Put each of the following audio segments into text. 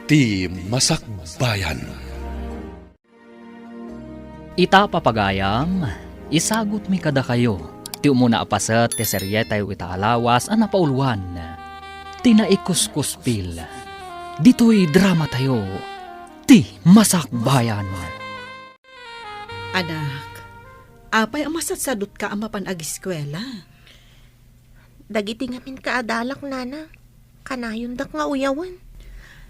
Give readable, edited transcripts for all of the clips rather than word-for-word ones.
Ti Masakbayan. Ita papagayam, isagot mi kada kayo. Ti umuna apasat ti serye tayo itaalawas ang napauluan. Tinaikuskuspil. Dito'y drama tayo. Ti Masakbayan. Anak, apay ang masatsadot ka ang mapanag-eskwela. Dagiti ngamin kaadalak, nana. Kanayon dak nga uyawan.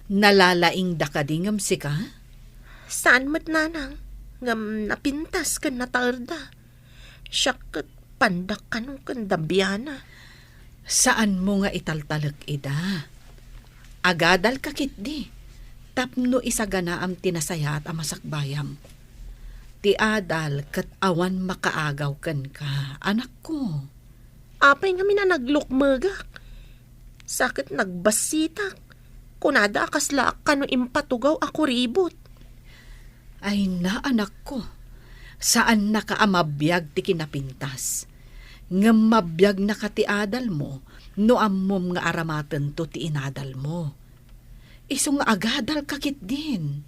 Nalalaing da ka di ngam si ka? Saan mat, nanang? Ngam napintas kan natarda. Siyak pandak kanong kandabiyana. Saan mo nga italtalag ida? Agadal kakit di. Tapno isagana am tinasayat ang masakbayam. Ti adal kat awan makaagaw kan ka, anak ko. Apay ngamin na naglukmagak. Sakit nagbasitak. Kunada akasla kano impatugaw ako ribot. Ay na, anak ko. Saan nakaamabiyag ti kinapintas? Nga mabiyag na ka ti adal mo, no ammom nga aramatan to ti inadal mo. Iso nga agadal kakit din.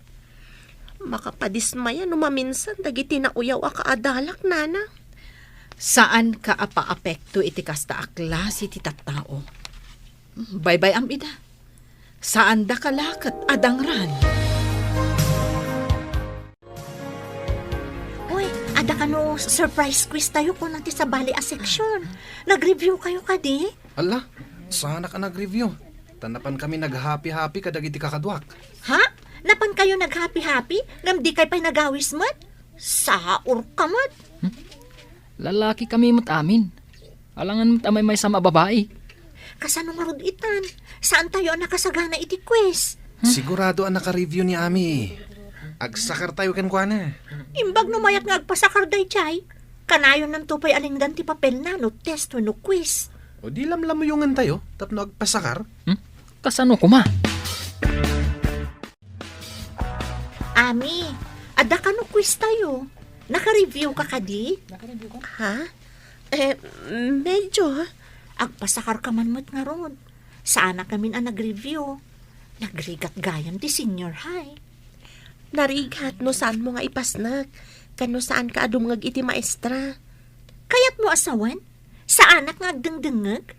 Makapadismaya no maminsan dagiti na uyaw a kaadalak, nana. Saan ka apa-apekto iti kasta aklas iti tattao? Bye-bye am ida. Saan da kalakat adangran? Uy, ada ka no surprise quiz tayo po natin sa bali a section. Nag-review kayo kadi? Ala, sana ka nag-review. Tanapan kami nag-happy-happy kadagiti kakadwak. Ha? Napan kayo nag-happy-happy? Ngam di kay pa'y nagawis mat? Saur ka mat? Lalaki kami mat amin. Alangan mat amay may sama babae. Kasano nga rod itan? Saan tayo ang nakasagana iti quiz? Sigurado ang naka-review ni Ami. Agsakar tayo kan kuana. Imbag no mayat nga agpasakar day chay. Kanayon ng tupay alingdan ti papel na no testo no quiz. O di lamlamuyungan tayo, tapno agpasakar. Kasano kuma? Ami, ada ka no quiz tayo. Naka-review ka kadi? Ha? Medyo. Agpasakar ka man mo't nga ron. Saan na kami ang nag-review? Nagrigat gayam ti senior high. Narigat no saan mo nga ipasnak. Kano saan ka adumngag iti maestra. Kayat mo asawan? Saan nga agdengdengag?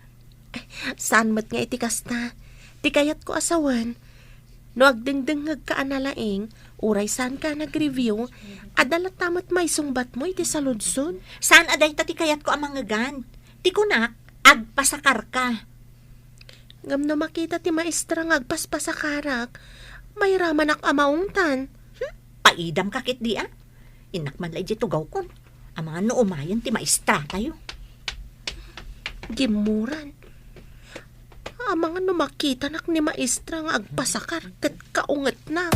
Saan mat nga iti kasta. Ti kayat ko asawan. No agdengdengag ka analaing, uray saan ka nag-review, adalat tamat may sungbat mo iti saludsod. Saan aday tati kayat ko ang mga gan? Ti kunak, agpasakar ka. Ngam no makita ti maestra nga agpaspasakarak, may ramanak amaungtan. Paidam kakit di ah. Inakman la iti tugaw kon. Ang mga noomayan ti maestra tayo. Gimuran. Ang mga no makita nak ni maestra nga agpasakar kat kaunget na.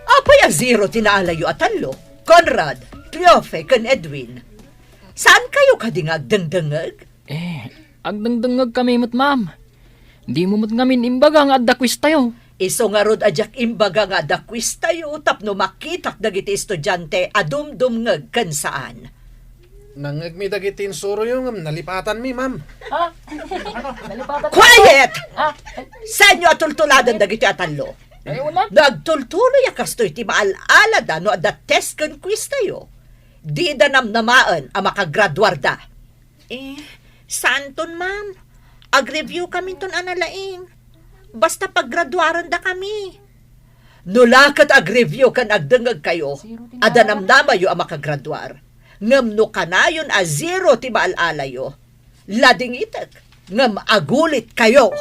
Apay a zero tinaalayo atanlo. Conrad, Triofe, kan Edwin. Saan kayo kadingag dengdengag? Agdangdangag kami mat ma'am. Di mo mat ngamin imbaga nga adda quiz tayo. Iso nga rod ajak imbaga nga dakwis tayo tapno makitak dagiti estudyante adumdumngag kan saan. Nangagmi dagiti insuro yung nalipatan mi, ma'am. Quiet! Saan nyo atultuladan dagiti atanlo? Nagtultuloy akastoy ti maalala no ada test kan quiz tayo. Di da namnamaan ang makagraduar da. Saan ton ma'am? Ag-review kami ton analaing. Basta paggraduaran da kami. Nulakat ag-review kan agdengag kayo, ada namnamayo ang makagraduar. Ngam no kanayon a zero ti maalalayo. Lading itak, ngam agulit kayo.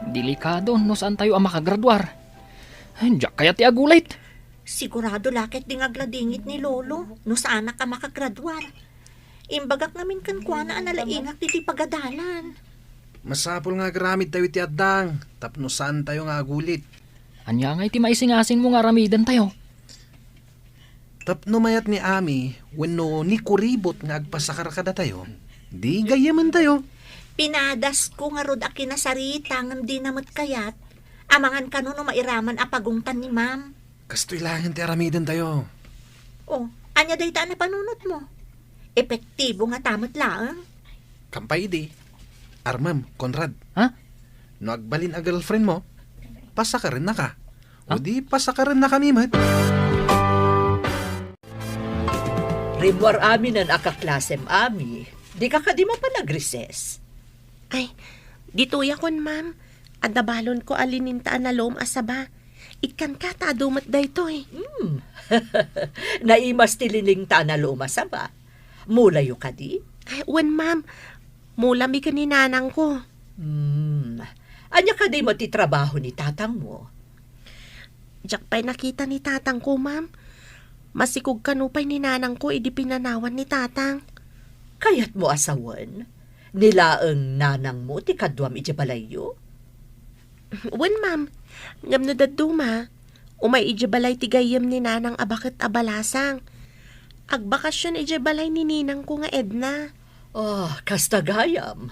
Delikado no saan tayo ang makagraduar. Diyak kaya ti agulit. Sigurado lakit ding agladingit ni Lolo no saan ka makagraduar. Imbagak namin kan kuana analaingak ti pagadalan. Masapol nga gramid tayo ti addang, tapno saan tayo nga agulit. Anya nga iti maisingasin mo nga ramidan tayo. Tapno mayat ni Ami, wenno ni kuribot nga agpasakar kada tayo, di gayaman tayo. Pinadas ko nga rod akin na sarita ngam di namot kayat. Amangan ka no mairaman apagungtan ni ma'am. Kastoy langan ti aramidan tayo. Anya day na panunot mo. Epektibo nga tamot laang. Kampay di. Armam, Conrad. Ha? No agbalin a girlfriend mo, pasa ka rin na ka. O di, pasa ka rin na kami, mat. Rimwar amin ang akaklasem ami. Di ka mo pa nag-recess. Ay, dituya kon ma'am. Adabalon ko alinintaan na loom asaba. Ikan ka tadumat da ito eh. Naimas tililing ta na lumasa ba? Mulayo ka di? Ay, wen ma'am. Mula mi kaninanang ko. Anya ka di mo ti trabaho ni tatang mo? Diyak pa'y nakita ni tatang ko ma'am. Masikog kanupay ni nanang ko idi pinanawan ni tatang. Kayat mo asawan? Nilaang nanang mo ti kadwam iti balayo? Wen ma'am. Ngam na daduma. Umay iji balay ti gayem ni nanang abakit abalasang. Agbakasyon iji balay ni ninang ko nga Edna. Kasta gayam.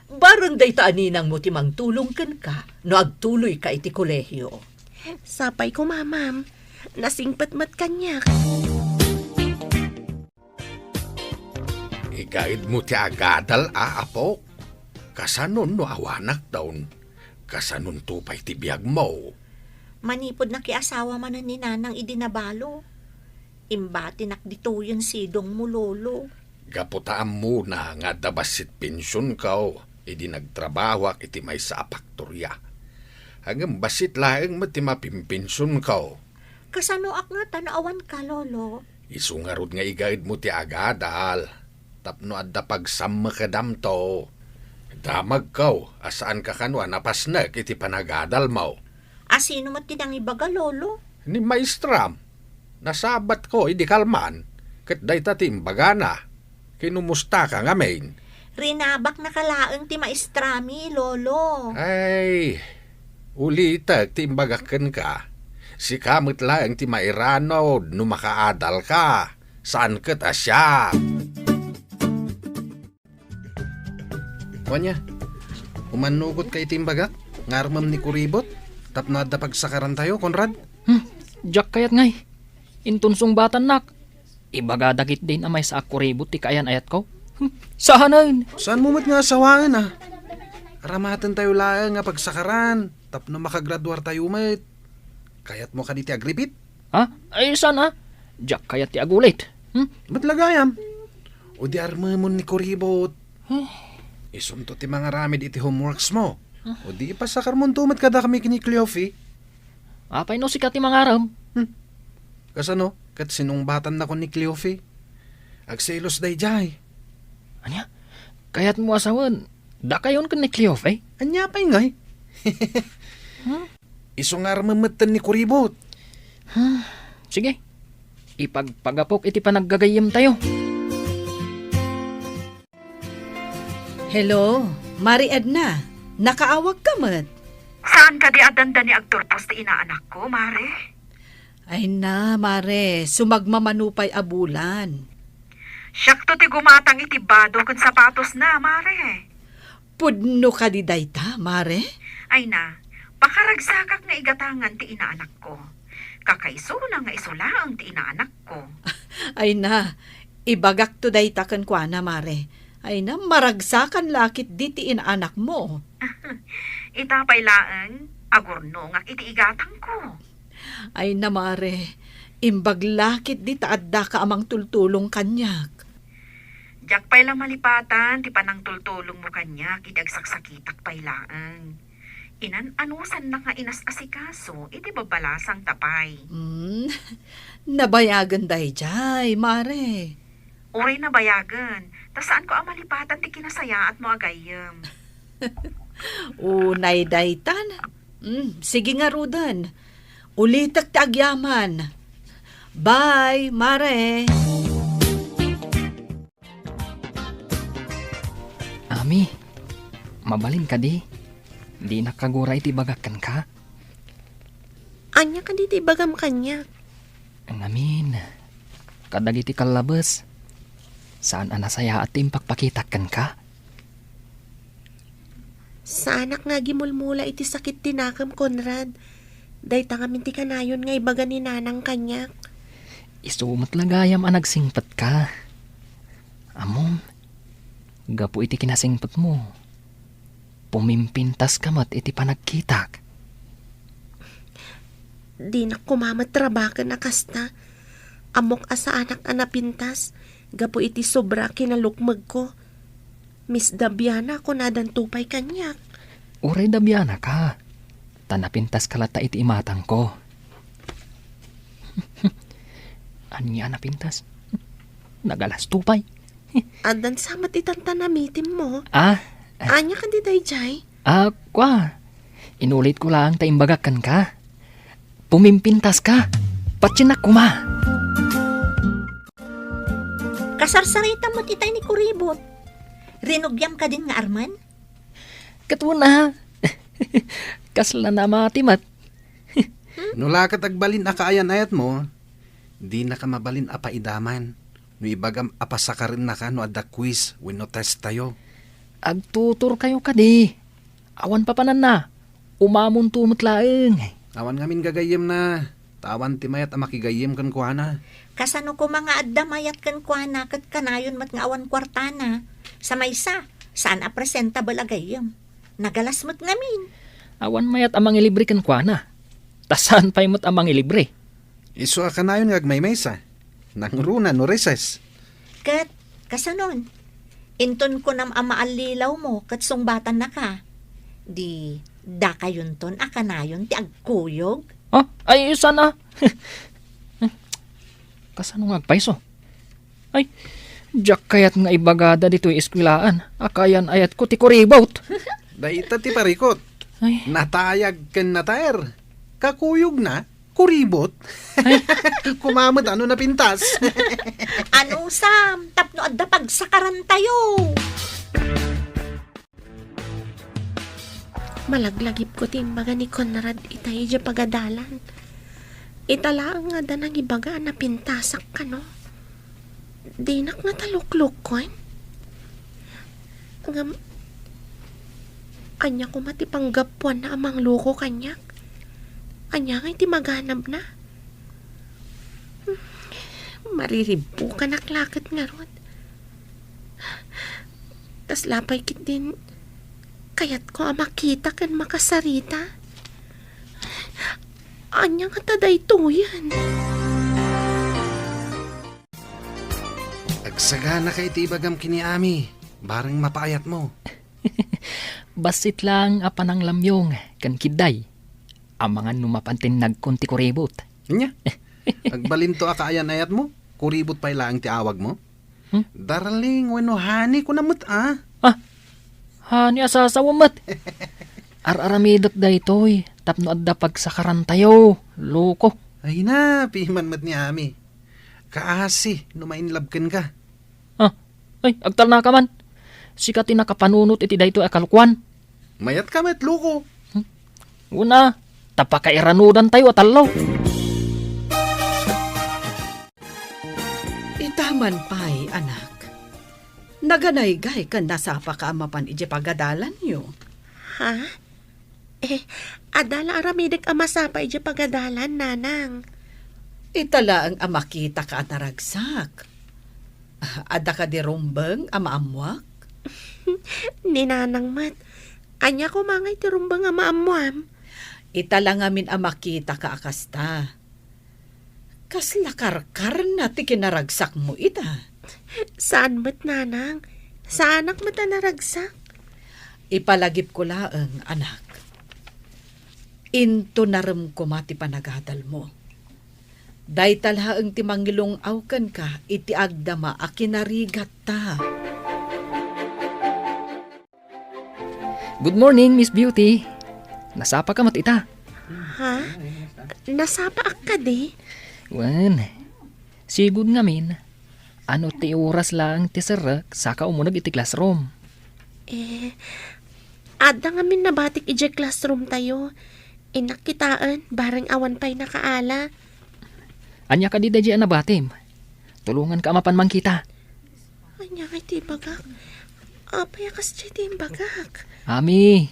Barang day taaninang mo ti mangtulong ken ka, no agtuloy ka iti kolehyo. Sapay ko ma'am. Nasingpatmat kanyak. Igaid mo ti agadal apo. Kasanon no awanak daun. Kasanon tupay ti biyag mo. Manipod na kiasawa man na ni nanang idinabalo. Imbati nakdituyon sidong mo, lolo. Gaputaam mo na nga dabasit pensyon kao. Idi nagtrabawak iti may sa apaktorya. Hanggang basit laeng mati mapimpensyon kao. Kasano ak nga tanaawan ka, lolo? Isungarod nga igaid mo ti agadal. Tapno adda pagsamma kadam to. Damag kaw, asaan ka kanwa napasnek iti panagadal mo. Asino mo tinang ibaga, lolo? Ni maestram. Nasabat ko, idi kalman. Kat day tatimbaga na. Kinumusta ka nga main. Rinabak na kalaang ti maestrami, lolo. Ay, ulitag timbagakan ka. Si kamot lang ti mairano no makaadal ka. Saan kat asya? Wanya, umanugot kay timbagak, ngarmam ni kuribot, tapno adda pagsakaran tayo, Conrad. Jack kayat ngay. Intunsong batan nak. Ibagadagit din amay sa akuribot ti kayan ayat ko. Sahanan. Saan mo mat nga asawangan ah? Aramatan tayo lang nga pagsakaran, tapno makagraduar tayo mat. Kayat mo ka di ti agripit? Ha? Ay sana. Jack kayat ti agulit. Matlagayam. O di armamon ni kuribot. Isunto ti mga ramid iti homeworks mo. O di pasakar mo tumat kada kami kini Cleofi. Apay no sikat ti mangaram. Kasano? Kat sinungbatan na ko ni Cleofi. Agselos day jay. Anya? Kayat mo asawan. Da kayon kan ni Cleof eh. Anya pa ingay. Isungar mamatan ni kuribot. Sige. Ipagpagapok iti panaggagayim tayo. Hello, Mari Edna. Nakaawag ka mat. Saan ka di adanda ni agturpos ti inaanak ko, Mare? Ay na, Mare, sumagmamanupay abulan. Siyak to ti gumatang itibado kan sapatos na, Mare. Pudno ka di dayta, Mare? Ay na, pakaragsakak nga igatangan ti inaanak ko. Kakaiso na nga isula ang ti inaanak ko. Ay na, ibagak to dayta kan kwa na, Mare. Ay na, maragsakan lakit di ti inaanak mo. Itapay laeng, agurno nga iti igatang ko. Ay na, Mare, imbaglakit di taadda ka amang tultulong kanyak. Diyak pay lang malipatan, ti panang tultulong mo kanya, kidagsaksakitak pay laeng. Inan-anusan na nga inas asikaso, iti babalasang tapay. Nabayagan day jay, Mare. Uray na bayagan, ta saan ko ang malipatan ti kinasaya at mo agayem. Unay daytan. Sige nga, Rudan. Ulitak ti agyaman. Bye, Mare. Ami, mabalin ka di. Di nakaguray ti bagakan ka. Anya ka di bagam kanya. Ang amin, kadagiti kalabas. Saan anasaya at impakpakitakan ka? Sa anak nga gimulmula iti sakit tinakam, Conrad. Day tangamin ti kanayon nga ibaga ni nanang kanyak. Isumat lagayam ang nagsingpat ka. Amom, Gapu iti kinasingpot mo. Pumimpintas ka mat iti panagkitak. Di na kumamatrabakan na kasta. Amok asa anak anapintas. Gapu iti sobra kinalukmag ko. Miss Dabiana ko nadan tupay kanyak. Uray Dabiana ka. Tanapintas kalata iti imatang ko. Anya napintas? Nagalas tupay. Adan samat itantanamitin mo. Ah, Anya ka di dayjay? kwa. Inulit ko lang taimbagakan ka. Pumimpintas ka. Patsinak kuma. Kasarsarita mo titay ni Kuribot. Rinugyam ka din nga Arman? Katuna. Kasla na matimat. Nulakat agbalin akaayan ayat mo, di na ka mabalin apa idaman. No ibagam apasakarin na ka no adda quiz when no test tayo. Agtutur kayo kadi. Awan papanan na. Umamon tumot laeng. Awan ngamin gagayem na. Tawan timayat ang makigayem kan kuana. Kasano ko mga addamayat kan kuana kat kanayon mat nga awan kwartana. Sa maysa, saan a presentable agayam? Nagalas mo't ngamin. Awan mayat amang ilibre kan kwa na. Tasan pa'y mo't amang ilibre. Iso ka na yun ngagmaymaysa. Nangruna no reses. Kat, kasanon? Inton ko nam amaalilaw mo kat sungbatan na ka. Di, da kayon ton akanayon ti agkuyog. Oh, ay isa na. Kasano nga agpaiso? Ay, jak kayat nga ibagada dito eskwilaan. Akayan ayat ko ti kuribot. Daita ti parikot. Ay, Natayag ken nataer. Kakuyog na. Kuribot. Kumamot ano na pintas. Ano Sam? Tapno adda pagsakaran tayo. Malaglagip ko timbaga ni Conrad itay dya pagadalan. Italaang nga danang ibaga na pintasak ka no. Dinak nga taluklok ko eh. Ngam, anya ko matipanggapuan na amang luko kanyak. Anya nga iti maganap na. Mariribo ka naklakit nga ron. Tas lapay kit din kayat ko makita kan makasarita. Anya nga taday to yan. Agsagana kay ti ibagam kini ami. Bareng mapayat mo. basit lang apanang lamyong kan kiday. Amangan numapantin nagkunti kuribot. Nya. Agbalin to akaayan ayat mo. Kuribot pa ilang ti awag mo. Darling, weno hani ko namut ah. Hani asasawamat. Ar-aramidot da ito'y. Tapno adda pagsakaran tayo. Loko. Ay na, piman mat ni ami. Kaasi, numainlabken ka. Ay, agtal na ka man. Sikati nakapanunot iti da ito akalukwan. Mayat ka met, loko. Una, tapakairanudan tayo atalaw. Itaman pa'y, anak. Naganaygay kan nasapa ka amapan ije pagadalan nyo. Ha? Adala aramidek amasapa ije pagadalan, nanang. Itala ang amakita ka at naragsak. Ada ka di rumbeng amaamwak? Ninanang mat. Anya ko mangay tirumbang amaamuam. Itala ngamin amakita ka akasta. Kas lakarkar na ti kinaragsak mo ita. Saan mat, nanang? Sa anak mat na naragsak? Ipalagip ko laang, anak. Into naram ko mati panagadal mo. Day talhaang timangilong awkan ka, iti agdama a kinarigat ta. Good morning, Miss Beauty. Nasapa ka mat ita. Ha? Nasapa ak ka di? Wan, sigud ngamin. Ano ti oras lang ti serak saka umunag iti classroom. Ada nga min nabatik ije classroom tayo. Inakitaan, bareng awan pa'y nakaala. Anya ka di da na batim. Tulungan ka mapan mang kita. Anya nga iti bagak. Apay akas iti bagak. Ami,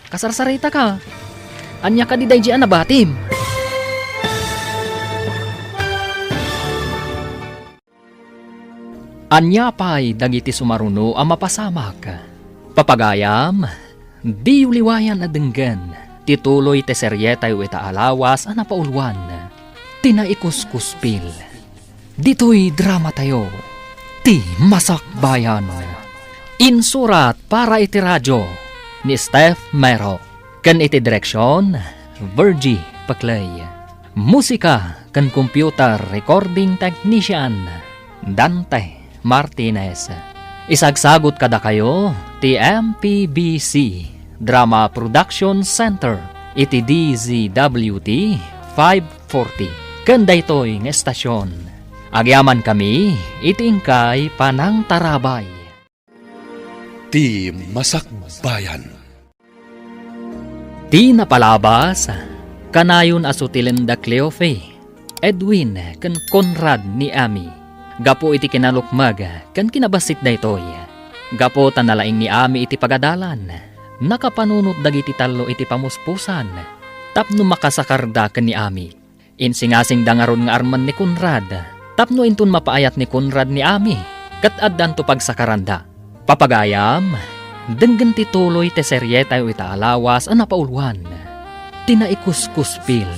kasarsarita ka. Anya ka di da na batim. Anya pa'y dagiti sumaruno ang mapasamak. Papagayam, di uliwayan na denggan. Tituloy te seryetay ita alawas ang napaulwan. Tinaikuskuspil. Dito'y drama tayo. Ti Masak Bayan. Insurat para iti radyo ni Steph Mero. Kan iti direksyon, Virgie Paclay. Musika kan computer recording technician, Dante Martinez. Isagsagot kada kayo ti MPBC Drama Production Center iti DZWT 540 kanda ito'y ng estasyon. Agyaman kami iti ingkay Panang Tarabay. Ti Masak Bayan. Ti napalabas kanayon asutilin da Cleofe, Edwin ken Conrad ni Ami. Gapo iti kinalukmag ken kinabasit da itoy. Gapo tanalaing ni Ami iti pagadalan. Nakapanunot dagiti talo iti pamuspusan. Tapno makasakarda ken ni Ami. Insingasing dangaron nga arman ni Conrad. Tapno intun mapaayat ni Conrad ni Ami. Kat addan to pagsakaranda. Papagayam, denggen ti tuloy te seryetay ita alawas ang napaulwan. Tinaikuskuspil.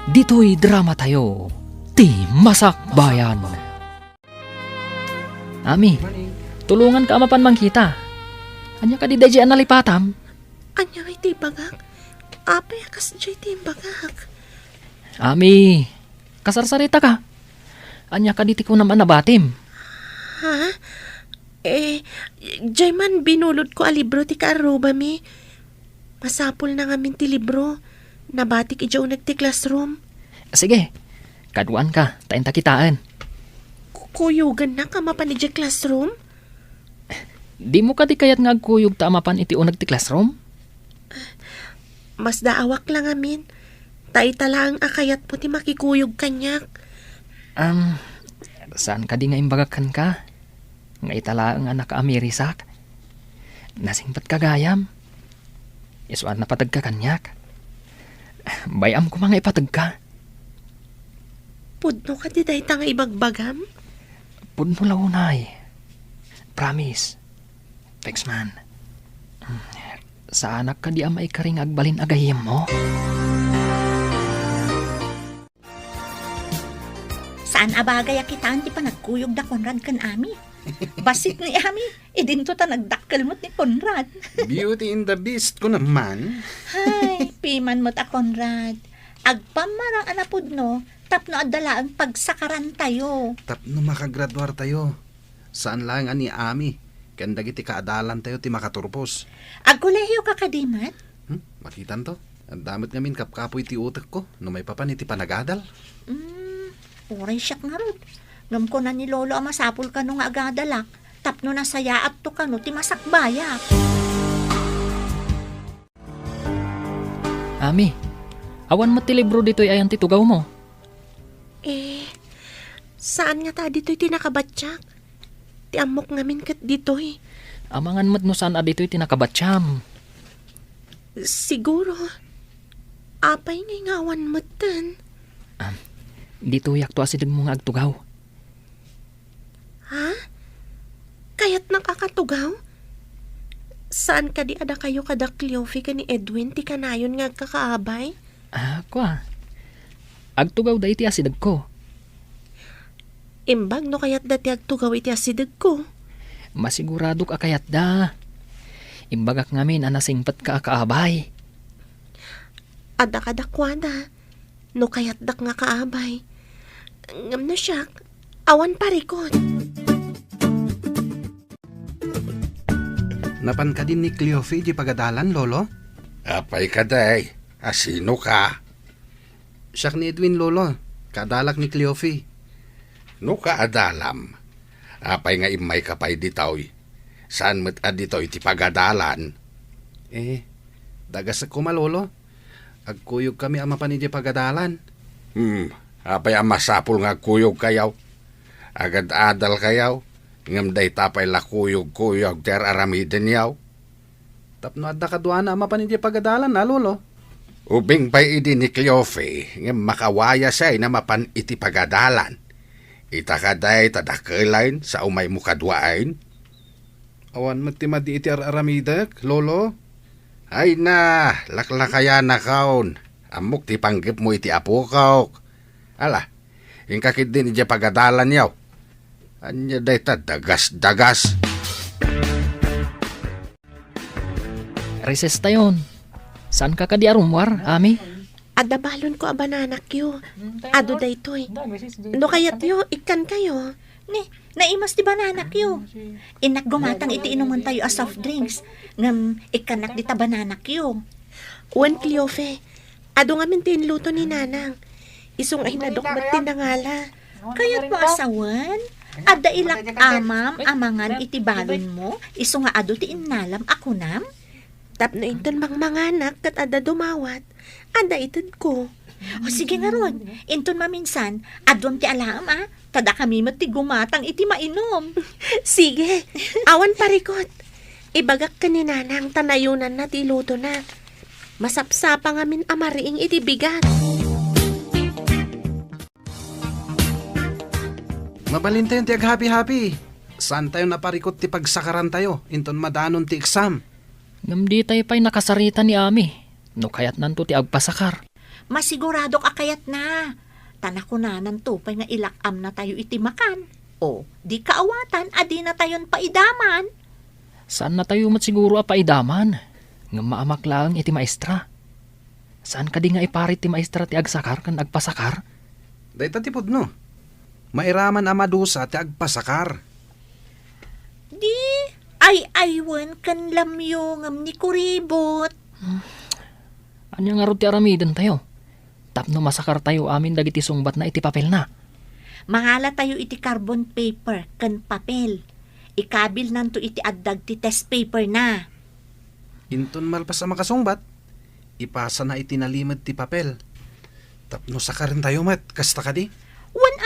Dito'y drama tayo. Ti Masak Bayan. Ami, tulungan ka amapan mangkita. Anya ka di dahi nalipatam? Anya iti bagak. Apay akas dyan iti bagak. Ami, kasarsarita ka. Anya ka diti ko naman nabatim. Ha? Dyan man binulod ko a libro ti kaaruba mi. Masapol na ngamin ti libro. Nabatik ijaw nagti classroom. Sige, kaduan ka, tayin takitaan. Kuyugan na ka mapan iti classroom? Di mo ka di kayat nga agkuyog ta amapan iti unag ti classroom? Mas daawak lang amin. Taitala ang akayat mo ti makikuyog kanyak. Saan ka di nga imbagakan ka? Nga itala ang anak ka amirisak. Nasingpat kagayam. Isuan na patag ka kanyak. Bayam ko mga ipatag ka. Pudno ka di dahi nga ibagbagam? Pudno launay. Promise. Fix man. Sa anak ka di amay karing agbalin agayem mo? Saan abagay akitaan ti panagkuyog da Conrad kan Ami? Basit ni Ami, idinto ta nagdakkel mo't ni Conrad. Beauty in the Beast ko naman. Hay, piman mo't a Conrad. Agpamarang anapod no, tapno adala ang pagsakaran tayo. Tapno makagraduar tayo. Saan lang ani Ami? Kanda giti kaadalan tayo ti makaturpos. Agkolehiyo ka kadimat? Makitan to. Ang damit ngamin kapkapoy ti utak ko. No may papan iti panagadal. Oray siyak nga rod. Ngam ko na ni Lolo ang masapul ka nung agadalak. Tapno na saya at to ka no ti masakbayak. Ami, awan mo ti libro dito'y ayan titugaw mo. Saan nga ta dito'y tinakabatsak? Ti amok ngamin kat dito'y. Amangan mat no saan dito'y tinakabatsyam. Siguro. Apay nga ngawan matan. Dito yak to asidag mo nga agtugaw. Ha? Kaya't nakakatugaw? Saan ka di ada kayo kada Cleofe ka ni Edwin ti kanayon nga kakaabay? Kwa. Agtugaw da iti asidag ko. Imbag no kayat dati agtugaw iti asidag ko. Masigurado ka kayat da. Imbagak ngamin anasingpat ka kaabay. Ada kadakwada. No kayat dak nga kaabay. Ngam na siyak. Awan parikot. Napan ka din ni Cleofe di pagadalan, Lolo? Apay ka day. Asino ka? Siyak ni Edwin, Lolo. Kadalak ni Cleofe. No ka adalam. Apay nga imay kapay ditoy. Saan mo't aditoy ti pagadalan? Dagas ako malolo. Agkuyog kami ama pa ni di pagadalan. Apay ang masapul nga kuyog kayaw. Agad adal kayaw. Ngam day tapay la kuyog-kuyog ter aramiden yaw. Tapno adda kadwana ama pa ni di pagadalan na, Lolo. Ubing pa'y idi ni Cleofe, ngam makawaya siya na mapan iti pagadalan. Itakaday tadakelain sa umay mo kadwain. Awan mo ti madi iti aramidak, lolo. Ay na, laklakaya na kaon. Amok ti panggip mo iti apo kaok. Ala, yung kakit din iti pagadalan yaw. Anya day ta dagas-dagas. Recess tayon. Saan ka di arumwar, Ami? Adabalon ko a bananak yo. Ado daytoy. No kayat yo, ikan kayo. Ni, naimas di bananak yo. Inak gumatang iti inuman tayo as soft drinks. Ngam, ikanak di tabananak yo. Wan Cleofe, ado nga min tinluto ni nanang. Isong ay nadokmat tinangala. Kaya't mo asawan? Ada ilak amam, amangan iti balon mo? Iso nga ado ti inalam ako nam? Tapno inton mangmanganak kat ada dumawat. Ada itid ko. O sige nga ron, inton maminsan, adon ti alam tada kami ti gumatang iti mainom. Sige, awan parikot. Ibagak ka ni nanang tanayunan na ti luto na. Masapsapa nga min amariing iti bigat. Mabalin tayo ti ag-happy-happy. Saan tayo naparikot ti pagsakaran tayo? Inton madanon ti exam. Ngam di tayo pa'y nakasarita ni Ami. No kayat nanto ti agpasakar. Masigurado ka kayat na. Tanakunanan to pa'y nga ilakam na tayo iti makan. O, di kaawatan, adi na tayon paidaman. Saan na tayo matsiguro a paidaman? Ngam maamak lang iti maestra. Saan ka di nga iparit ti maestra ti agsakar kan agpasakar? Dahita tipod no. Mairaman amadusa ti agpasakar. Di, ay aywan kan lamyo ngam ni kuribot. Anya nga ro ti aramiden tayo? Tapno masakar tayo amin dagiti sungbat na iti papel na. Mangala tayo iti carbon paper kan papel. Ikabil nanto iti addag ti test paper na. Inton malpas sa makasungbat, ipasa na itinalimad ti papel. Tapno sakarin tayo mat, kasta ka di? Wan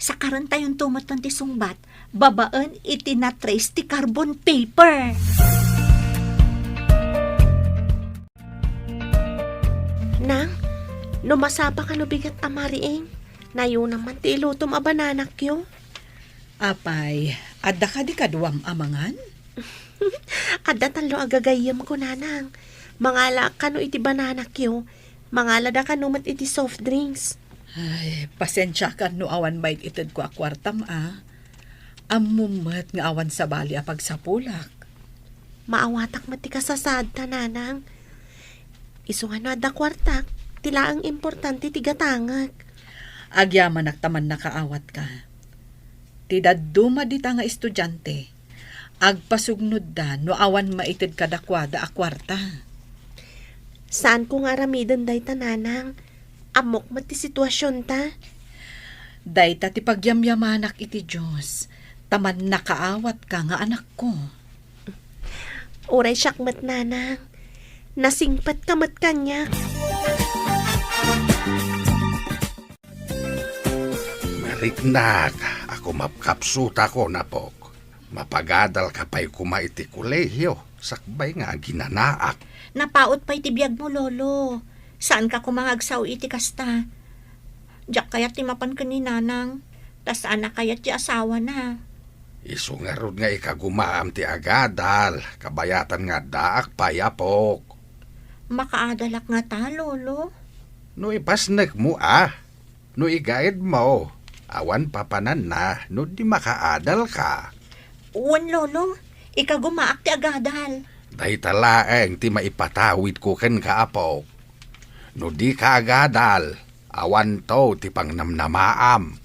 sa karon tayon tumaton ti sungbat, babaan iti na trace ti carbon paper. Nang, numasapa ka no bigat amariing. Nayo naman ti ilutom a bananak yo. Apay, adda ka di kaduam amangan? Adda talo agagayam ko nanang. Mangala ka no iti bananak yo. Mangala da ka no mat iti soft drinks. Ay, pasensya ka no awan bait itid ko akwartam Amumat nga awan sa bali a pagsapulak. Maawatak mati kasasad ta nanang. Isuhan na da kwartak. Tila ang importante ti gatangag. Agyaman naktaman nakaawat ka. Tidaduma dita nga estudyante. Agpasugnod da no awan maitid kadakwada a kwarta. Saan ko nga ramidan day ta nanang? Amok mati sitwasyon ta. Dayta ti pagyamyamanak iti Diyos. Taman nakaawat ka nga anak ko. Oray syakmat nanang. Nasingpat kamat kanya. Mariknak, ako mapkapsuta ko na pok. Mapagadal ka pa'y kumaiti kolehiyo. Sakbay nga ginanaak. Napaot pa iti biyag mo, lolo. Saan ka kumangagsaw iti kasta? Diyak kayat ti mapan ka ni nanang. Tas anak kayat ti asawa na. Isungarod nga ikagumaam ti agadal. Kabayatan nga daak payapok. Makaadalak nga ta, lolo. No ipasnek mo No igaid mo. Awan papanan na no di makaadal ka. Uwan, lolo. Ikagumaak ti agadal. Dahi talaeng ti maipatawid ko ken kaapok. No di ka agadal, awan to ti pangnamnamaam.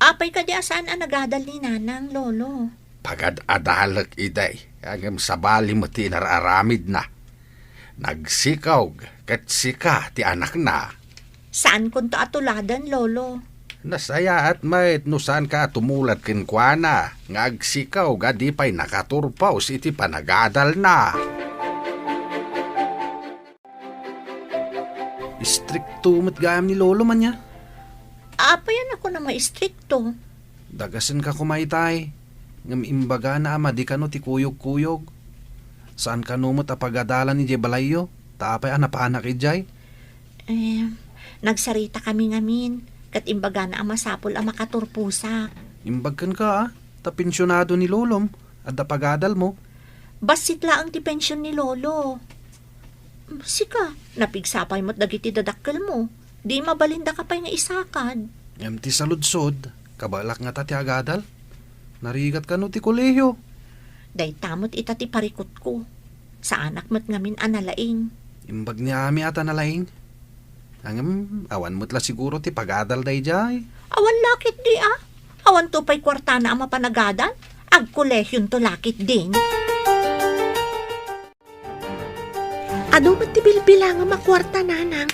Apay ka di asaan ang nagadal ni nanang, lolo. Pagad-adalak iday, agam sabali mo ti nararamid na. Nagsikaw kat sika ti anak na. Saan kun to atuladan, lolo? Nasaya at mait no saan ka tumulat kinkwana. Ngagsikaw gadi pa'y nakaturpaw iti panagadal na. Istrikto mat gayam ni lolo man niya. Apayan ako na maistrikto. Dagasin ka kumaitay. Ngam imbaga na ama di ka no ti kuyog-kuyog. Saan ka numot a pagadalan ni Jebalayo? Taapay anapaanak ijay? Nagsarita kami ngamin. Kat imbaga na ang masapol ang makaturpusa. Imbagkan ka ta pensyonado ni lolom at da pagadal mo. Basit laang ti pensyon ni Lolo. Sika, napigsapay mo't dagiti dadakkel mo. Di mabalinda ka pa'y nga isakad. Yam ti saludsod, kabalak nga ta ti agadal. Narigat ka no ti kolehiyo. Day tamot ita ti parikot ko. Sa anak mo't ngamin analaing. Imbag ni ami ata nalaing. Angam, awan mo't la siguro ti pagadal day jay. Awan lakit di Awan to pa'y kwarta na ang mapanagadan. Ag kolehyon to lakit din. Ado ba't ti bilbilang ang makwarta, nanang?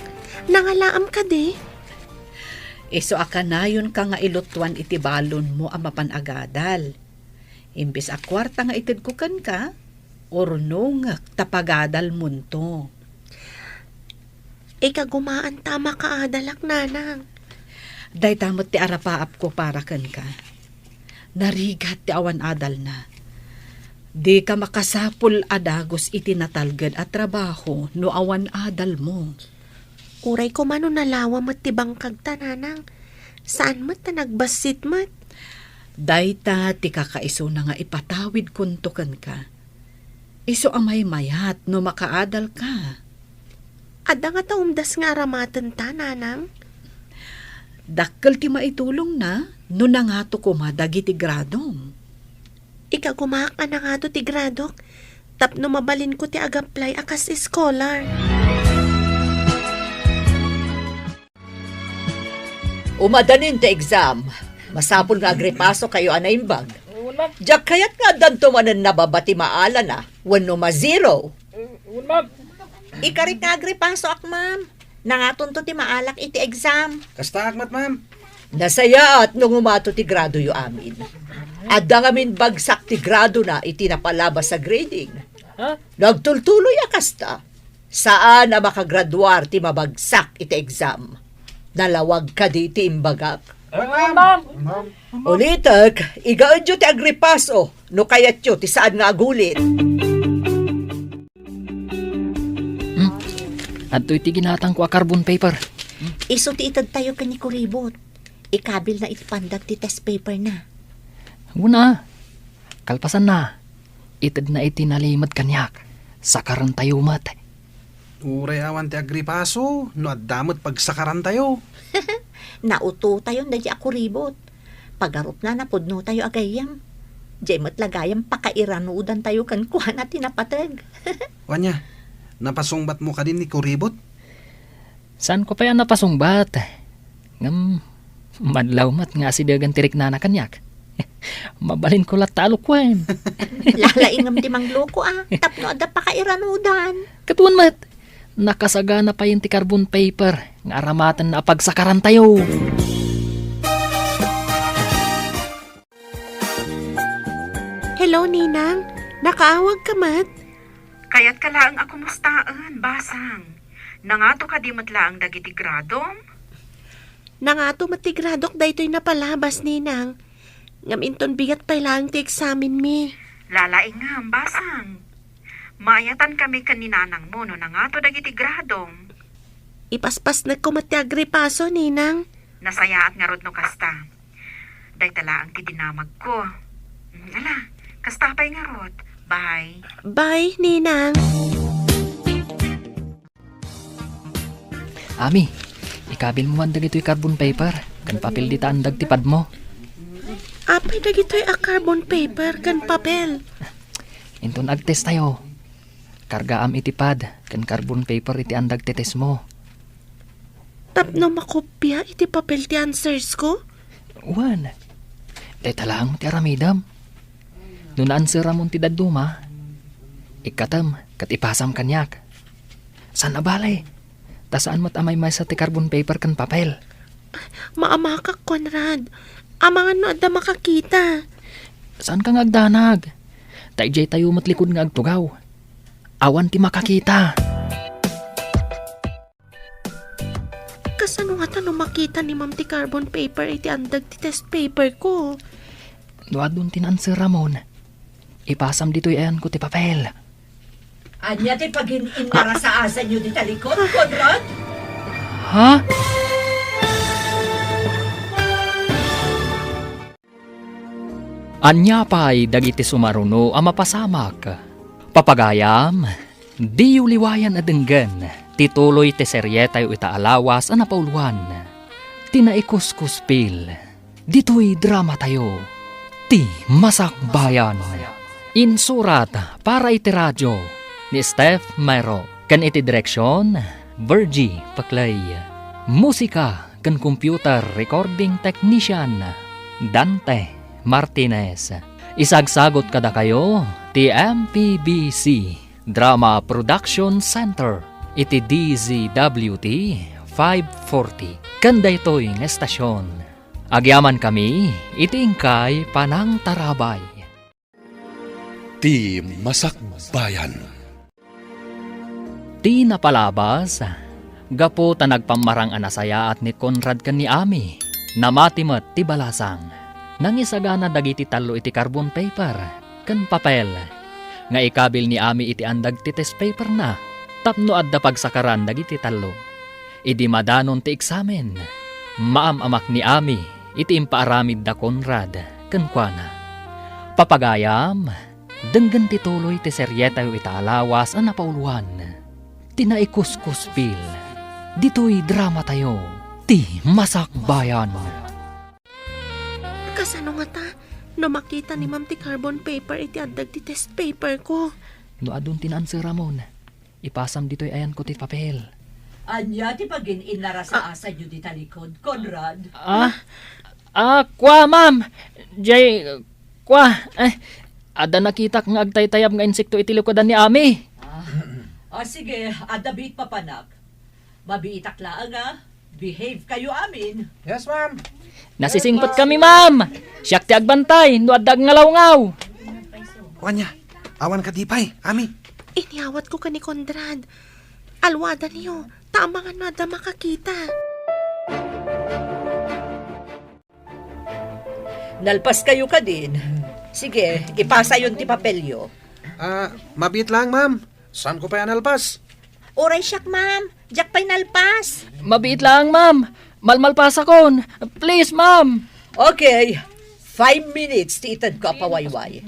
Nangalaam ka di? Iso akanayon ka nga ilutuan iti balon mo ang mapanagadal. Imbis a kwarta nga itidkukan ka, orno nga tapagadal munto. Ikagumaan tama ka adalak, nanang. Day tamot ti arapaap ko para kan ka. Narigat ti awan adal na. Di ka makasapul adagos iti natalged at trabaho no awan adal mo. Uray ko mano nalawa mat ti bangkag ta, nanang. Saan mat ta nagbasit mat? Dayta ti kakaiso na nga ipatawid kuntukan ka. Iso amay mayat no makaadal ka. Ada nga taumdas nga aramatan ta, nanang. Dakkel ti maitulong na no nangato ko madagiti gradom. Ikagumaak na nga to ti gradok. Tapno mabalin ko ti agaplay akas scholar. Umadanin ti exam. Masapol nga agripaso kayo anaimbag. Diyak kayat nga danto manan nababati maala na. Wano ma-zero. Ikarit nga agripaso ak, ma'am. Nangaton to ti maalak iti exam. Kasta akmat, ma'am. Nasaya at nung umato ti grado yu amin. Adda ngamin bagsak ti grado na iti napalabas sa grading. Nagtultuloy akasta. Saan na makagraduar ti mabagsak iti exam? Nalawag ka di ti imbagak. Ulitak, igaon ti agripaso, no kayat ti saan nga agulit. At iti ginatang ko a carbon paper. Iso ti itad tayo ka ni Kuribot. Ikabil na itipandag ti test paper na. Una, kalpasan na. Itad na iti nalimad kanyak. Sakaran tayo mat. Uray awan ti agripaso, no at damot pagsakaran tayo. Nauto tayo na di ako ribot. Pagarup na napudno tayo agayam. Di mo't lagayam pakairanudan tayo kan kuha na tinapatag. Wanya, napasungbat mo ka din ni Kuribot? Saan ko pa yan napasungbat? Ngam, madlaw mat nga si dagan tirik na kanyak. Mabalin ko latalo kwen. Lalaingam ti mangloko Tapno ada pakairanudan. Katuan mat, nakasagana pa yung ti carbon paper. Nga aramatan na pagsakaran tayo. Hello, ninang. Nakaawag ka mat? Kayat ka laang ako mustaan, basang. Nangato ka di matlaang dagiti gradom? Nangato matigradok daytoy napalabas, ninang. Ngaminton bigat pa lang ti examin mi. Lalaingam, basang. Mayatan kami kaninanang mo no nangato dagiti gradom. Ipaspas na ko mati agripaso, ninang. Nasayaat nga rod no kasta. Day talaang ti dinamag ko. Ala, kastapay nga rod. Bye. Bye, ninang. Ami, ikabil mo man dagito'y carbon paper. Kan papel di taandag tipad mo. Apay na gito'y a carbon paper kan papel. Inton agtest tayo. Kargaam itipad. Kan carbon paper iti andag tetes mo. Tapno makopya iti papel ti answers ko? Wan. Dahil talang ti aramidam. Noon answera mo ti daduma. Ikatam, kat ipasam kanyak. San abalay? Tasaan mo't amay may sa ti carbon paper kan papel. Maamakak, Conrad. Amangan no ada makakita. Saan ka ngagdanag? Taijay tayo matlikod nga agtugaw. Awan ti makakita. Kasano nga tanong makita ni ma'am ti carbon paper iti andag ti test paper ko? Doon tinanswer Ramon. Ipasam dito'y ayan ko ti papel. Anya ti pag-inara sa asa nyo di talikod, Conrad? Ha? Anya pa'y dagiti sumaruno a mapasamak. Papagayam, di liwayan adenggan, tituloy te seryetayo itaalawas a napauluan. Tinaikuskuspil, dito'y drama tayo, ti masakbayan. Insurat para iti radyo ni Steph Mayro, kan iti direksyon, Virgie Paklay. Musika kan computer recording technician, Dante Martinez. Isagsagot kada kayo ti MPBC Drama Production Center iti DZWT 540 kanda ito'y ng estasyon. Agyaman kami iti ingkay Panang Tarabay. Ti Masakbayan. Ti napalabas, gapo ta nagpamarang anasaya at ni Conrad kan ni Ami, namatimat ti balasang. Nang isagana dagiti talo iti carbon paper, kan papel. Nga ikabil ni Ami iti andag ti test paper na, tapno adda pagsakaran dagiti talo. Idi madanon ti eksamen, maamamak ni Ami iti impaaramid da Conrad, kan kuana. Papagayam, denggan ti tuloy ti seryetayo itaalawas a napauluan. Tinaikuskuspil, dito'y drama tayo, ti masakbayan. Kasano nga ta? No makita ni ma'am ti carbon paper iti addag ti test paper ko. No adun tinansir Ramon, ipasam dito'y ayan ko ti papel. Anya ti pagin inara sa asa nyo di talikod, Conrad. Kwa ma'am, jay, kwa, ada nakitak nga agtaytayab nga insekto iti likodan ni Ami. Sige, adabit papanak. Mabiitak laang behave kayo amin. Yes, ma'am. Nasisingpot kami ma'am, siyak ti agbantay, no adag ngalaw-ngaw. Wanya, awan ka dipay, Ami. Iniawat ko ka ni Conrad. Alwada niyo, tama nga nada makakita. Nalpas kayo ka din. Sige, ipasa yun ti papelyo. Mabit lang, ma'am. Saan ko pa yan alpas? Oray siyak, ma'am. Diyak pa'y nalpas. Mabiit lang ma'am, malmalpasa kon. Please ma'am. Okay, 5 minutes ti itad ko pawayway.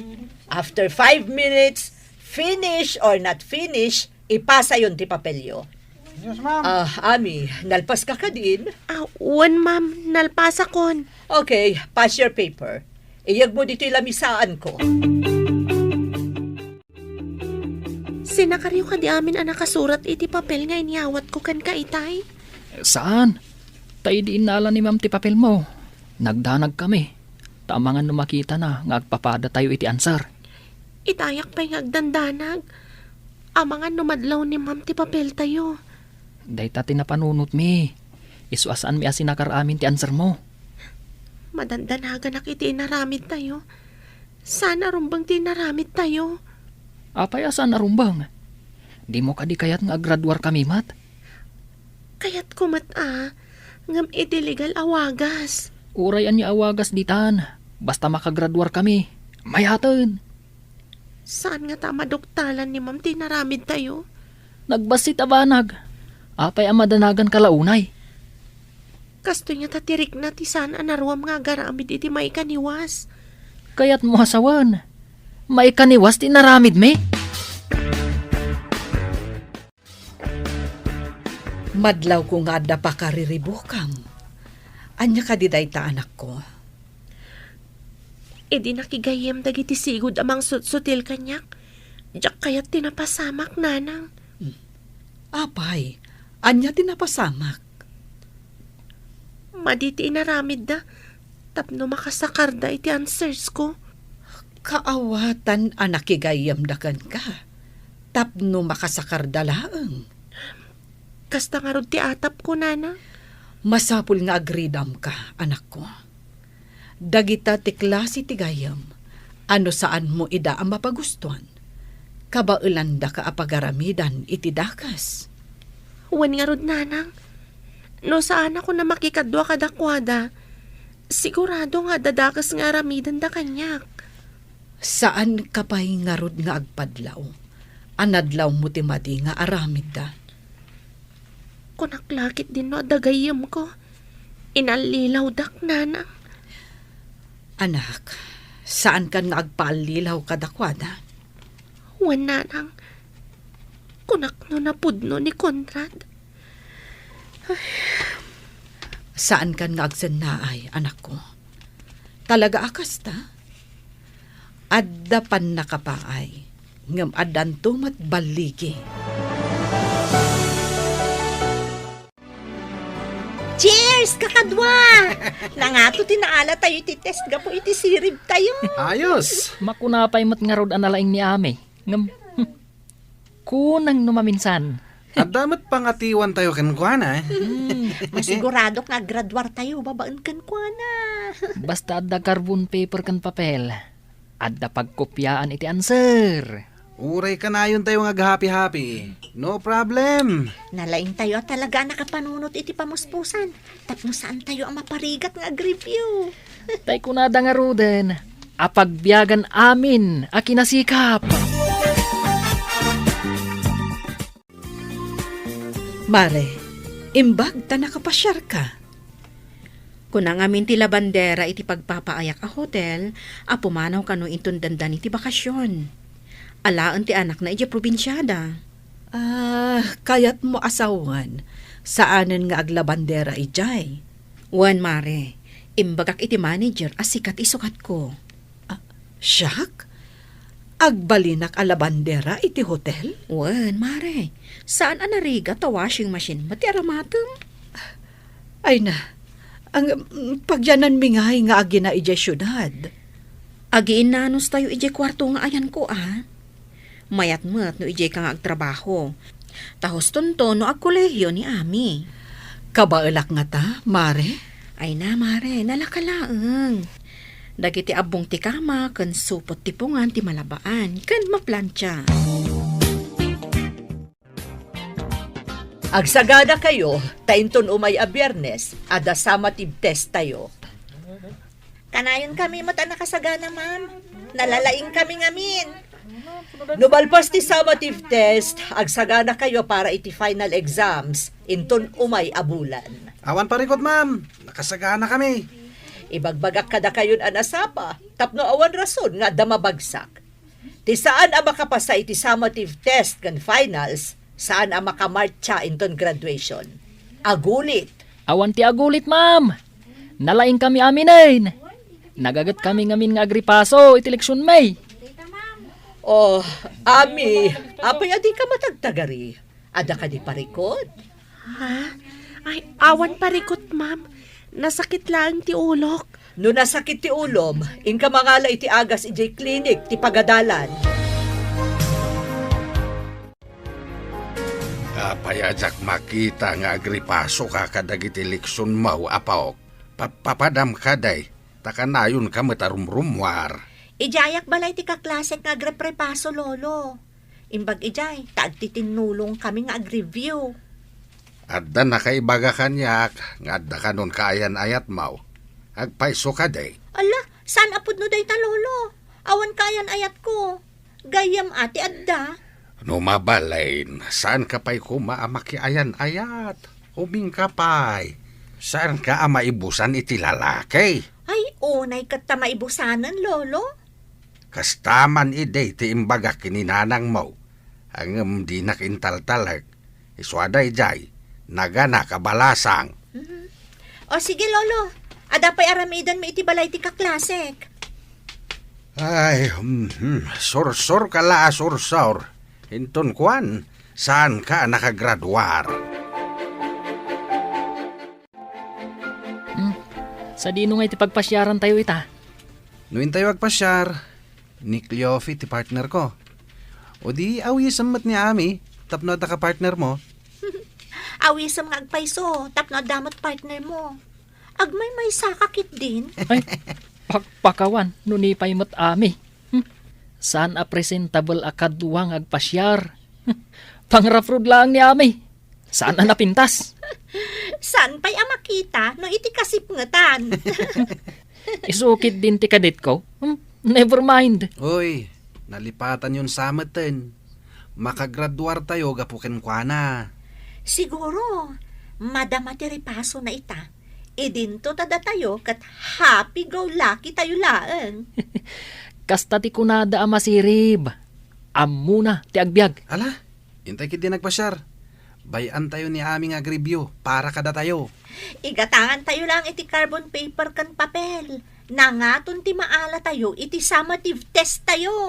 After 5 minutes, finish or not finish, ipasa yun ti papelyo. Yes, ma'am. Ami, nalpas ka ka din? Wan ma'am, nalpasa kon. Okay, pass your paper. Iyag mo dito ilamisaan ko. Sinakaryo ka di amin ang nakasurat iti papel nga iniawat ko kan ka itay. Saan? Tay di inala ni ma'am ti papel mo. Nagdanag kami. Tamangan no makita na nga agpapada tayo iti ansar. Itayak pa'y ngagdandanag. Amangan numadlaw ni ma'am ti papel tayo. Dahita tinapanunot mi. Isuasaan mi asinakar amin ti ansar mo. Madandanagan iti inaramid tayo. Sana rumbang ti inaramid tayo. Apay asan narumbang? Di mo kadi kayat nga graduar kami mat? Kayat kumat ngam iti legal awagas. Urayan ni awagas ditan. Basta makagraduar kami. Mayatan. Saan nga ta maduktalan ni ma'am ti inaramid tayo? Nagbasit abanag. Apay ang madanagan kalaunay. Kasto niya tatirik na ti saan anaruam nga garamid iti may kaniwas. Kaya't mo hasawan. May kaniwas ti naramid me. Madlaw ko nga da pa kariribukam. Anya ka diday ta anak ko. Di nakigayem dagiti sigud amang sutil kanyak. Diyak kayat tinapasamak nanang. Apay, anya tinapasamak. Maditi inaramid da. Tapno makasakar da iti answers ko. Kaawatan anakigayamdakan ka. Tapno makasakar dalaang. Kasta nga rod ti atap ko, nana. Masapul nga agridam ka, anak ko. Dagita ti klase ti gayam. Ano saan mo ida ang mapagustuhan? Kabaulanda ka apagaramidan iti dakas. Wan nga rod, nanang. No saan ako na makikadwa kadakwada. Sigurado nga dadakas nga aramidan da kanyak. Saan ka pa'y ngarod nga agpadlaw? Anadlaw mo ti madi nga aramid da. Kunaklakit din no dagayam ko. Inalilaw dak, nanang. Anak, Saan kan nga agpaalilaw kadakwada? Wala nang kunakno na pudno ni Conrad. Saan kan nga agsannaay, anak ko? Talaga akas ta? Adda pan nakapaay, ngam adan tumat baligi. Cheers, kakadwa! Nangato tinaala tayo iti test ga po iti sirib tayo. Ayos! Makunapay mat nga rod analaing ni Ami. Ngam, kunang numaminsan. At damat pangatiwan tayo kenkwana. Masigurado nga graduar tayo, babaan kan kwa na. Basta adda carbon paper kan papel. Adda pagkopyaan iti answer. Uray ka na yun tayo nga happy-happy. No problem. Nalaing tayo at talaga nakapanunot iti pamuspusan. Tapno saan tayo ang maparigat nga review. Tay kunada nga ruden. Apagbiyagan amin a kinasikap. Mare, imbag ta nakapasyar ka. Kunang amin ti labandera iti pagpapaayak a hotel, a pumanaw kano inton dandan iti bakasyon. Alaan ti anak na iti probinsyada. Kayat mo asawan, saanen nga aglabandera ijay. Wan mare, imbagak iti manager as sikat isukat ko. Siyak? Agbalinak a labandera iti hotel? Wan mare, saan anariga ta washing machine mati aramatem? Ay na, ang pagyanan mingay nga agi na ijay syudad. Agiin nanos tayo ijay kwarto nga ayan ko Mayat mat no ijay ka nga agtrabaho. Tahos tonto no agkolehiyo ni Ami. Kabaelak nga ta, Mare? Ay na mare, nalakalaeng. Dagiti abong ti kama, kan supot ti pungan ti malabaan, kan maplantya. Agsagada kayo, tainton umay a Biyernes, ada summative test tayo. Kanayon kami mo ta nakasagana, ma'am. Nalalaing kami ngamin. Nubalpas ti summative test, agsagana kayo para iti final exams, inton umay a bulan. Awan parikot, ma'am. Nakasagana kami. Ibagbagak kada kayon anasapa, tapno awan rason nga damabagsak. Ti saan ang makapasa iti summative test kan finals, saan ang makamarcha inton graduation. Agulit. Awan ti agulit, ma'am. Nalaing kami aminain. Nagagat kami ngamin nga agripaso iti leksyon May. Oh, Ami, apay adi ka matagtagari. Ada ka di parikot? Ha? Ay, awan parikot, ma'am. Nasakit lang ti ulok. No nasakit ti ulom, inka mangala iti agas iti clinic ti pagadalan. Payajak makita nga agripaso ka kadagiti leksyon mau apaok. Papadam kaday, takanayon ka matarumrumwar. Ijayak balay ti kaklasek nga agreprepaso, lolo. Imbag ijay, taag titinulong kami nga ag-review. Adda nakaibaga kanyak, nga adda kanon kaayan-ayat mau. Agpaiso kaday. Ala, saan apod no day ta, lolo? Awan kayan ayat ko. Gayam ati adda. No mabalain, saan ka pa'y kumaamaki ayan-ayat? Huming ka pa'y. Saan ka maibusan iti lalaki? Ay, unay kat ta maibusanan, lolo. Kastaman ide ti imbaga kininanang mo. Ang di nakintaltalag. Iswaday jay, nagana kabalasang. O sige, lolo. Ada pa'y aramidan mo iti balay ti kaklasek. Ay, sorsor ka la, sorsor. Hinton kwan, saan ka nakagraduar? Sa dino nga iti pagpasyaran tayo ita. Nuin tayo agpasyar, ni Cleofi ti partner ko. O di awisam mat ni Ami, tapno at ka-partner mo. Awisam nga agpaiso, tapno damot partner mo. Agmay may sakakit din. Ay, pagpakawan, nunipay mo't Ami. Saan a presentable a kaduwang agpasyar? Pangrafrod lang ni Ami. Saan na napintas? Saan pa'y makita no iti kasipngetan? Isukit din ti kadit ko. Never mind. Uy, nalipatan yun samatan. Makagraduar tayo gapuken kwa na. Siguro, madama ti ripaso na ita. Idinto tada tayo kat happy go lucky tayo laan. Kasta ti kunada ama sirib. Amuna ti agbyag. Ala, intay kit di nagpasyar. Bayan tayo ni aming agribyo para kada tayo. Igatangan tayo lang iti carbon paper kan papel. Nangaton ti maala tayo iti summative test tayo.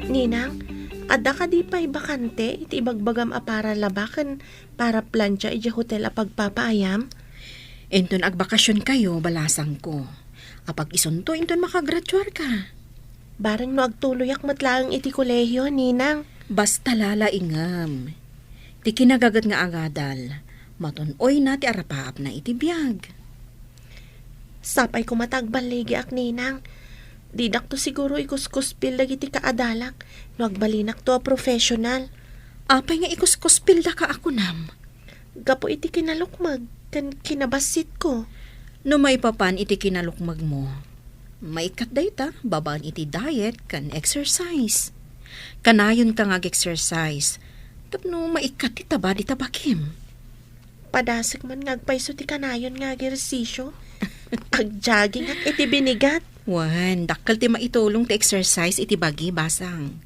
Ninang, ada ka di pa'y bakante, iti ibagbagam a para labakan, para plancha iti hotel a pagpapaayam? Inton agbakasyon kayo, balasang ko. Apag isunto, inton makagraduar ka. Barang no agtuloyak matlaang iti kolehiyo, Ninang. Basta lalaingam. Ti kinagagat nga agadal. Matunoy na ti arapaap na iti biyag. Sapay ko matagbaligi ak, Ninang. Didak to siguro ikuskuspil dagiti kaadalak, no agbalinak to a professional. Apay nga ikuskuspilda ka ako nam. Gapo iti kinalukmag, kan kinabasit ko. No may papan iti kinalukmag mo. Maikat dayta, babaan iti diet kan exercise. Kanayon ka exercise. Tapno maikat iti taba di tabakim. Padasag man ngagpayso ti kanayon nga egersisyo. Ag-jogging at iti binigat. Wan, dakkel ti maitulong ti exercise iti bagi basang.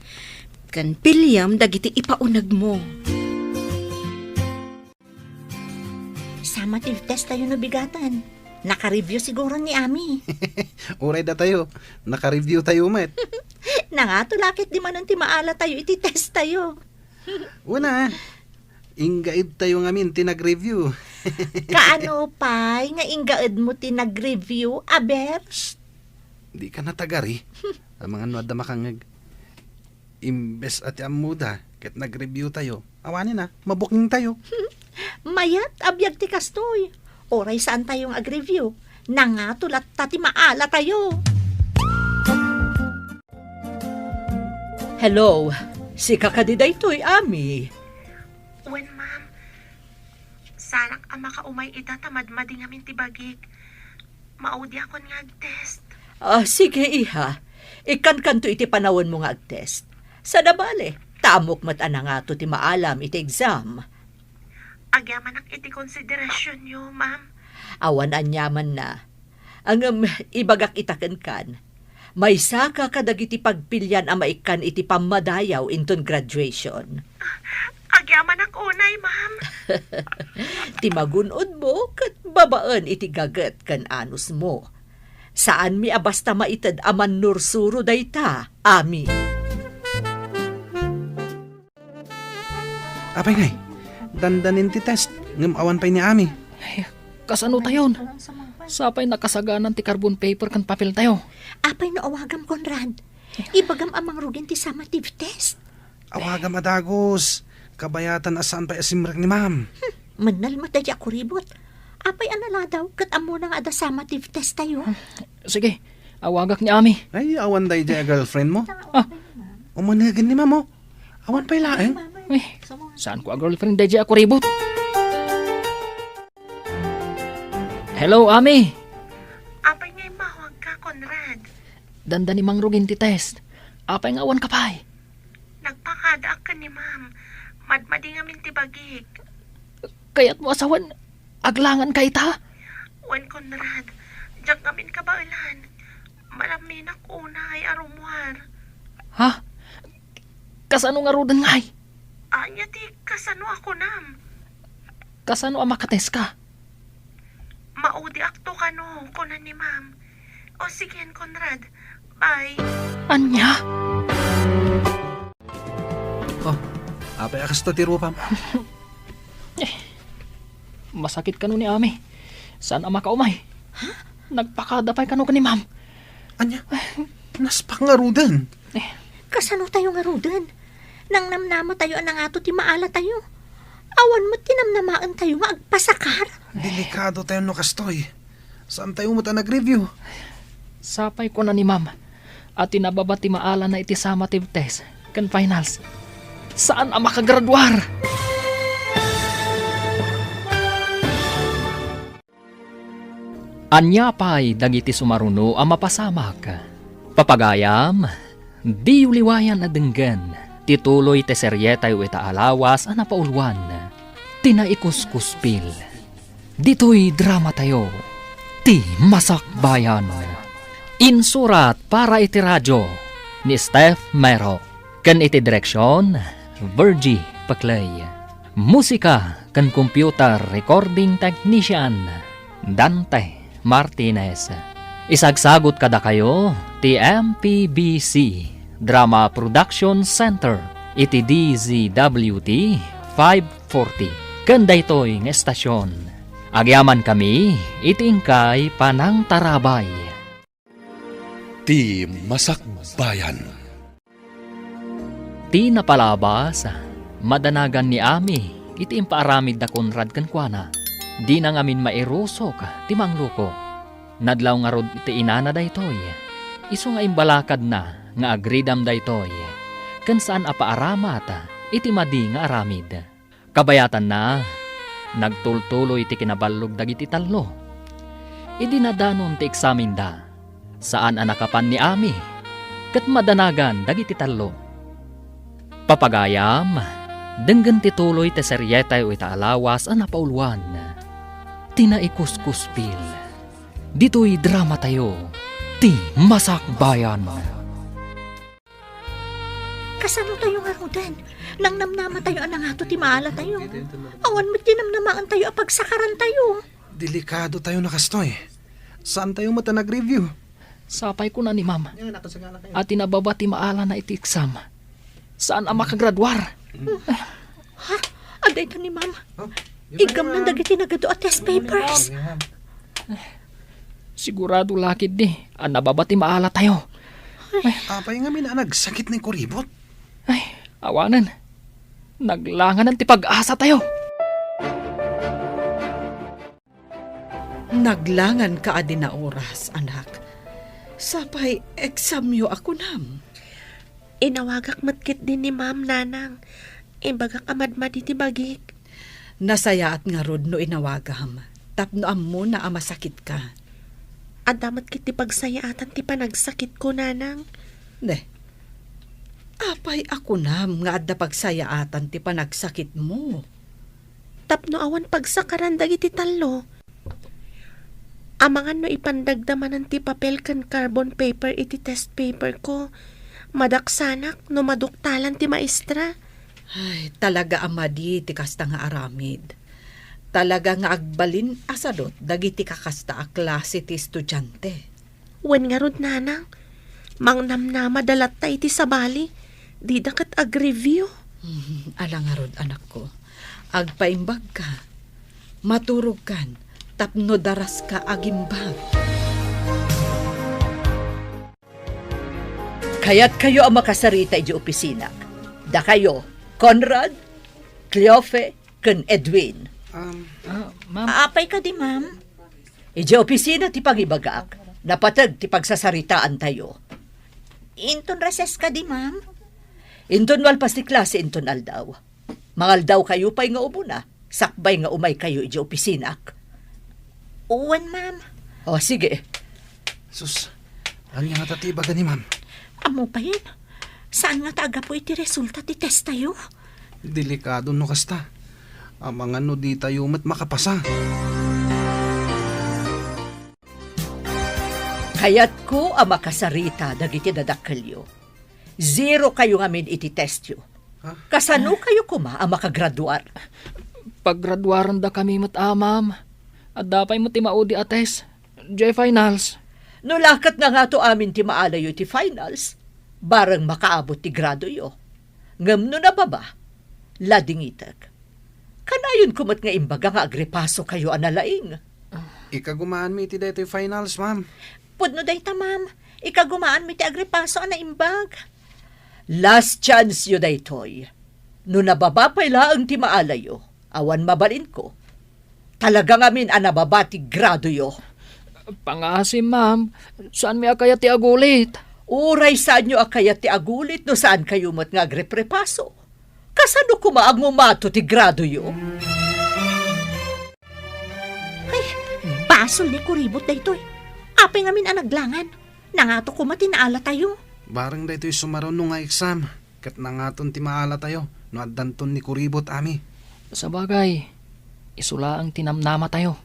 Kan pilyam dagiti ipaunag mo. Summative test tayo nabigatan. Naka-review siguro ni Ami. Uray da tayo. Naka-review tayo, met. Nangatulakit di manon ti maala tayo iti test tayo. Una, ingaid tayo ngamin tinag-review. Kaano pa nga ingaed mo ti nag-review, aber? Di ka natagari. Ang mga nuwad na makangag. Imbes at amuda, ket nag-review tayo. Awanin na, mabuking tayo. Mayat abyag ti kastoy. Oray saan tayong ag-review? Nangatulat tati maala tayo. Hello, si kakadiday to'y Ami. Wen, ma'am. Sarak ang makaumay ita tamadmadi ngamin ti bagik. Maudi ako nga ag-test. Sige iha, ikan kanto iti panawon mo nga ag-test. Sa nabale, tamok mat ana nga to ti maalam iti exam. Agyaman ang iti konsiderasyon nyo, ma'am. Awan anyaman na. Ang ibagak itaken kan. May saka kadagiti pagpilyan ang maikan iti pamadayaw inton graduation. Agyaman ang unay, ma'am. Ti magunod mo kat babaan iti gaget kan anus mo. Saan mi abasta maitad aman nursuro dayta, Ami. Apay ngay, dandanin ti test. Ngam awan pa'y ni Ami. Kasano tayon? Sapay nakasaganan ti carbon paper kan papel tayo. Apay na awagam, Conrad. Ibagam amang rugin ti summative test. Awagam adagos. Kabayatan asan pa'y asimrek ni ma'am. Manal matay ako ribot. Apay anala daw, kat amo nang ada summative test tayo. Sige, awagak ni Ami. Ay, awan day dyan girlfriend mo. Ah. Umanagan ni ma'am, oh. Awan pa'y laeng. Uy, saan ko ang girlfriend day ako ribot? Hello, Ami. Apay nga'y mahawag ka, Conrad. Danda ni Mang Rugin ti test. Apay nga awan ka pa'y. Nagpakadaak ka ni ma'am. Madmadi ngamin ti bagik. Kaya't mo asawan, aglangan ka ita. Wen, Conrad. Diyak ngamin kabailan. Malamin ako una ay arumwar. Ha? Kasano nga rudan ngay? Anya ti kasano ako nam. Kasano ang makates ka? Maudi akto kano, kunan ni ma'am. O sige, Conrad. Bye. Anya? Oh, apay akas to tirupam. Masakit ka nun ni Ami. Saan ang makaumay? Nagpakadapay ka nun ka ni Ma'am. Anya, naspak nga rudan. Kasano tayo nga rudan? Nang namnama tayo anang ato ti maala tayo. Awan mo tinamnamaan tayo nga agpasakar. Delikado tayo no kastoy. Saan tayo mo ta nag-review? Sapay ko na ni Ma'am. At tinababa ti maala na iti summative test. Kan finals. Saan ang makagraduar? Anya pa'y dagiti sumaruno ang mapasamak. Papagayam, di uliwayan na denggan. Tituloy te seryetay ita alawas ang napaulwan. Tinaikuskuspil. Dito'y drama tayo. Ti Masak Bayan. Insurat para iti radyo ni Steph Mero. Kan iti direksyon, Virgie Paclay. Musika kan computer recording technician, Dante Martinez. Isagsagot kada kayo, ti MPBC Drama Production Center, iti DZWT 540. Kanda ito'y ng estasyon. Agyaman kami, itingkay panang tarabay. Ti Masak Bayan. Ti napalabas, madanagan ni Ami, iti impaaramid na Conrad kankwana. Di na ngamin mairusok, ti mangluko. Nadlaw nga rod iti inana daytoy. Iso nga imbalakad na, nga agridam daytoy. Kan saan apaaramat, iti madi nga aramid. Kabayatan na, nagtultuloy ti kinabalog dagiti tallo. Idinadanon ti eksamin da, saan anakapan ni Ami, kat madanagan dagiti tallo. Papagayam, denggan ti tuloy ti seryetay o itaalawas ang napauluan. Tinaikuskuspil. Dito'y drama tayo, ti Masak Bayan. Kasano tayo nga rudan? Nang namnama tayo anang ato ti maala tayo. Awan mo't dinamnamaan tayo apag sakaran tayo. Delikado tayo nakastoy. Saan tayo mata nag-review? Sapay ko na ni Mama. At tinababa ti maala na iti exam. Saan ang makagradwar? Ha? Aday ka ni Mama. Igam na dagiti nagado at test papers. Sigurado lakid di. Ang nababa ti maala tayo. Apay nga nagsakit ni kuribot. Ay, awanan. Naglangan ng tipag-asa tayo. Naglangan ka adi na oras, anak. Sapay, eksamyo ako nam. Inawagak matkit din ni ma'am nanang. Imbagak amadmad iti bagik. Nasayaat nga rod no inawagam. Tapno ammo na amasakit ka. Adamat kiti pagsayaatan ti panagsakit ko nanang. Ne, apay ako nam nga adda pagsayaatan ti panagsakit mo. Tapno awan pagsakaran dagiti tallo. Amangan no ipandagdamanan ti papel kan carbon paper iti test paper ko. Madaksanak no maduktalan ti maestra. Ay, talaga amadi ti kasta nga aramid. Talaga nga agbalin asadot dagiti kakasta a klase ti estudyante. Wen nga rod nanang, mangnamnama dalat ta iti sabali, di dakat ag-review. Alang nga rod anak ko, agpaimbag ka, maturog kan, tapno daras ka agimbag. Kaya't kayo ang makasarita iti opisina. Da kayo, Conrad, Cleofe, ken Edwin. Aapay ka di, ma'am. Iti opisina ti pagibagak, napatag ti pagsasaritaan tayo. Inton reses ka di, ma'am. Inton walpas ti klase inton aldaw. Mangaldaw kayo pa'y nga umuna, sakbay nga umay kayo iti opisinak. Uwan, ma'am. O sige, Sus, ano nga tatiba ka ni ma'am? Amo pa yun. Saan nga taga po iti resulta ti test tayo? Delikado no kasta. Amangan no di tayo mat makapasa. kayat ko ang makasarita dagiti dadakkelyo. 0 kayo ngamin iti test yo. Kasano kayo kuma ang makagraduar? Paggraduaran da kami amam. At dapay mo ti maudi ates. J-finals. No lakat nga to amin ti maalayo ti finals, barang makaabot ti grado yo. Ngam no na baba, ladingitag. Kanayon kumat nga imbaga nga agrepaso kayo analaing. Ikagumaan mi iti dito yung finals, ma'am. Pudno dayta, ma'am. Ikagumaan mi ti agrepaso na imbag. Last chance yo daytoy. No nababa pa ilaang ti maalayo, awan mabalin ko. Talagang amin ang nababa ti grado yo. Pangasim, ma'am. Saan mi akaya ti agulit? Uray saan nyo akaya ti agulit no saan kayo mat nga agreprepaso. Kasano kumaag mumato ti grado yo? Ay, basol ni kuribot daytoy. Apay ngamin ang naglangan. Nangato ko matinaala tayo. Barang dito yung sumaron nung nga exam. Kat nangaton ti maala tayo. No addanton ni kuribot ami. Sa bagay, isula ang tinamnama tayo.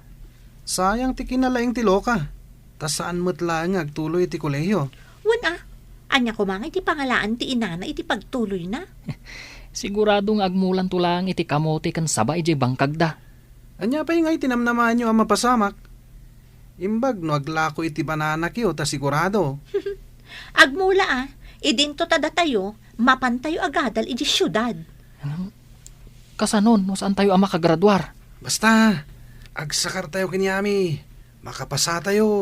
Sayang ti kinalaing ti loka. Tas saan mo't lang agtuloy ti kolehiyo. Wana, anya ko mga iti pangalaan ti inana iti pagtuloy na. Siguradong agmulan tulang iti kamote kan saba iti bangkag da. Anya pa yung ay tinamnaman nyo ang mapasamak. Imbag no aglako iti bananak yo, ta sigurado. Agmula idinto tada tayo, mapantayo agadal iti syudad. Kasanon, no saan tayo ang makagraduar? Basta, agsakar tayo kinyami. Makapasa tayo.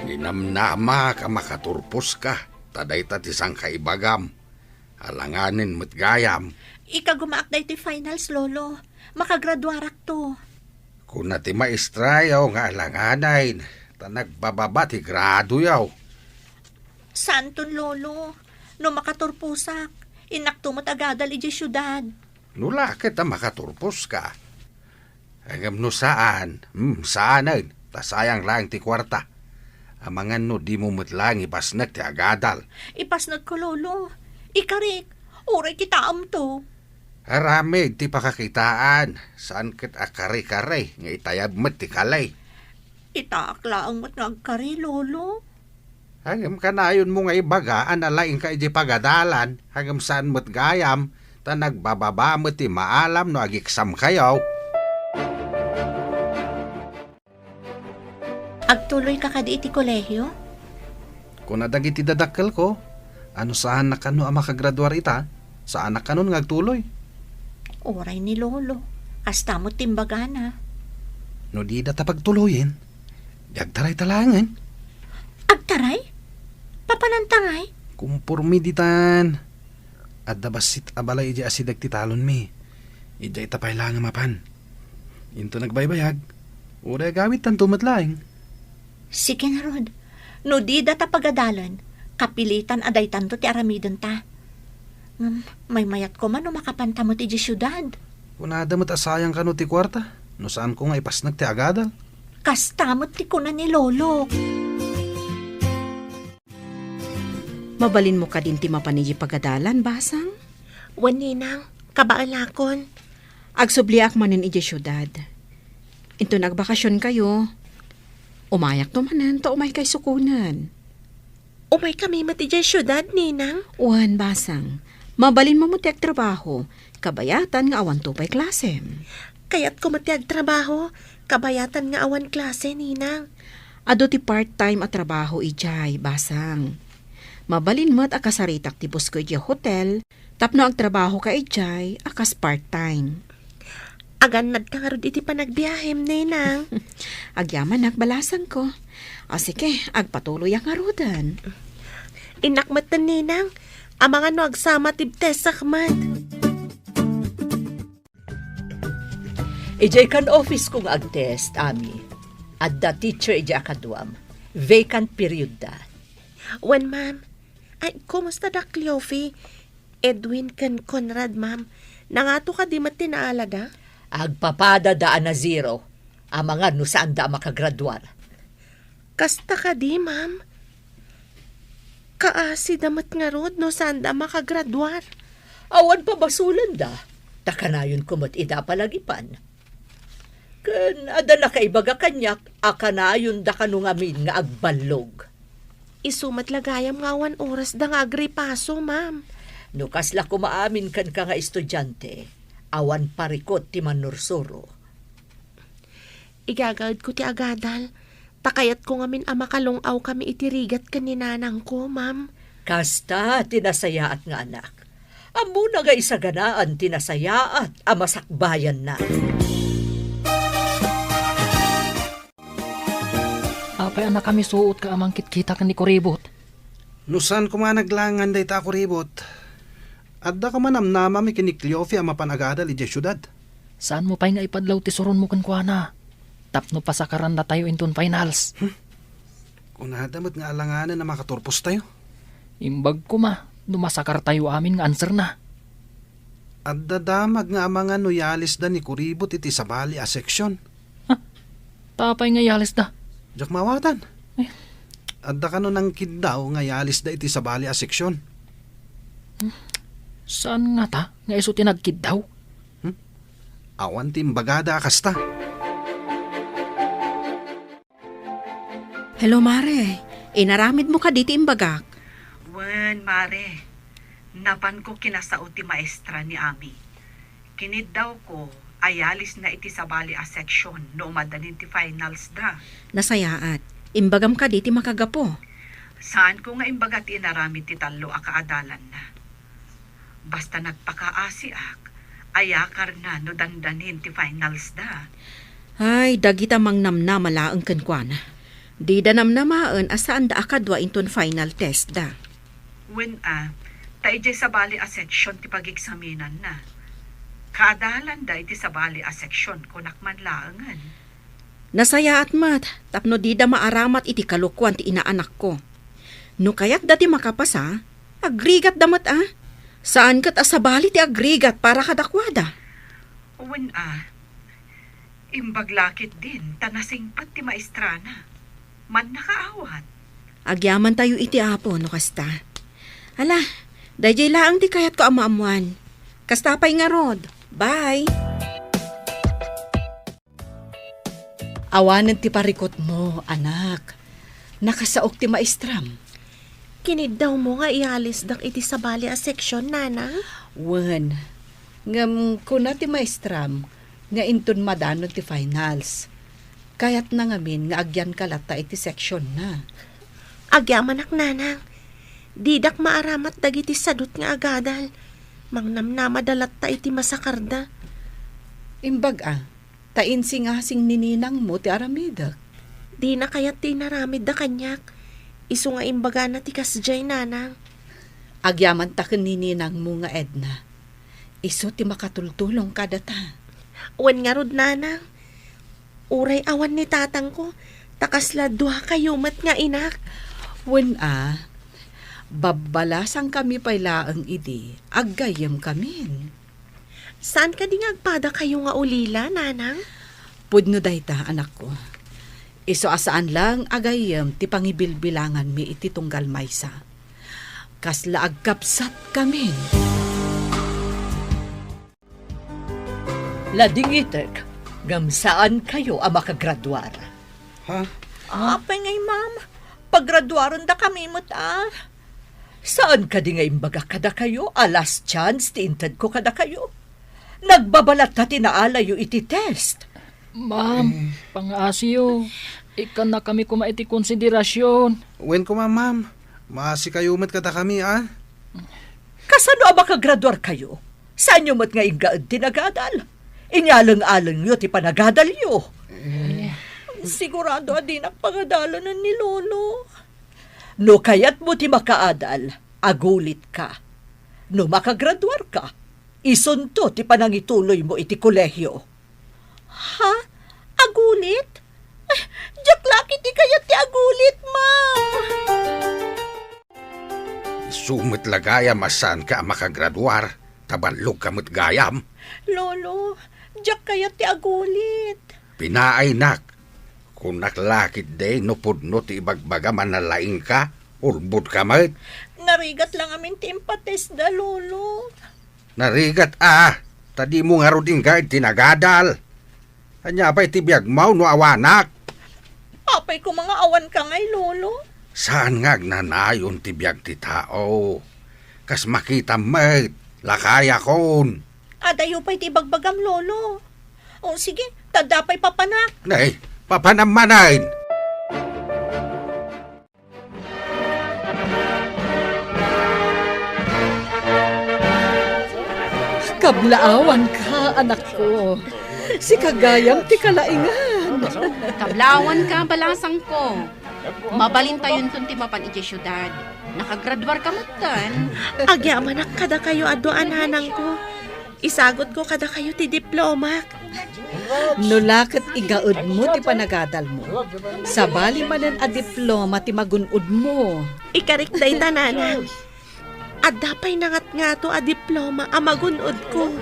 Ginamnama ka makaturpos ka. Taday tatisang kaibagam. Alanganin mo't gayam. Ika gumaak da iti finals, lolo. Makagraduarak to. Kung nati maestra yaw nga alanganay. Ta nagbababa ti grado yaw. Santon, lolo. No makaturpusak, inaktumot agadal iti syudad. Nula kita makaturpos ka. Hanggang no saan? Saanan? Tasayang lang ti kwarta. Amangan no di mo matlang ipasnak ti agadal. Ipasnag ko, lolo. Ikarik, uray kita to. Haramig ti pakakitaan. Saan kit akari-kari nga itayab mat ti kalay. Itakla ang mat nagkari, lolo. Hanggang kanayon mo nga ibagaan alaing ka iti pagadalan. Hanggang saan mo't gayam. Ta nagbababa mo ti maalam no agiksam kayaw. Agtuloy ka kadi iti kolehyo? Kung nadag iti dadakkel ko, ano saan na kano ang makagraduar ita? Saan na kanon nga agtuloy? Oray ni lolo. Hasta mo timbagana. No di data pagtuloyin, di agtaray talangan. Agtaray? Papanantangay? Kumpurmi ditan. At dabasit abalay iji asidag ti talon mi. Ija itapay lang mapan. Into nagbaybayag. Uray gawit tan tumatlaing. Sige na, Rod. No di data pagadalan, kapilitan aday tanto ti aramidon ta. May mayat ko man no makapanta mo ti syudad. Kung nadamot asayang kano ti kwarta, no saan ko nga ipasnag ti agadal. Kastamot ti kunan ni lolo. Mabalin mo ka din ti mapaniji pagadalan, basang? Wan ninang, kabaalakon. Agsubliak manin iti syudad. Into nagbakasyon kayo. Umayak to manan, to umay kay sukunan. Umay kami mati dyan syudad, ninang. Uwan, basang. Mabalin mo muti trabaho. Kabayatan nga awan to pa'y klase. Kaya't ko mati trabaho, kabayatan nga awan klase, ninang. Ado ti part-time at trabaho ijay, basang. Mabalin mo't akasaritak ti busko ijay hotel, tapno ang trabaho ka ijay, akas part-time. Aganad ka nga rod iti panagbiyahem, ninang. Agyaman nakbalasan ko. O sige, agpatuloy ang arudan. Inakmatan, ninang. Ang mga no agsama tibtes sakmat. Ijay kan office kong agtest, Ami. At the teacher ijay akaduam. Vacant period da. Wan, ma'am. Ay, kumusta da, Cleophie? Edwin kan Conrad, ma'am. Nangato ka di matinaala da? Agpapada daan na 0. Ang mga no saan da makagraduar. Kasta ka di, ma'am. Kaasi damat nga rod no saan da makagraduar. Awan pa basulan da. Takanayon kumot ida palagipan. Kan ada na kaibaga kanyak, akanayon da kanungamin nga agbalog. Isumat lagayam nga 1 oras da nga agripaso, ma'am. No kasla kumaamin kan ka nga estudyante, awan parikot ti manursuro. Igagawid ko ti agadal. Takayat ko ngamin makalungaw kami itirigat kaninanang ko, ma'am. Kasta tinasayaat nga anak. Amo na nga isaganaan tinasayaat amasakbayan na. Apay anak kami suot ka amang kitkita ka ni Kuribot. Nusan ko man naglangan day ta kuribot. Adda ka man amnama mi kinikliyofi ang mapanagadal ijay syudad. Saan mo pa'y nga ipadlaw ti suron mo kan kuana? Tapno pasakaran na tayo inton finals. Kung nadamot nga alanganan na makaturpos tayo. Imbag ko ma, dumasakar tayo amin nga answer na. At dadamag nga mga nuyalis da ni Kuribot iti sabali a seksyon. Tapay nga yalis da. Jak mawatan. At da kano nang kindaw nga yalis da iti sabali a seksyon. Saan nga ta? Nga iso tinagkid daw? Awan timbagada kasta. Hello, Mare. Inaramid mo ka diti imbagak. Wen, mare. Napan ko kinasao ti maestra ni Ami. Kinid daw ko, ayalis na iti sabali a section no madanin ti finals da. Nasayaat. Imbagam ka diti makagapo. Saan ko nga imbaga ti inaramid ti talo a kaadalan na. Basta nagpakaasi ak, ayakar na no dandanin ti finals da. Ay, dagita mang namnamalaang kankwana. Di da namnamaan asaan da akadwa inton final test da. Wen taijay sabali a section ti pag-eksaminan na. Kaadalan da iti sabali a section kunak man laangan. Nasayaat mat, tapno di da maaramat iti kalukwan ti inaanak ko. No kaya't dati makapasa, agrigat damat Saan kat asabali ti agrigat para kadakwada? Wen imbaglakit din tanasingpat ti maestrana. Man nakaawat. Agyaman tayo iti apo, no kasta. Hala, dayjay laang di kayat ko amaamuan. Kasta pa'y nga rod. Bye! Awanan ti parikot mo, anak. Nakasaok ti maestram. Kinid daw mo nga ialis dak iti sabali a section, nanang. Wen, ngam kuna ti maestram, nga inton madanon ti finals. Kayat na ngamin nga agyan kalata iti section na. Agyaman ak, nanang. Didak maaramat dagiti sadot nga agadal. Mangnamnamadalat ta iti masakarda. Imbag tainsingasing nininang mo ti aramidak. Di na kayat ti naramid da kanyak. Isu nga imbaga na ti kasjay, nanang. Agyaman ta nininang mo nga Edna. Isu ti makatultulong kada ta. Wen nga rod, nanang. Uray awan ni tatang ko. Takasla duha kayo mat nga inak. Wen babalasang kami pailaang idi, aggayam kamin. Saan ka di agpada kayo nga ulila, nanang? Pudno dayta, anak ko. Iso asaan lang agayam ti pangibilbilangan mi iti tunggal maysa. Kasla agkapsat kamin. Ladingitek, ngam saan kayo ang makagraduar? Ha? Apay ngay, ma'am. Paggraduaron da kami mo't Saan ka di nga imbaga kada kayo? Last chance, tiintad ko kada kayo. Nagbabalat na tinaalayo iti test. Ma'am, pang-asiyo. Ikan na kami kuma iti konsiderasyon. Wen ko ma'am. Maasi kayo mat kata kami Kasano ang makagraduar kayo? Saan nyo mat nga ingaad tinagadal? Inyalang-alang nyo ti panagadal nyo. Sigurado di nagpagadalan ni Lolo. No kayat mo ti makaadal, agulit ka. No makagraduar ka, isunto ti panangituloy mo iti kolehyo. Ha? Agulit? Ay, jaklaki ti kayat ti agulit, ma'am. Sumit lagayam asan ka makagraduar. Tabanlog kamot gayam. Lolo, jak kayat ti agulit. Pinaay nak. Kung naklakit day no pudno ti ibagbaga manalaing ka, ulbud ka mat. Narigat lang amin ti impates da, Lolo. Narigat tadi mo nga roding ka tinagadal. Anya pa'y tibiyag mau no awanak. Apay ko mga awan ka ngay, Lolo. Saan nga nanayon tibiyag ti tao? Kas makita mat, lakaya kon. Adayo pa'y ti bagbagam, Lolo. O sige, tadapay papanak. Nay, papanamanain. Kablaawan ka, anak ko. Si kagayam ti kalaingan. Kablawan ka, balasang ko. Mabalin tayo ti mapan iti syudad. Nakagraduar ka matan. Agyaman ak kada kayo adoan, hanang ko. Isagot ko kada kayo ti diplomak. Nulakat igaud mo ti panagadal mo. Sabali manen a diploma ti magunud mo. Ikarik day tananang. Adapay nangat nga to a diploma a magunod ko.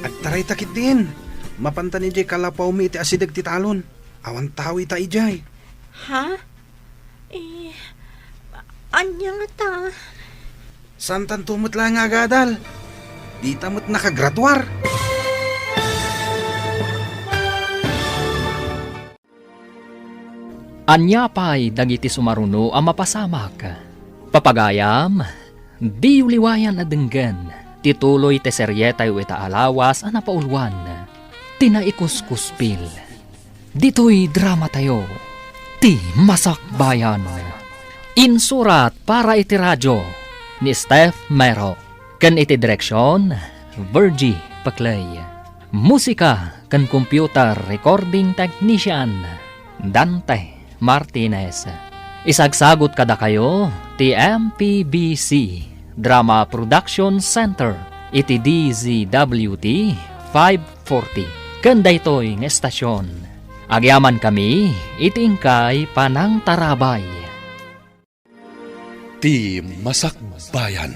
Agtaray takit din. Mapanta ni Jay kalapaw mi iti asidag ti talon. Awan tawi ta ijay. Ha? Anya nga ta? Santan tumot lang agadal. Di tamot nakagraduar. Anya pa'y dagiti sumaruno ang mapasamak. Papagayam, di uliwayan na denggan, tituloy te seryetay o itaalawas ang napaulwan. Tinaikuskuspil. Dito'y drama tayo. Ti Masakbayan. Insurat para iti radyo ni Steph Mero. Kan iti direksyon, Virgie Paclay. Musika kan computer recording technician, Dante Martinez. Isagsagot kada kayo ti MPBC Drama Production Center iti DZWT 540 kanda ito'y ng estasyon. Agyaman kami iti ingkay Panang Tarabay. Ti Masakbayan.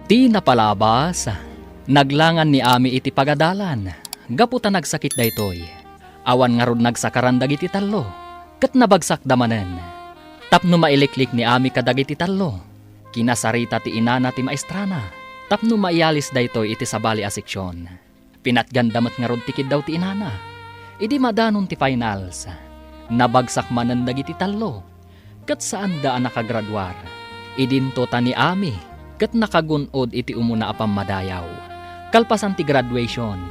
Ti napalabas, naglangan ni Ami iti pagadalan, gaputa nagsakit daytoy. Awan nga rod nagsakaran dagiti tallo, ket nabagsak damanen. Tapno mailiklik ni Ami kadagiti tallo, kinasarita ti inana ti maestrana, tapno maialis daytoy iti sabali a seksyon. Pinatgandamat nga rod tikid daw ti inana, idi madanon ti finals. Nabagsak manen dagiti tallo, ket saan daan nakagraduar. Idinto ta ni Ami, ket nakagunod iti umuna apam madayaw. Kalpasan ti graduation,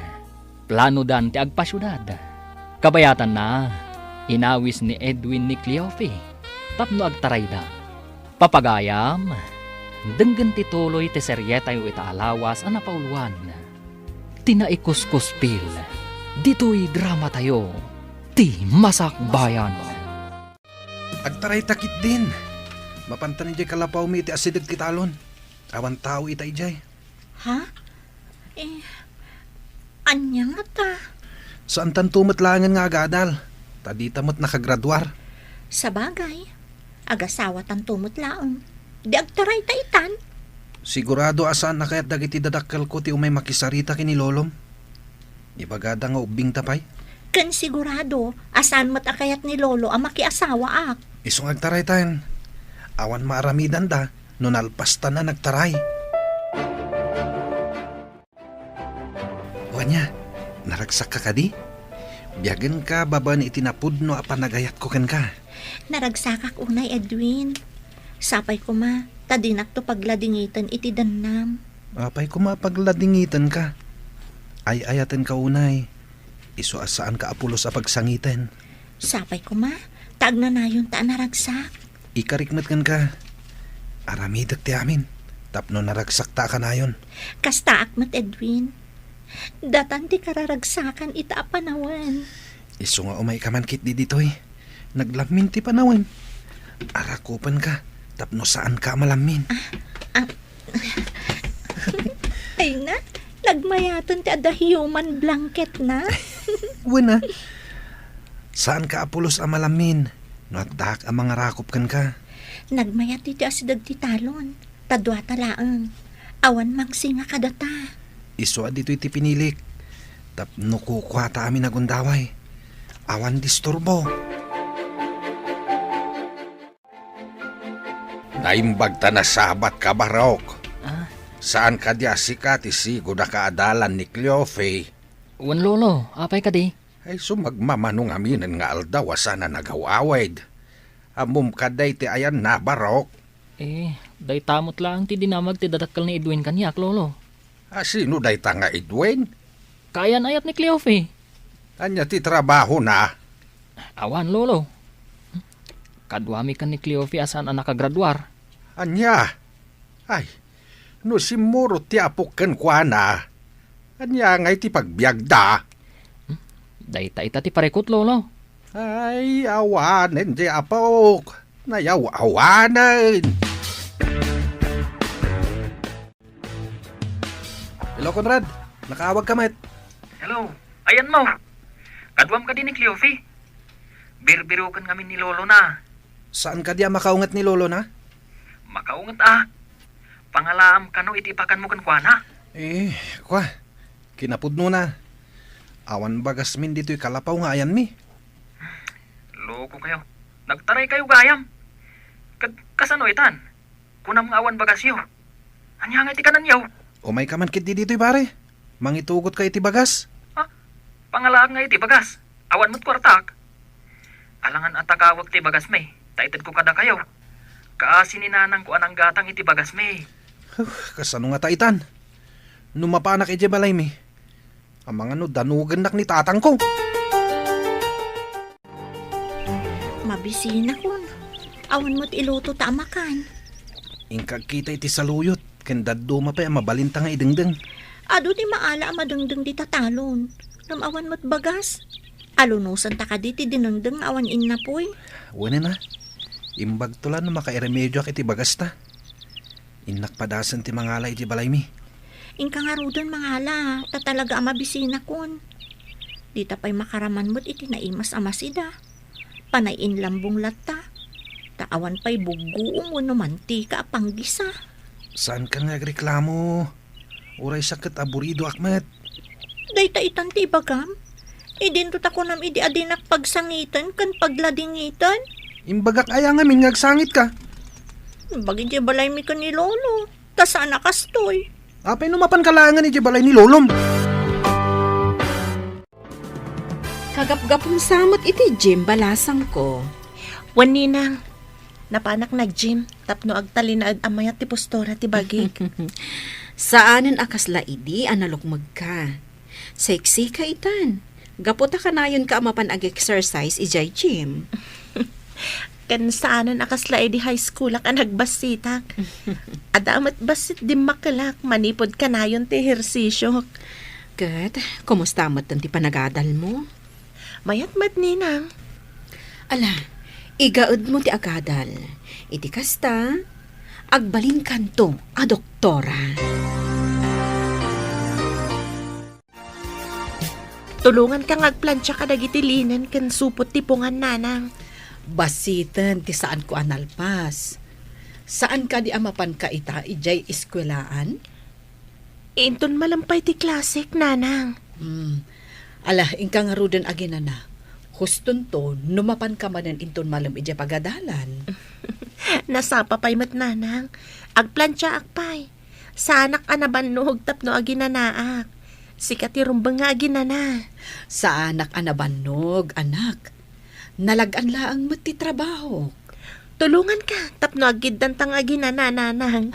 plano dan ti agpasyudad. Kabayatan na, inawis ni Edwin ni Cleofe, tapno agtarayda. Papagayam, denggan tituloy ti seryetay o itaalawas ang napauluan. Tinaikuskuspil, dito'y drama tayo, ti Masakbayan. Agtaray takit din. Mapantan ni kalapaw mi iti asidag ti talon. Awan tao ita ijay. Ha? Anya nga ta? Saan tan tumatlangan nga agadal? Tadi tamot nakagraduar. Sa bagay, agasawa tan tumutlaong. Di agtaray ta itan. Sigurado asaan na kaya't dagiti dadakkel ko ti umay makisarita kini lolom. Ibagada nga ubing tapay. Kan sigurado, asan mat akayat ni lolo ang makiasawa ak. Isong agtaray tayo. Awan maaramidan da, nun alpasta na nagtaray. Wanya, naragsak ka di? Biyagan ka baba ni itinapudno apa nagayat ko ken ka. Naragsakak unay Edwin. Sapay ko ma, tadinak to pagladingitan iti danam. Apay ko mapagladingitan ka. Ay ayatan ka unay. Iso asaan ka apulos a pagsangitan. Sapay ko ma, taag na nayon ta naragsak. Ikarikmat kan ka. Aramidak ti amin. Tapno naragsak ta ka nayon. Kasta akmat Edwin. Datan di kararagsakan ita a panawan. Iso nga umay kamankit di ditoy. Naglamin ti panawan. Arakupan ka. Tapno saan ka malamin. Ay na, nagmayatan ti ada human blanket na. Wala. Saan ka apulos a malamin? Nagdak ang mga rakop kan ka. Nagmayat iti asidag ti talon. Tadwa talaang. Awan magsinga kadata. Iso dito iti pinilik. Tapno kukwata amin nagundaway. Awan disturbo. Naimbag ta na sabat ka barok. Saan ka di asika ti sigo na kaadalan ni Cleofe? Wan lolo, apay ka di? Ay sumagmamanong aminan nga aldaw sana nagawawid. Amum kaday ti ayan na barok. Day tamot lang ti dinamag ti dadakkel ni Edwin kanyak lolo. Sino day ta nga Edwin? Kayan ayat ni Cleofe. Anya ti trabaho na. Awan lolo. Kadwami kan ni Cleofe asan ang nakagraduar. Anya? Ay, no simuro ti apok ken kuana. Anya ngay ti pagbiagda. Day ta ita ti parekot lolo. Ay, awanen di apok. Nayaw-awanen. Hello, Conrad. Nakaawag ka, met. Hello, ayan mo. Kadwam ka din ni Cleofe. Birbirukan kami ni lolo na. Saan ka diya makaungat ni lolo na? Makaungat Pangalaam kano itipakan mo kan kuana. Kwa. Kinapudno na. Awan bagas min dito'y kalapaw nga ayan mi. Loko kayo. Nagtaray kayo gayam. Kasano itan? Kunam nga awan bagasyo. Anya nga iti kanan yaw. Umay ka man kit di dito'y pare. Mangitugot ka iti bagas. Pangalaan nga iti bagas. Awan mo't kwartak. Alangan at takawag ti bagas may. Taitad ko kada kayo. Kaasi ni nanang ko anang gatang iti bagas may. Kasano nga taitan? Numapanak iti balay mi. Ang mga no, danugan nak ni tatang ko. Mabisina kun. Awan mo't iluto tamakan. Ingkag kita iti saluyot. Kendado mapay mabalinta nga idengdeng. Ado ti maala amadengdeng di tatalon. Namawan mo't bagas. Alunusan ta ka di ti dinengdeng awan innapoy. Wala na. Imbag tulan na makairemedyo ak iti bagas ta. Inak padasan ti mangala iti balay mi. Ingka nga rudon mangala. Ta talaga amabisina kun. Di ta pa'y makaraman mo't iti naimas amasida. Panayin lambong lata. Taawan pa'y buguong wano mantika apanggisa. Saan ka nga reklamo? Uray sakit aburido akmet. Dayta itan ti bagam. Idinto ta ko nam idi adinak pagsangitan kan pagladingitan. Imbagak aya nga min ngagsangit ka. Bagay di balay mi ka ni Lolo. Tasana kastoy. Apay numapan kalangan iti balay ni Lolom. Kagap-gapong samot iti Jim balasang ko. Wan ninang, napanak nag-gym, tapno agtali na amayat ti postora ti bagik. Saanen akasla idi analukmag ka. Sexy ka itan. Gaputa ka na yun ka amapan ag-exercise ijay gym. Kan saanan akasla di high school ak nagbasitak. Adamat basit di makalak, manipod ka na yun ti ehersisyo. Kat, kumusta mo ti panagadal mo? Mayat-mat ninang. Ala, igaud mo ti agadal. Iti kasta, agbalin kanto a doktora. Tulungan kang agplansya ka dagiti linen kan supot tipungan nanang. Basitan ti saan ko analpas. Saan ka di amapan ka ita ijay eskwelaan? Inton malampay ti klasik nanang. Ala, ingka nga ruden agina na. Huston to, numapan ka manan inton malam ijay pagadalan. Nasapa pa'y mat nanang. Agplansya akpay. Sanak anabannog tapno aginanaak. Sikat irumbang nga aginana. Sa anak anabannog, anak. Nalagan laang mati trabaho. Tulungan ka, tapno agiddan tang aginana nanang.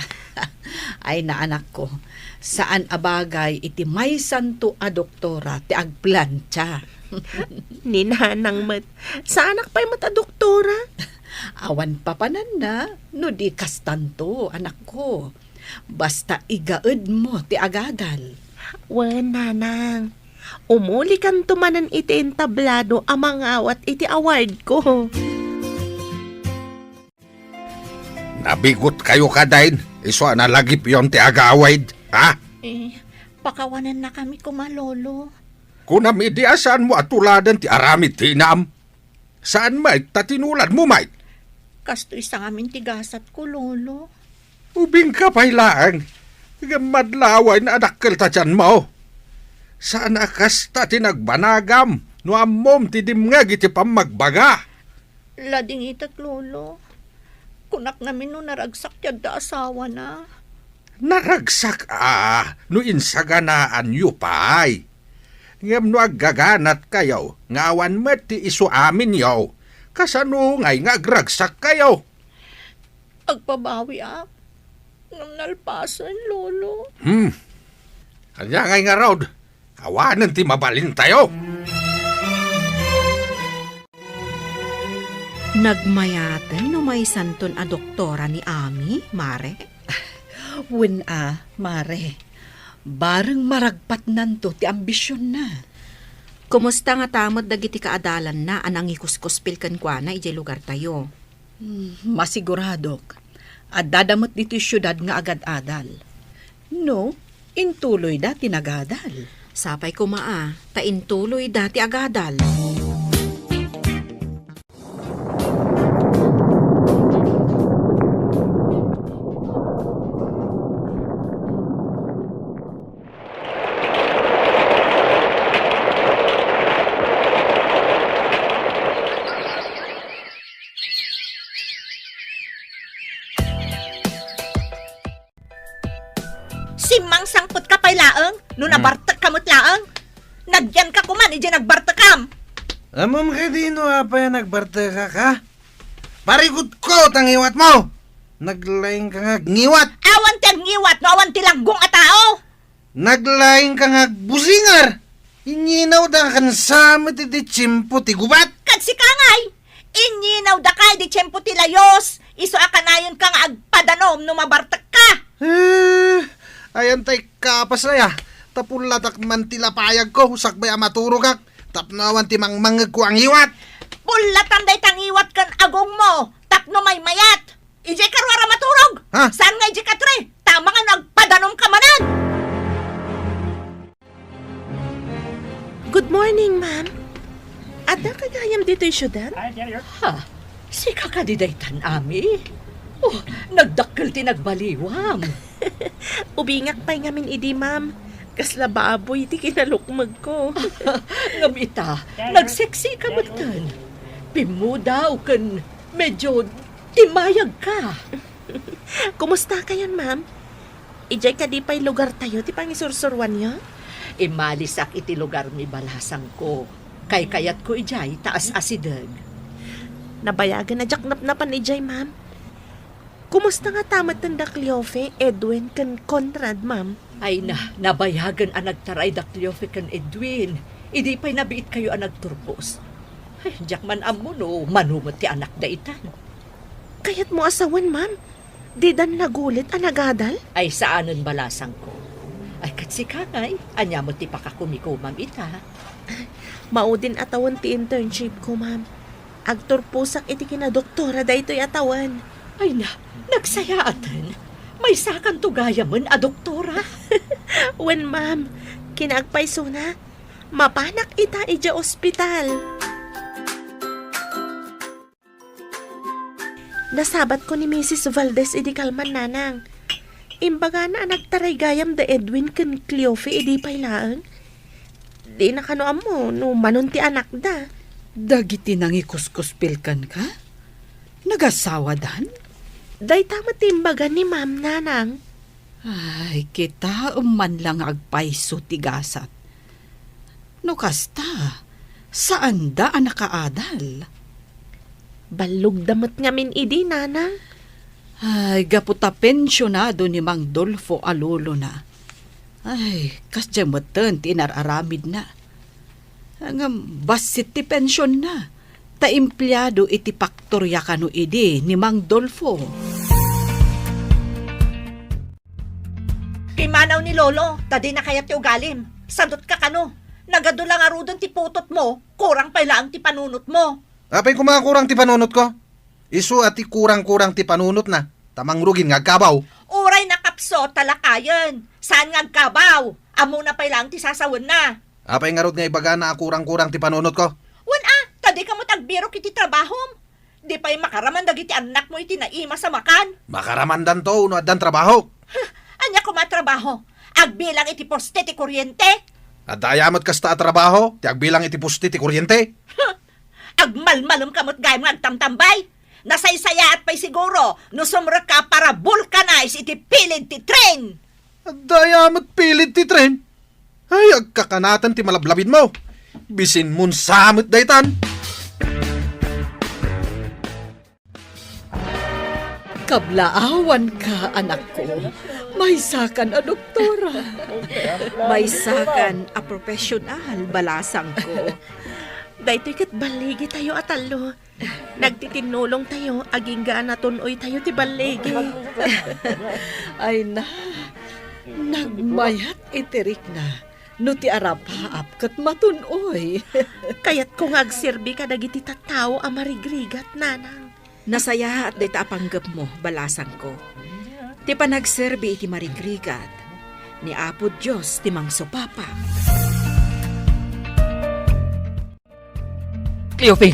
Ay na anak ko, saan abagay iti may santo a doktora ti agplantya. Ni nanang mat, sa anak pa'y mat a doktora? Awan papanan na, no di kastanto, anak ko. Basta igaed mo ti agadal. Wan nanang, umuli kan tumanan iti entablado amang awat iti award ko. Nabigot kayo kadain. Iso na lagip yon ti aga-awaid. Ha? Pakawanan na kami kumalolo. Kunam idi asaan mo atuladan ti aramid tinam. Saan may tatinulad mo may? Kasto isang amin tigasat ko, Lolo. Ubing ka pailaang. Gamadlaway na adakkel ta dyan mo. Saan akas ta tinagbanagam? No amom ti dimngag iti pamagbaga. Lading itat, Lolo. Kunak namin no naragsak yad da asawa na. Naragsak no insaganaan yu pay. Ngam no aggaganat kayo, ngawan met ti isu amin yaw. Kasano ngay nga agragsak kayo? Agpabawi ak. Nang nalpasan, Lolo. Kanya ngay nga raw, awanan ti mabalin tayo. Nagmayaten no may santon a doktora ni Ami, Mare? Wen mare. Bareng maragpat nanto ti ambisyon na. Kumusta nga tamot dagiti kaadalan na anang ikuskuspil kan kwa na ijay lugar tayo? Masiguradok. At dadamot dito syudad nga agad-adal. No, intuloy dati nagadal. Sapay kumaa, taintuloy dati agadal. Dagyan ka kuman, ije nagbartakam. Amom ka dino apa yan nagbarte ka? Parikot ko tangiwat mo! Naglaing ka nga ngiwat! Awan ti ngiwat, no awan ti langgong a tao. Naglaing ka nga busingar! Inyinaw da kan samit iti tsimpo ti gubat! Kad si kangay, inyinaw da kay di tiyempo ti layos. Iso akanayon ka nga agpadanom no mabartak ka. Ayan tay kapas na ya. Tapulatak man tilapayag ko, sakbay amaturog ak. Tapnawan ti mangmangag ko ang iwat. Pulatan day tangiwat kan agong mo. Tapno may mayat. Ije karwara maturog. Ha? Saan nga ije katre? Tama nga nagpadanom ka manan. Good morning, ma'am. Ada kagayam dito yung syudad? Ha? Si kakadidaytan, Ami? Oh, nagdakkel ti nagbaliwam. Ubingak pa'y ngamin idi, ma'am. Kasla baboy ti kinalukmag ko. Ngamita, nagseksi ka matan. Pimudaw kan medyo timayag ka. Kumusta kayon, ma'am? Ijay ka di pa'y lugar tayo ti pangisursurwan niyo? Imalisak iti lugar mi balasang ko. Kay kayat ko ijay taas asidag. Nabayagan na jaknap-napan ijay, ma'am. Kumusta nga tamat ng Dakliofe, Edwin, kan Conrad, ma'am? Ay nabayagan ang nagtaray Dakliofe kan Edwin. Idi pa'y nabiit kayo ang nagturpos. Ay, jak man amo no, manumot ti anak da itan. Kayat mo asawan, ma'am? Di dan nagulit ang nagadal? Ay saanan balasang ko. Ay katsi kangay, anya mo ti pakakumikumam ita. Maudin atawan ti internship ko, ma'am. Agturpusak iti kinadoktora da ito'y atawan. Ay nagsayaatan. May sakan tugaya man a doktora. Wen, ma'am, kinagpayso na. Mapanak ita ija ospital. Nasabat ko ni Mrs. Valdez idi kalman nanang. Imbaga na nagtaray gayam da Edwin kan Cleofe idi pailaan. Di na kanoam mo no manon ti anak da. Dagiti nang ikuskuspilkan ka? Nagasawa dan? Day tama ti imbaga ni ma'am nanang. Ay, kita man lang agpaiso tigasat. No kasta, saan da ang nakaadal? Balog damat ngamin idi nanang. Ay, gaputa pensyonado ni Mang Dolfo Alulo na. Ay, kasya matan tinararamid na. Ang basit ti pensyon na. Ta empleyado iti paktorya kano idi ni Mang Dolfo. Pimanaw ni Lolo, tadi na kaya ti ugalim. Sadot ka kano. Nagadulang arudon ti putot mo, kurang pa lang ti panunot mo. Apay kumakurang ti panunot ko? Isu ati kurang-kurang ti panunot na. Tamang rugin nga kabaw. Uray na kapso, talakayan. Saan nga kabaw? Amo na pa lang ti sasawan na. Apay nga rod nga ibaga na kurang-kurang ti panunot ko? Tadi ka mo tagbiro kiti trabahom. Di pa'y makaraman dagiti anak mo iti naima sa makan. Makaramandan to, no adan trabaho. Anya ko matrabaho. Agbilang iti poste ti kuryente. At ayamat kasta at trabaho, ti agbilang iti pusti ti kuryente. Agmalmalom kamot gayam nga agtamtambay. Nasaysaya at pa'y siguro no sumra ka para vulcanize iti pilid ti tren. At ayamat pilit ti tren. Ay, agkakanatan ti malablabid mo. Bisin mun samot daytan. Kablaawan ka, anak ko. May sakan a doktora. May sakan a profesional, balasang ko. Daytoy kat baligi tayo atalo. Nagtitinulong tayo, aging gaan natunoy tayo ti baligi. Ay nagmayat itirik na. No ti arapaap kat matunoy. Kayat kung agserbi ka dagiti tattao a marigrigat, nanang. Nasaya at dita panggap mo, balasang ko. Ti panagserbi iti marigrigat. Ni Apo Diyos ti mangsupapa. Cleofe,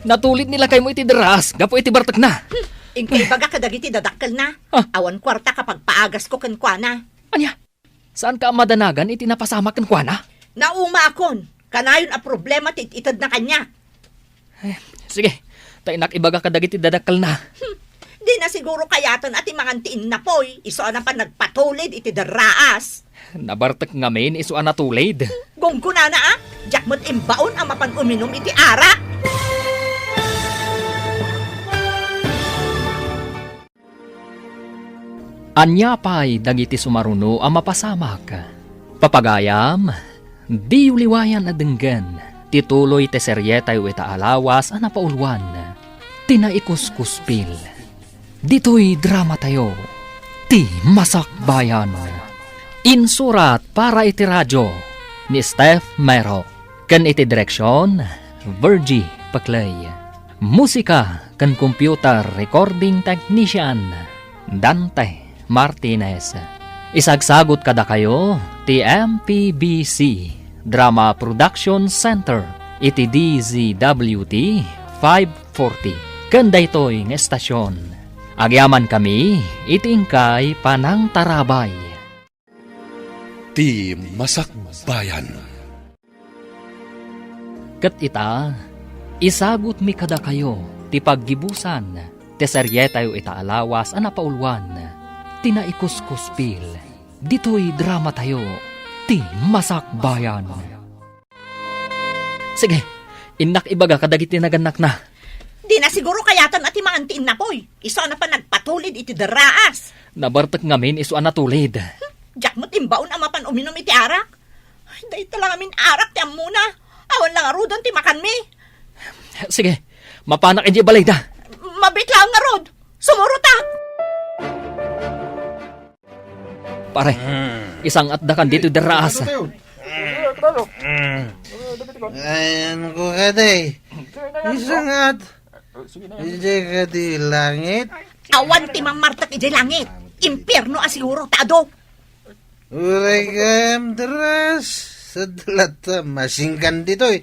natulit nila kay mo iti deras, gapo iti bartak na. Ingkay baga kadagiti dadakkel na. Awan kwarta kapag paagas ko kenkwana. Anya, saan ka madanagan iti napasama kan kuana? Nauma akon. Kanayon a problema ti itad na kanya. Sige, tainak ibaga kadagiti dadakkel na. Di na siguro kayatan at imangantiin na poy. Iso na pa nagpatulid iti daraas. Nabartek ngamin iso anatulid. Gongkuna na ah. Diyak mo't imbaon ang mapan uminom iti arak. Anya pa'y dagiti sumaruno ang mapasamak. Papagayam, di uliwayan na denggan. Tituloy te seryetay ita alawas ang napaulwan. Tinaikuskuspil. Dito'y drama tayo. Ti Masakbayan. Insurat para iti radyo ni Steph Mero. Kan iti direksyon, Virgie Paclay. Musika kan computer recording technician, Dante Martinez. Isagsagot kada kayo ti MPBC Drama Production Center iti DZWT 540 kanda ito'y ng estasyon. Agyaman kami iti ingkay Panang Tarabay. Ti Masakbayan. Ket ita, isagot mi kada kayo ti paggibusan ti seryetayo ita alawas a napaulwan. Tinaikuskuspil. Dito'y drama tayo. Ti Masakbayan. Sige, inak ibaga kadagiti naganak na. Di na siguro kayatan at imaantiin na poy. Iso na pa nagpatulid iti daraas. Nabartek ngamin iso anatulid. Diyak mo't imbaon ang mapan uminom iti arak. Ay, dahi talaga amin arak ti muna. Awan lang arudan ti makan mi. Sige, mapanak iti balayda. Mabit lang nga rod. Sumurutak. Pare, isang atdakan dito daraas. Ayan ko ka day. Isang at. Hindi ka di langit. Awan ti mamartak iti langit. Impierno asiguro tado. Uray ka daras. Sa dalata masingkan dito'y.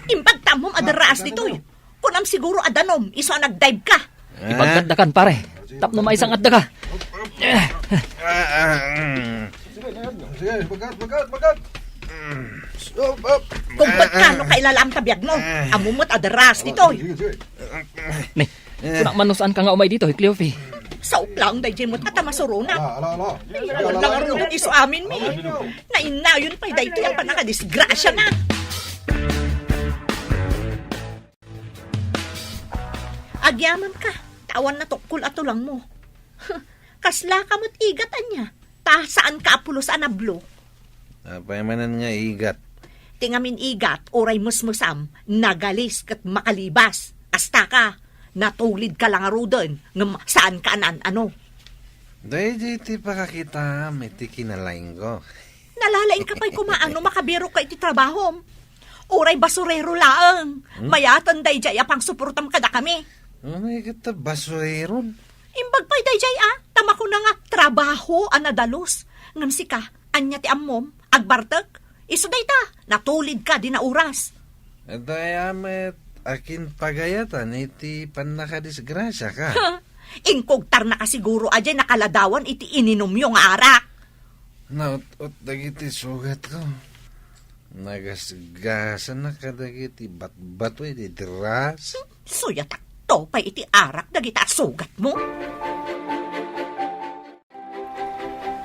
Impagtamom adaraas dito'y. Kunam siguro adanom, iso nagdive ka. Ipagkadakan pare. Tapno may isang adda ka. Sige, bagat. Kung ba't ka no kailalam tabiyag mo, amumot adaras dito'y. Ni, kunak manusaan ka nga umay dito, Cleofe. Sa uplang dahi mo't atamasuro na. Ala. Awan lang arudan iso amin mi. Nainayon pa'y dahi ito yung panakadisgrasya na. Agyaman ka. Tawan na tukul at tulang mo. Kasla ka mo't igatan niya. Ta saan ka apulos anablo. Apay manan nga igat. Tingamin igat, oray musmusam, nagalis kat makalibas. Asta ka, natulid ka lang arudan, ngam saan ka anan ano. Dahil di pakakita, may tikinalain ko. Nalalain ka pa'y kumaano makabiro ka iti trabaho. Oray basurero laang. Mayatan day jay apang suportam kada kami. May kita basueron. Imbag pa'y day jay tama ko na nga trabaho anadalos. Ngam si ka, anya ti ammom, agbartek. Iso day ta, natulid ka di na oras. At ayamet, akin pagayatan, iti panakadisgrasya ka. Ingkogtar na ka siguro ajay nakaladawan iti ininom yung arak. Naut-ut dagiti sugat ko. Nagasgasan na kadagiti bat-bato iti dras. Suya takto pa iti arak dagita sugat mo.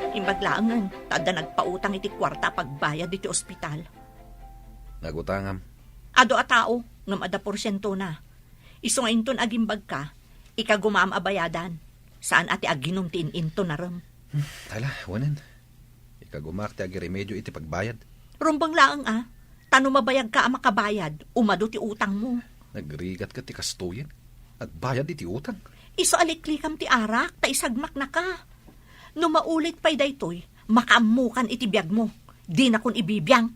Imbaglaangan, tada nagpautang iti kwarta pagbayad iti ospital. Nagutangam. Ado a tao, ngam ada porsyento na. Iso nga inton agimbag ka, ikagumam abayadan. Saan ati aginom ti into na ram. Tala, wanin. Ikagumak ti agiremedyo iti pagbayad. Rumbang laang tano mabayag ka ang makabayad, umado ti utang mo. Nagrigat ka ti kastuyin at bayad iti utang. Iso aliklikam ti arak, ta isagmak na ka. No maulit pa'y daytoy, makaamukan iti biyag mo. Di na kun ibibiyang.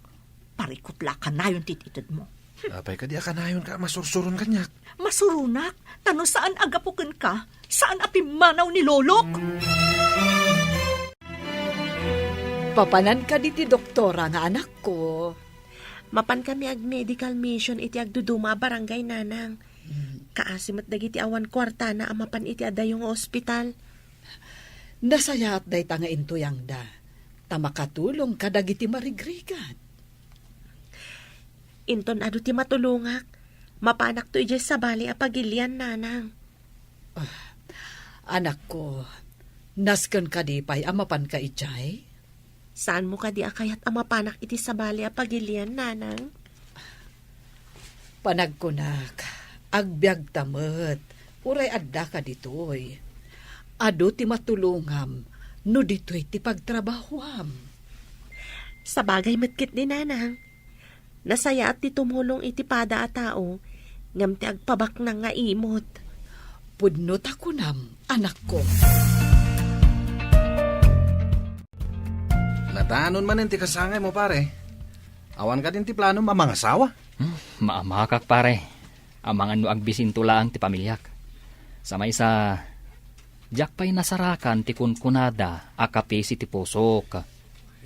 Parikutla ka na yung tititid mo. Apay ka di akanayon ka, masursuron kanyak. Masurunak, tano saan agapukin ka? Saan apimanaw ni Lolok? Papanan ka di ti doktora nga anak ko. Mapan kami ag medical mission iti agduduma barangay nanang. Kaasimat dagiti awan kwarta na amapan iti adayong ospital. Nasayat day tanga intuyang da. Tamakatulong kadagiti marigrigan. Inton adu ti matulungak. Mapanak to ije sa bali a pagilian nanang. Anak ko, nasken ka di pa'y amapan ka ijay? Saan mo ka di akayat amapanak iti sabali a pagilian, nanang? Panagkunak, agbyag tamet, uray adda ka ditoy. Ado ti matulungam, no ditoy ti pagtrabahuam. Sa bagay matkit ni nanang. Nasaya at ti tumulong iti pada a tao, ngam ti agpabak na nga imot. Pudnot ako nam, anak ko. Natanon man ti kasangay mo, pare. Awan ka din ti plano mamangasawa. Maamakak pare. Amangan no agbisin tulaan ti pamilyak. Samay sa jak pa'y nasarakan ti kunkunada akapisi ti pusok.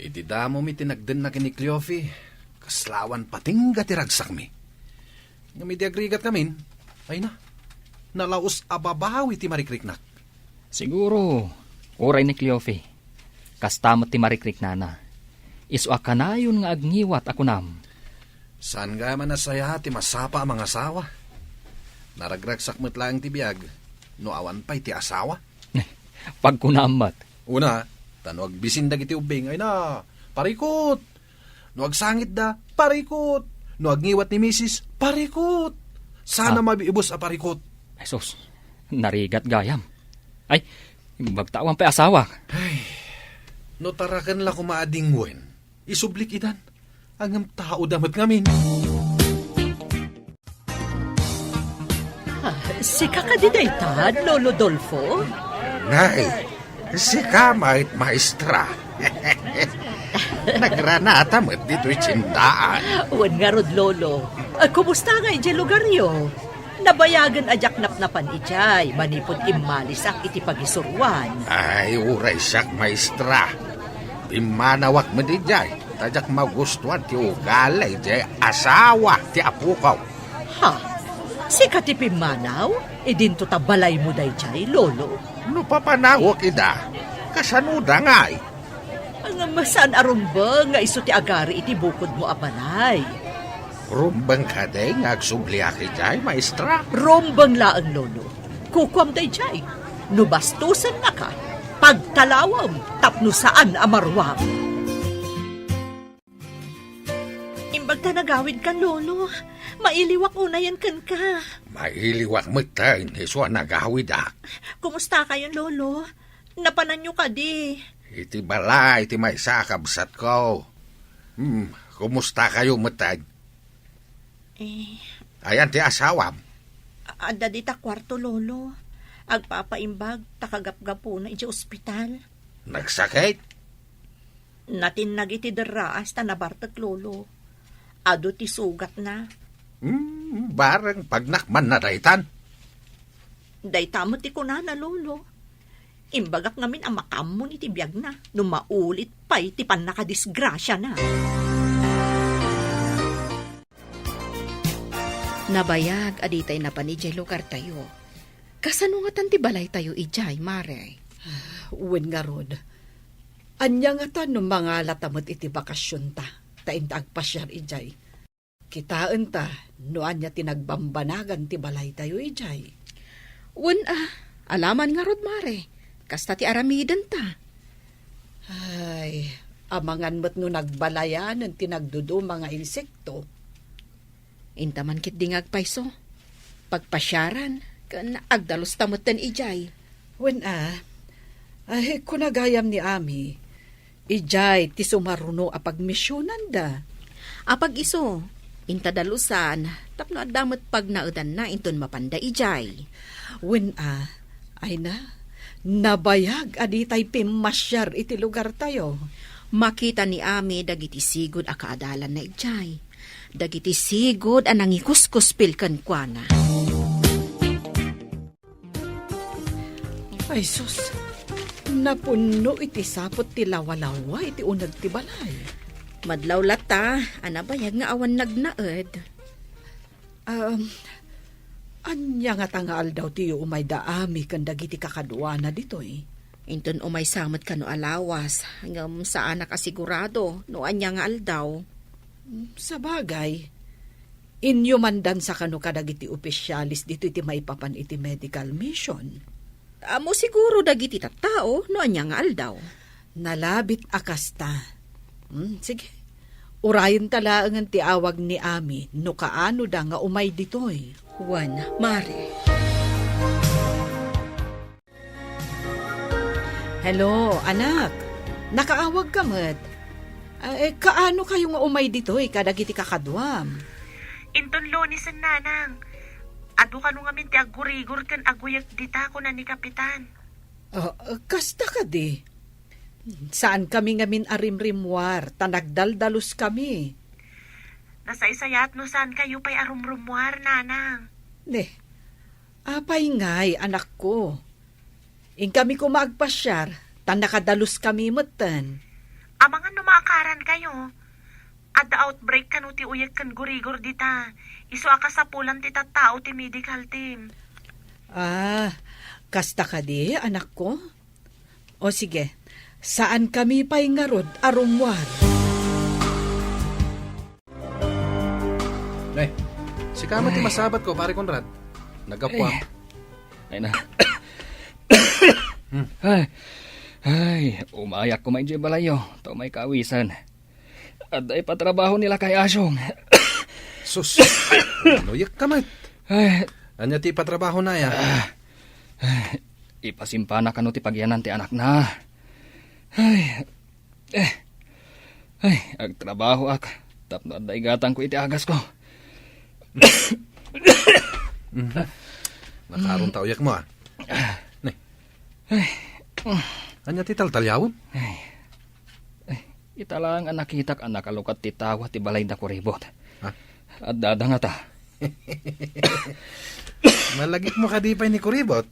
Iti damo mi tinagden na kini Cleofi. Kaslawan patingga ti ragsak mi. Nga mi di agrigat kamin, ay na, nalaos ababawi ti marikriknak. Siguro, oray ni Cleofe. Kastamot ti marikrik nana. Isu akanayon nga agniwat ako nam. Saan nga man nasaya ti masapa ang mga asawa? Naragragsak mo't lang ti biyag, no awan pa'y ti asawa. Pagkunamat. Una, tanuag bisindag iti ubing, ay na, parikot. No agsangit da, parikot. No agngiwat ni misis, parikot. Sana mabiibos a parikot. Esos, narigat gayam. Ay, magtawang pa asawa. Ay, no tarakan la kumaadingwen. Isublik itan. Ang tao damat ngamin. Si kakadidaytad, Lolo Dolfo? Nay, si kamait maestra. Nagranata mo dito'y tsindaan. Uwan nga rod, Lolo. Kumusta nga iti lugar yo? Nabayagan ajak napnapan ijay, manipod imalisak iti pagisuruan. Ay, uray siyak maestra. Pimanawak mo di jay. Tajak magustuhan ti ugalay jay asawa ti apukaw. Ha? Si katipimanaw? Idinto tabalay mo day jay, Lolo? No papanawak ida. Kasanuda nga ay. Ang masan arumba nga iso ti agari iti bukod mo abalay. Rumbang ka day nga agsubliaki jay maestra. Rombang laang, Lolo. Kukwam day jay. Nubastusan na ka. Pagtalawam, tapno saan amarwam. Imbag ta nagawid kan, Lolo. Mailiwak unayan kan ka. Mailiwak mo tayo niswa nagawid ak. Kumusta kayo, Lolo? Napanan nyo ka di. Iti balay, iti may sakabsat ko. Kumusta kayo matag? Ayan ti asawam. Ada di ta kwarto, Lolo. Agpapaimbag, takagapgapo na iti ospital. Nagsakit? Natinag iti deraas ta nabartag, Lolo. Ado ti sugat na. Barang pagnakman na daytan. Daytamot ti kunana, Lolo. Imbagak ngamin ang makamon iti biyag na. Numaulit pa'y ti pan nakadisgrasya na. Nabayag aditay na panijay lugar tayo. Kasano nga tan ti balay tayo ijay, mare? Uwan nga rod. Anya nga ta no mga latamot iti bakasyon ta. Tainta agpasyar ijay. Kitaan ta no anya tinagbambanagan ti balay tayo ijay. Wen alaman nga rod, mare. Kasta ti aramidan ta. Ay, amangan mo't no nagbalayan ng tinagdudo mga insekto. Intaman kit dingag payso. Pagpasyaran, kan agdalos tamutan ijay. Wen ay kunagayam ni Ami, ijay ti sumaruno apag misyonan da. Apag iso, intadalusan, tapno adamot pag naudan na inton mapanda ijay. Wen ay na, nabayag aditay pimasyar iti lugar tayo. Makita ni Ami dagiti sigod a kaadalan na ijay. Dagiti sigod ang nangikuskuspil kan kwa na. Ay sus, napuno iti sapot ti lawalawa iti unag ti balay. Madlaw lata, anabayag nga awan nagnaed. Anya nga tangaal daw tiyo umay daami kan dagiti kakadwa na ditoy. Inton umay samot ka no alawas, hanggang saan nakasigurado no anya nga aldaw. Sa bagay, inyo mandan sa kano kadagiti opisyalis dito iti maipapan iti medical mission. Amo siguro dagiti tattao no anya nga aldaw. Nalabit akasta, Sige. Urayin talaangan ti awag ni Ami no kaano da nga umay ditoy. Juan, Mare. Hello, anak. Nakaawag ka mat. Kaano kayo nga umay ditoy kadagiti kakadwam? Inton Lunes ang nanang. Ado ka nung amin ti agurigor kan aguyak dita ko na ni Kapitan. Kasta ka di. Saan kami ngamin arimrimwar, tanagdaldalos kami. Nasa isayat no saan kayo pa'y arumrumwar, nanang. Apay ngay, anak ko. In kami kumagpasyar, tanakadalos kami matan. Amangan numaakaran kayo. At the outbreak kanu ti uyak kan gurigor dita. Isu aka sa pulan ti tattao ti medical team. Kasta ka di, anak ko? O sige, saan kami pa'y ngarod arumwar? Si Kama ti masabat ko, pare Conrad. Nagapwa. Ay na. Umayak ko may balayo. To may kawisan. At ay patrabaho nila kay Asyong. Sus, nuyak ka mat. Anya ti patrabaho na ya. Ipasimpana ka no ti pagyanan ti anak na. Agtrabaho ak. Tapno at gatang ko iti agas ko. Nakaroon tauyak mo Anya ti taltalyawon? Italang ang nakitak ang nakalukat ti tawa ti balay na kuribot. At dadanga ta. Malagik mo kadipay ni kuribot.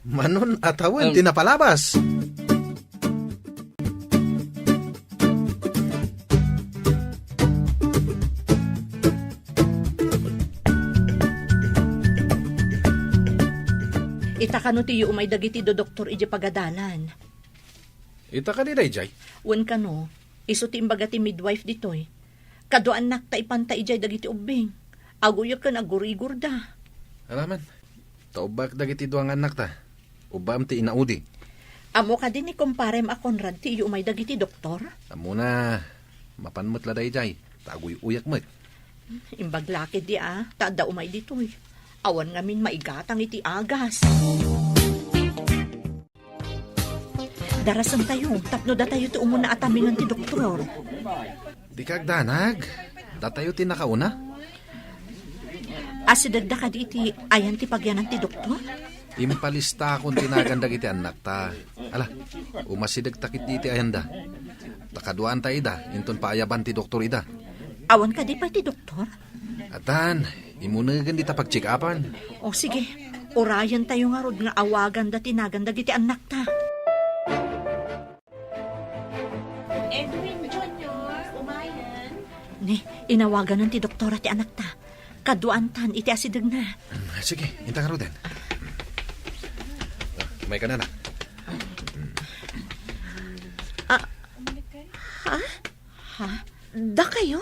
Manon atawan tinapalabas. Ita kano tiyo umay dagiti do doktor iji pagadalan. Ita ka ni Dayjay? Wen kano, iso ti imbaga ti midwife ditoy. Kado anak ta ipanta ijay dagiti ubing. Aguyo ka nagurigor da. Alaman, taubak dagiti duang anak ta. Ubam ti inaudi. Amo ka din ni kumparem a Conrad ti iyo umay dagiti doktor? Amo na, mapanmot la Dayjay. Tagoy uyak mo. Imbaglakid di tada umay ditoy. Awan ngamin maigatang iti agas. Darasan tayo, tapno da tayo ti umuna atamin ti doktor. Di kagdanag, datayo ti nakauna. Asidagda ka di iti ayan ti pagyanan ti doktor? Impalista akong tinagandag iti anak ta. Ala, umasidag takit di iti ayanda. Takaduan ta ida, inton paayaban ti doktor ida. Awan ka di pa ti doktor? Atan, imunagan di ta pag-check-upan. O sige, orayan tayo nga rod nga awagan da tinagandag iti anak ta. Edwin Jr., umayan. Ni, inawagan ng ti doktora ti anak ta. Kaduantan iti asidag na. Sige, hinta ka roden. May ka na na. Da kayo?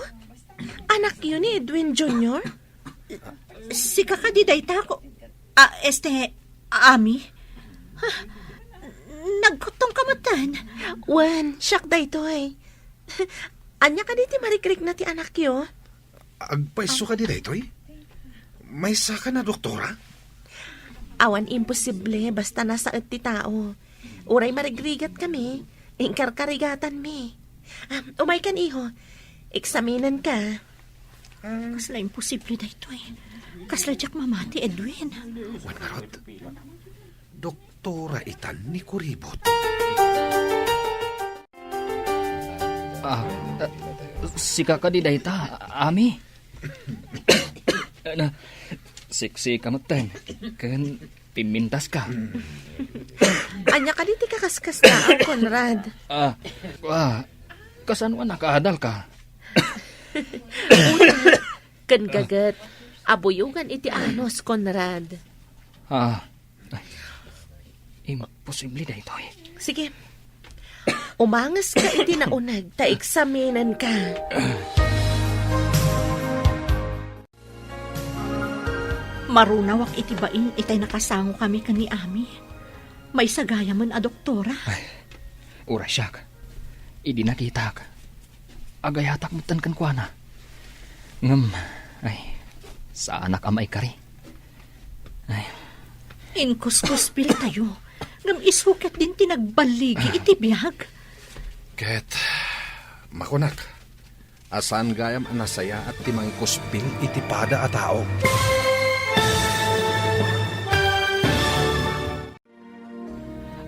Anak yun ni Edwin Jr.? Si kakadiday ta ko. Ami? Nagkutong kamatan. Wan, siyak da ito eh. Anya ka di ti marikrik na ti anak yo? Agpaiso ka di dito eh? May saka na doktora? Awan imposible, basta nasa ti tao. Uray marigrigat kami. Ingkarkarigatan mi. Umay kan iho. Eksaminan ka. Kasla imposible da ito eh. Kasla jak mamati, Edwin. Wan karot. Doktora itan ni kuribot. Sika ka di dayta, Ami. Siksi ka matan. Kan pimintas ka. Anya ka di ti kakaskas na ang Conrad. Kasanwa nakaadal ka. Kan gagat. Abuyugan iti anos, Conrad. Imposible da ito eh. Sige. Umangas ka iti naunag, ta eksaminan ka. Marunawak iti bain, itay nakasango kami kani Ami. May sagaya man a doktora. Ura siya ka. Idi nakita ka. Agay hatak mutan kan kuana. Ngem, ay, sa anak amay kari. Ay, Inkuskuspil tayo. Ngam isukat din tinagbaligi iti biyag. Ket, makunak, asan gayam anasaya at timang kuspil iti pada a tao.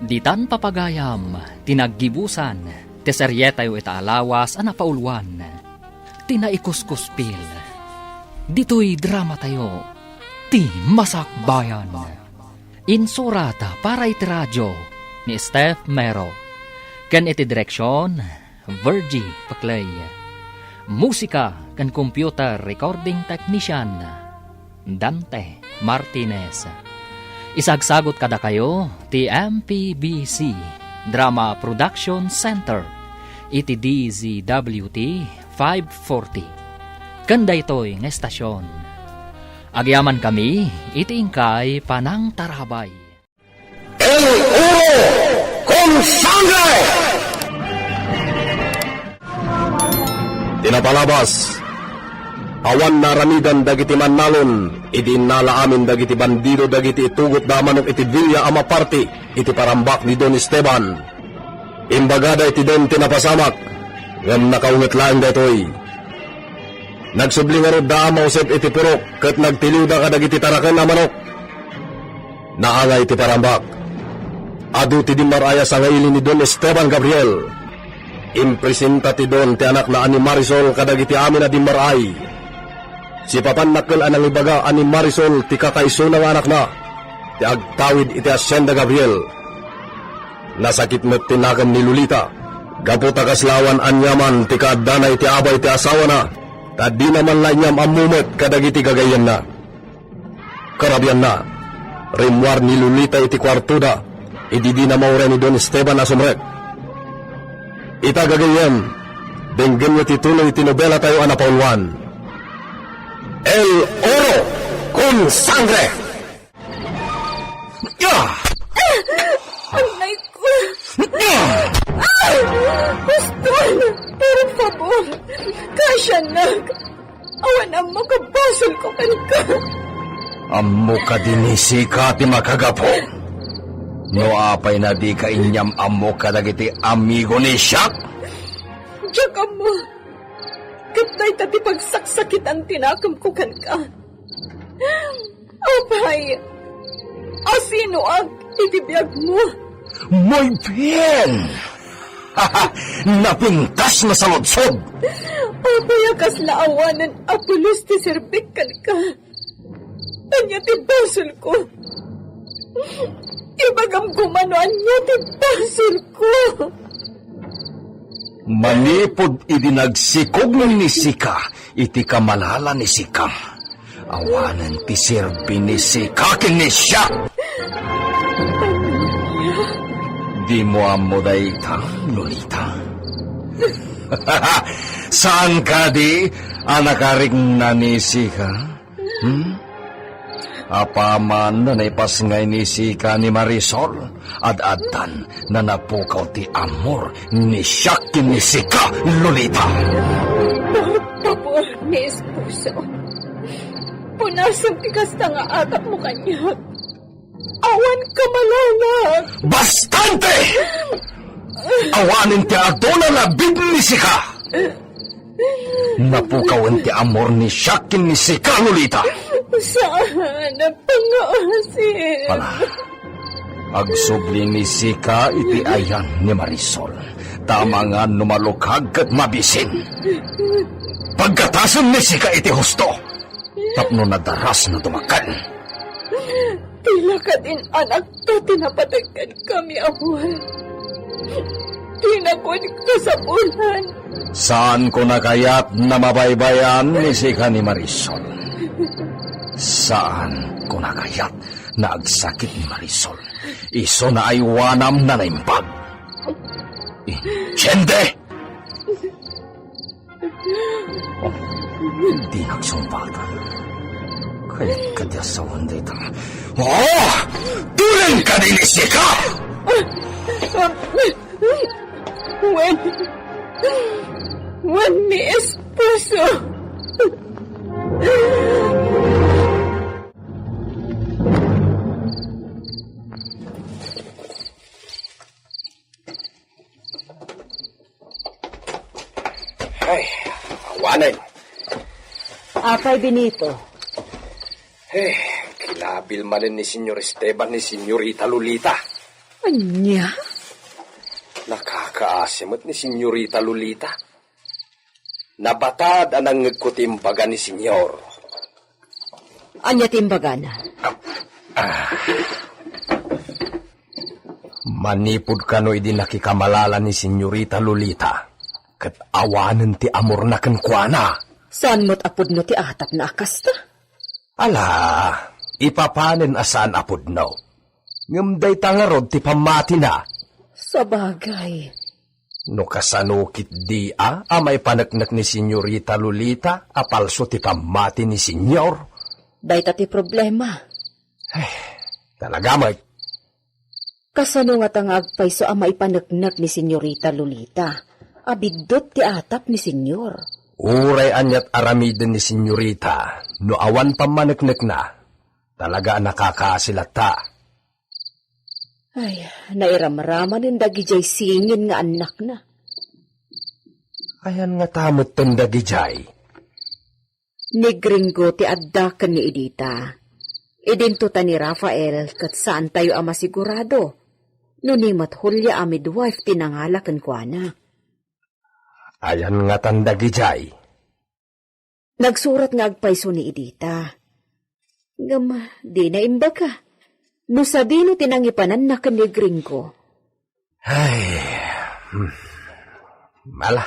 ditan papagayam, tinaggibusan, teseryetayo ita alawas ana paulwan. Tinaikuskuspil. Dito'y drama tayo, ti Masakbayan. Insurata para iti radyo ni Steph Mero. Kan iti direksyon, Virgie Paclay. Musika kan computer recording technician, Dante Martinez. Isagsagot kada kayo, ti MPBC Drama Production Center, iti DZWT 540. Kanda ito'y ng estasyon. Agyaman kami, iti ingkay Panang Tarabay. El Oro con Sangre! Tinapalabas, awan naramidan dagiti mannalon, iti innala amin dagiti bandido dagiti itugot damanok iti Villa Amaparte, iti parambak ni Don Esteban. Imbagada iti Don tinapasamak, ngam nakaunget lang datoy. Nagsubli nga ro da mausep iti purok, ket nagtiliw da kadagiti taraken na manok. Naangay iti parambak. Adu ti Dimaraya sa ngaili ni Don Esteban Gabriel. Impresenta ti Don ti anak na ani Marisol kadagiti amin na Dimaray. Si papan nakkel anang ibaga ani Marisol ti kakaiso ng anak na. Ti agtawid iti Hacienda Gabriel. Nasakit met tinagam ni Lolita. Gaputa kaslawan anyaman ti kaadana iti abay ti asawa na. Tadi naman la inyam amumet kadagiti gagayan na. Karabyan na. Rimwar ni Lolita iti kwartuda. Ididi na maure ni Don Esteban na sumrek. Ita gagayan. Denggan niya tituloy iti nobela tayo anapaulwan. El Oro con Sangre! Anay ko! Pastor! Pero favor! Kasya nag! Awan ang makabasol ko ka. Ammo ka dinisika ti makagapo. No apay na di ka inyam ammo ka dagiti amigo ni Shaq. Diyak mo! Katay tati pagsaksakit ang tinakam ko ka. Apay! Asino ang itibiyag mo? Muy bien! Napintas na sa lodsod! Apay akas laawanan apulos ti serbik ka. Anya ti basol ko. Ibagam kumanoan niya ti basol ko. Manipod idinagsikog ni Sika, iti kamalala ni Sika. Awanan ti sirbi ni Sika kini siya. Di mo amo dayta, Lolita. Saan ka di, anakaring na ni Sika? Apaman na naipas ngay ni Sika ni Marisol, ad-adan na napukaw ti amor ni Shaq ni Sika, Lolita. Pabor ni esposo. Punasang tikas na nga atap mo kanya. Awan ka malalag. Bastante! Awanin ti adona na bib ni Sika. Napukawan ti amor ni Shaq ni Sika, Lolita. Saan ang pangasin? Pala, agsubli ni Sika iti ayan ni Marisol. Tama nga numalukag kat mabisin. Pagkatasan ni Sika iti husto. Tapno na daras na tumakan. Tila ka din anak to tinapatagan kami awan. Tinakon ka sa bulan. Saan ko nakayat na mabaybayan ni Sika ni Marisol? Saan ko nakayat na agsakit ni Marisol? Iso na ay wanam na naimpag. Insyende! Oh, hindi nagsumbatan. Kaya't kadyasawan dito. Oh! Tulang ka din ni Sika! When Wan mi esposo. Ay, awanan. Apay Benito. Kilabil manin ni Senyor Esteban ni Senyorita Lolita. Anya? Nakakaasimot ni Senyorita Lolita. Nabatad anang ngagkutimbaga ni Senyor. Anya timbagana? Manipod kano idi nakikamalala ni Senyorita Lolita. Kat awanan ti amor na kankwana. Saan mo't apod no ti atap na akasta? Ala, ipapanin asaan apod no. Ngamday tangarod ti pamati na. Sa bagay. No kasanukit di amay panaknak ni Senyorita Lolita, apalso ti pamati ni Senyor. Dayta ti problema. Talaga may. Kasano nga tangag payso ang maipanagnak ni Senyorita Lolita. Abidot ti atap ni Senyor. Uray anyat aramiden ni Senyorita, no awan pamanaknak na. Talaga nakakasilata. Ay, nairamraman yung dagijay singin nga anak na. Ayan nga tamot ton dagijay. Ni Gringo ti adda kan ni Edita. Idinto ta ni Rafael kat saan tayo ama sigurado. Nunimat hulya a midwife tinangala kan kuana. Ayan nga tan dagijay. Nagsurat nga agpayso ni Edita. Ngam, di na imba ka. No sabino tinangipanan na kan ni Gringo. Ay, mala.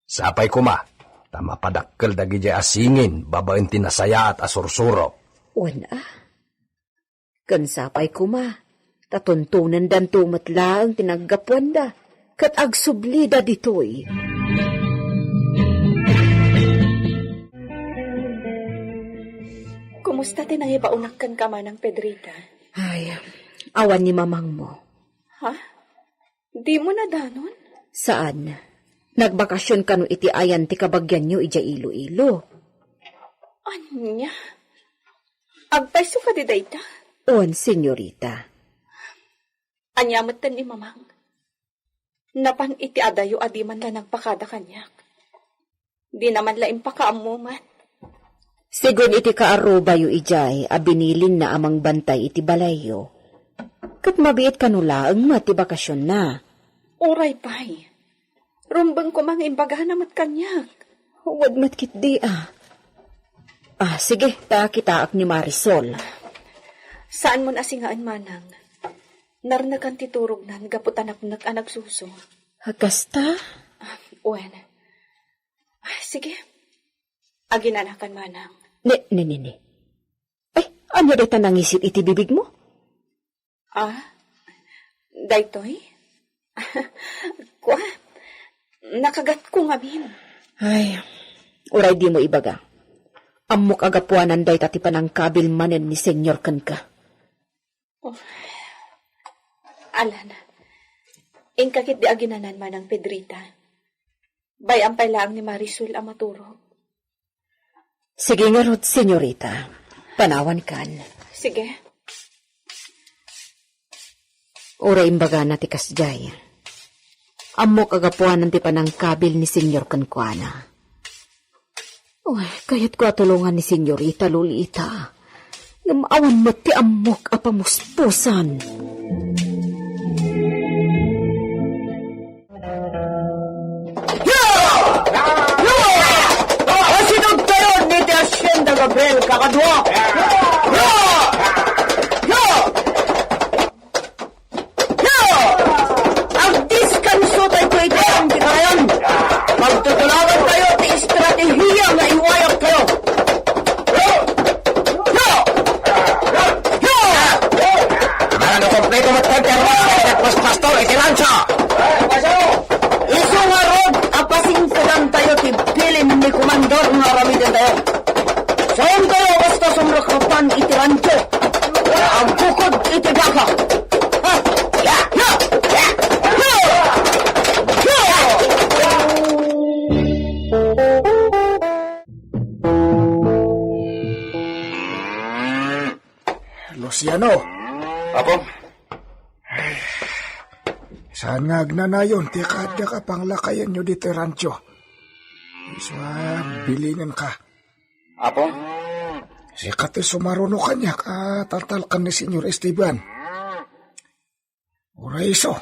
Sapay kuma, tama padakkel dagijay asingin, babaen tinasaya at asursuro. Wana. Kan sapay kuma, tatuntunan dan tumatlaang tinaggapuan da, kat agsublida ditoy. Kumusta tinangibaunakan ka man ng Pedrita? Ay, awan ni mamang mo. Ha? Di mo na danon? Saan? Nagbakasyon ka no iti ayan ti kabagyan nyo ija Iloilo. Anya? Agpayso ka di dayta? On, senyorita. Anyamot tan ni mamang. Napan iti adayo adi man la nagpakada kanyak. Di naman la impakaamuman. Sigun iti kaaruba yu ijay, abinilin na amang bantay iti balayo. Kat mabiit kanulaang mati bakasyon na. Uray pay. Rumbang ko mga imbagahan namat kanyak. Huwag matkit di sige, kitaak ni Marisol. Saan mo nasingaan manang? Narnakan titurog nan, gaputanak anak suso. Hagasta? Uwen. Sige. Aginanakan manang. Ne. Ay, ano dito nangisit iti bibig mo? Daytoy? Kwa? Nakagat ko ngamin. Ay, uray di mo ibaga. Amok agapuanan day tati panangkabil manen ni Senyor Kanka. Alan, ingkakit di aginanan man ang Pedrita. Bayang pailaang ni Marisol ang maturo. Sige nga rod, senyorita. Panawan kan. Sige. Ura imbaga na ti kasjay. Amok agapuanan ti panangkabil ni Senyor Kankuana. Uy, kayat ko atulungan ni Senyorita Lolita. Ngamaawan mo ti amok apamuspusan. Sinod tayo ni ti Hacienda Gabriel kakadwa. Ang diskanso tayo ko ito ang tikayan. Magtutulawan tayo ti estratehiya nga iwayak tayo. Mga na kompleto matagkarwa, pastor, itilansya! Iso nga rod, apasingkudan tayo ti pilin ni komandor nga ramidan tayo. Saan tayo basta sumrakapan iti rancho? Ang bukod iti baka. Luciano, Apong? saan nga agnanayon, ti kada ka pang lakayan nyo dito rancho. Iswa, bilingan ka. Apong? Sikat sumaruno kanya kataltalkan ni Senyor Esteban. Uraiso,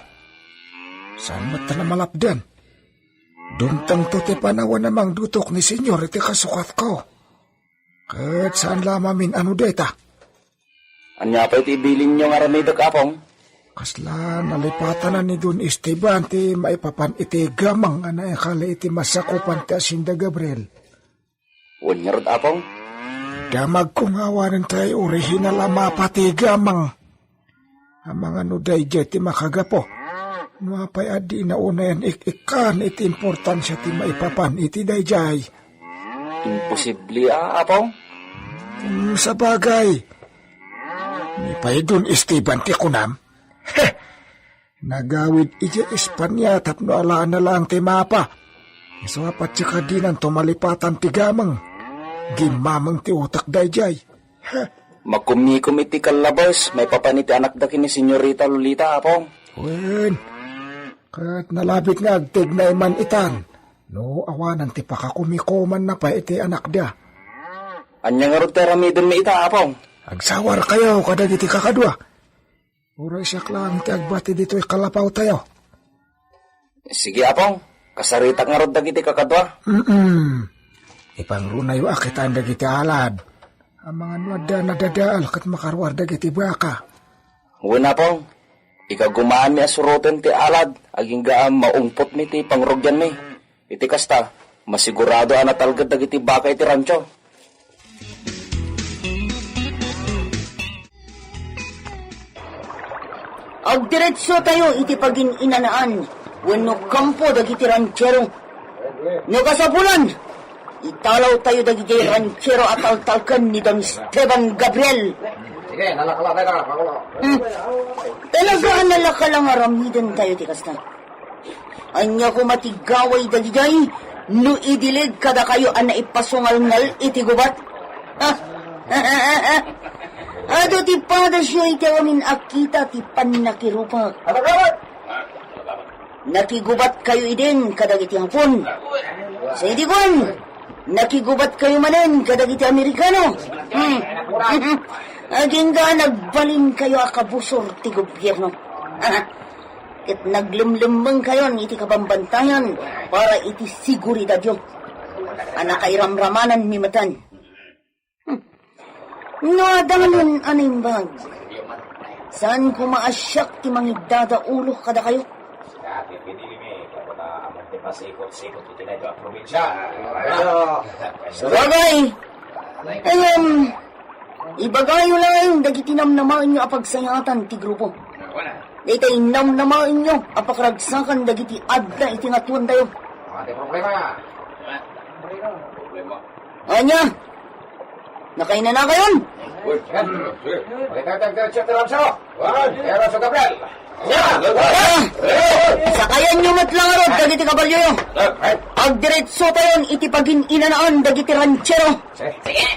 saan mata na malapdan? Dumtang to ti panawan namang dutok ni Senyor iti kasukat ko. Kat saan lamamin ano deta? Anya pa iti bilin nyo nga ramidak, Apong? Kasla nalipatan na ni Don Esteban ti maipapan iti gamang nga naikala iti masakupan ti Asinda Gabriel. Unyarod, Apong? Damag kong awanan tayo urihin na lama pati gamang. Ang mga nuday dyan ti makagapo. Nuapay adi na unayan ikan iti importansya ti maipapan iti dayjay. Imposible, Apong? Sa bagay. Ni pa'y Don Esteban ti kunam. Nagawid iti Espanya tapno alaan na lang ti mapa. Isawapat siya kadinan tumalipatan ti gamang. Gimamang ti utak dayjay. Makumikom iti kalabas, may papaniti anak dakin ni Senyorita Lolita, Apong. Wen, kat nalabit nga agtig na iman itan. No, awanan ti pakakumikoman na pa iti anak dia. Anya nga rod teramidon mi ita, Apong. Agsawar kayo kadag iti kakadwa. Uray siyak lang ti agbati dito'y kalapaw tayo. Sige, Apong. Kasaritak nga rod dagiti kakadwa. Ipangrunayo akitan dagiti alad. Ang mga nuada na dadaal kat makarwar dagiti baka. Uwan, Apong. Ikagumaan mi asuroten ti alad. Aging gaam maungpot mi ti pangrogyan mi. Iti kasta, masigurado anatalgad dagiti baka iti rancho. Agdiretso tayo iti pagin-inanaan. Wenno kampo dagiti ranchero. No kasapulan, italaw tayo dagiti ranchero at altalkan ni Don Esteban Gabriel. Sige, nalakala tayo ka. Talaga nalakalang aramidan tayo ti kasta. Anya ko matigaway dagijay, no idilig kada kayo ang naipasungal-ngal iti gubat. Ado ti pada siya iti amin akita ti panakirupak. Nakigubat kayo idin kadag iti hapon. Sa idikon, nakigubat kayo manen kadag iti Amerikano. Aging ga nagbalin kayo akabusor ti gobyerno. At naglumlumbang kayo iti kabambantayan para iti siguridad yun. Anak ay ramramanan ni matan. No, adangan animbag. Saan ko maasyak ti mangidada ulo kada kayo? Sabagay, ibagayo lang dagiti namnamain nyo apagsayatan ti grupo. Dito namnamain nyo apakaragsakan dagiti adda iti ngatuan tayo. Anya? Nakaina na kayon? Sakayan nyo matlang arod dagiti kabalyo yo. Agdiretso tayon iti pagin-inanaan dagiti ranchero. Sige,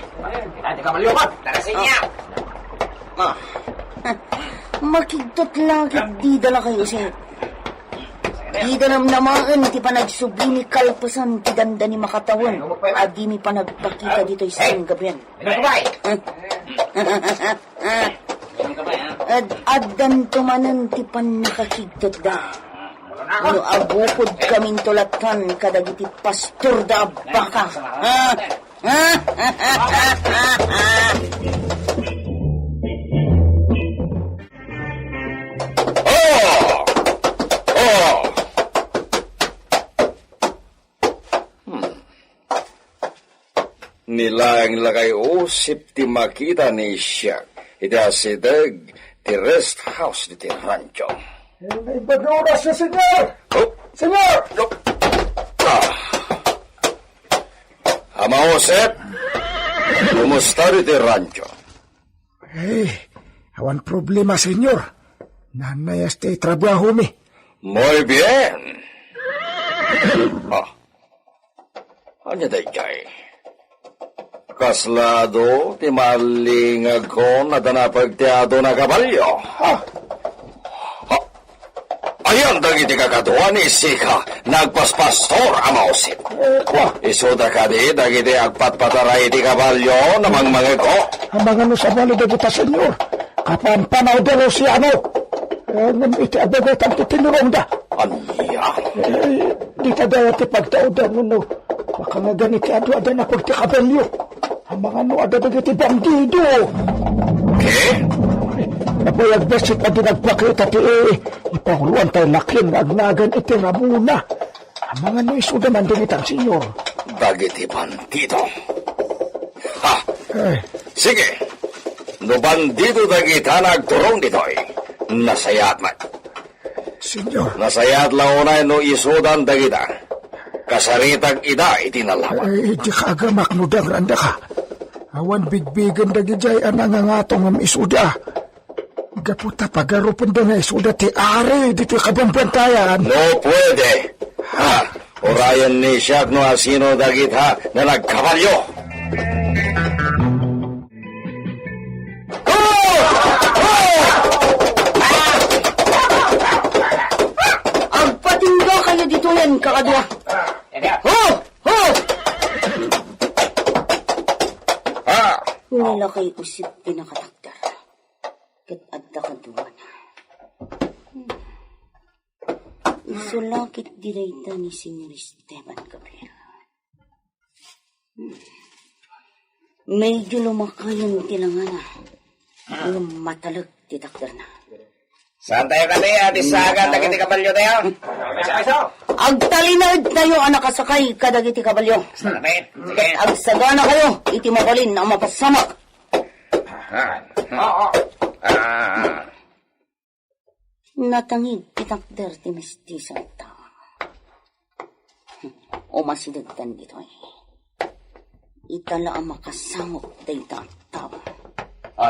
dagiti kabalyo ko, tarasinya. Makigtot langit di dala kayo siya. Di namaan ti panagsubli ni kalpasan ti danda ni makatawan. Adi mi panagpakita dito isang gabihan. Addan tumanan ti panakakigtot da. No abukod kaming tulatan kadagiti pastor da baka. Nilaang lagay usip ti makita ni siya. Iti asideg ti rest house di ti rancho. May baguras na, senyor! Oh, Senyor! Ama Josep, kumusta di ti rancho? Awan problema, senyor. Nanay este trabaho mi. Muy bien. Anya day jay. Kaslado, ti malingag ko na danapagtiado na kabalyo. Ayan dagiti kakaduan ni Sika, nagpaspastor amausip. Isuda ka di, dagiti agpatpataray ti kabalyo na mangmangag ko. Ang mga no sa bali dagita, senyor. Kapan panaw dalo si ano. Ngam iti abagatang ti tinurong da. Aniya? Di ka daw ti pagtaudan mo no. Baka nga ganiti adu-ada na pagti kabalyo. Ang mga no ada dagiti bandido. Nabayag besit na dinagpakita ti ipahuluan tayo laking agnagan iti ramuna. Ang mga no isuda man din itang senyor. Dagiti bandido. Ha! Sige! No bandido dagita nagturong ditoy. Nasayat man. Senyor. Nasayat launay no isudan dagita. Kasaritag ida itinalawan. Di ka agamak no dagranda ka. Awan bigbigan dagijay anangangatong ang isuda. Gaputa pagarupan da nga isuda ti ari di ti kabambantayan. No pwede. Ha! Orayan ni siyak no asino dagita na nagkabalyo. Agpatingga kayo dito yan, kakadwa. Ho! Ho! Nila kay usip pinakatakdar. Kat adda kaduan. Isulakit dirayta ni Senyor Esteban Gabriel. Medyo lumakayan tilangana. Ang matalag titakdar na. Saan tayo kati, ati saga, dagiti kabalyo tayo? Agtalinad tayo anak kasakay kadagiti kabalyo. Sige. Agsagana kayo, iti mabalin ang mapasamak. Natangid itakder ti mestiza tao. O masidagdan dito itala ang makasamok dayta tao.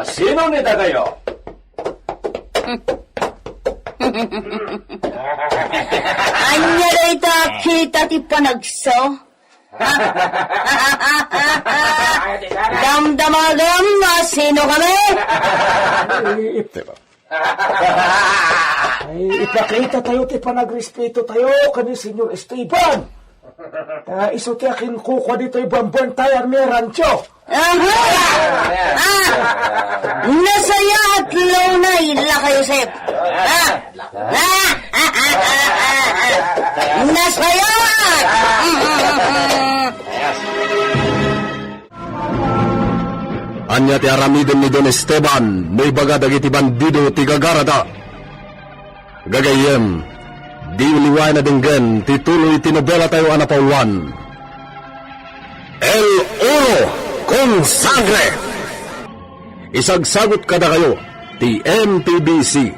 Sino nita kayo? Anya dayta kita ti panagso? Damdamagam sino kami? Ay, ipakita tayo ti panagrespeto tayo kani Senyor Esteban. Iso ti akin kukwa dito ibambantayan may rancho. Nasaya at launay laka Yosef. Nasaya! Anya ti aramidon ni Don Esteban, may baga dagiti bandido ti gagarada. Gagayem, di uliway na dinggen, tituloy tinobela tayo anapauluan. El Oro con Sangre! Isagsagot kada kayo, ti MPBC,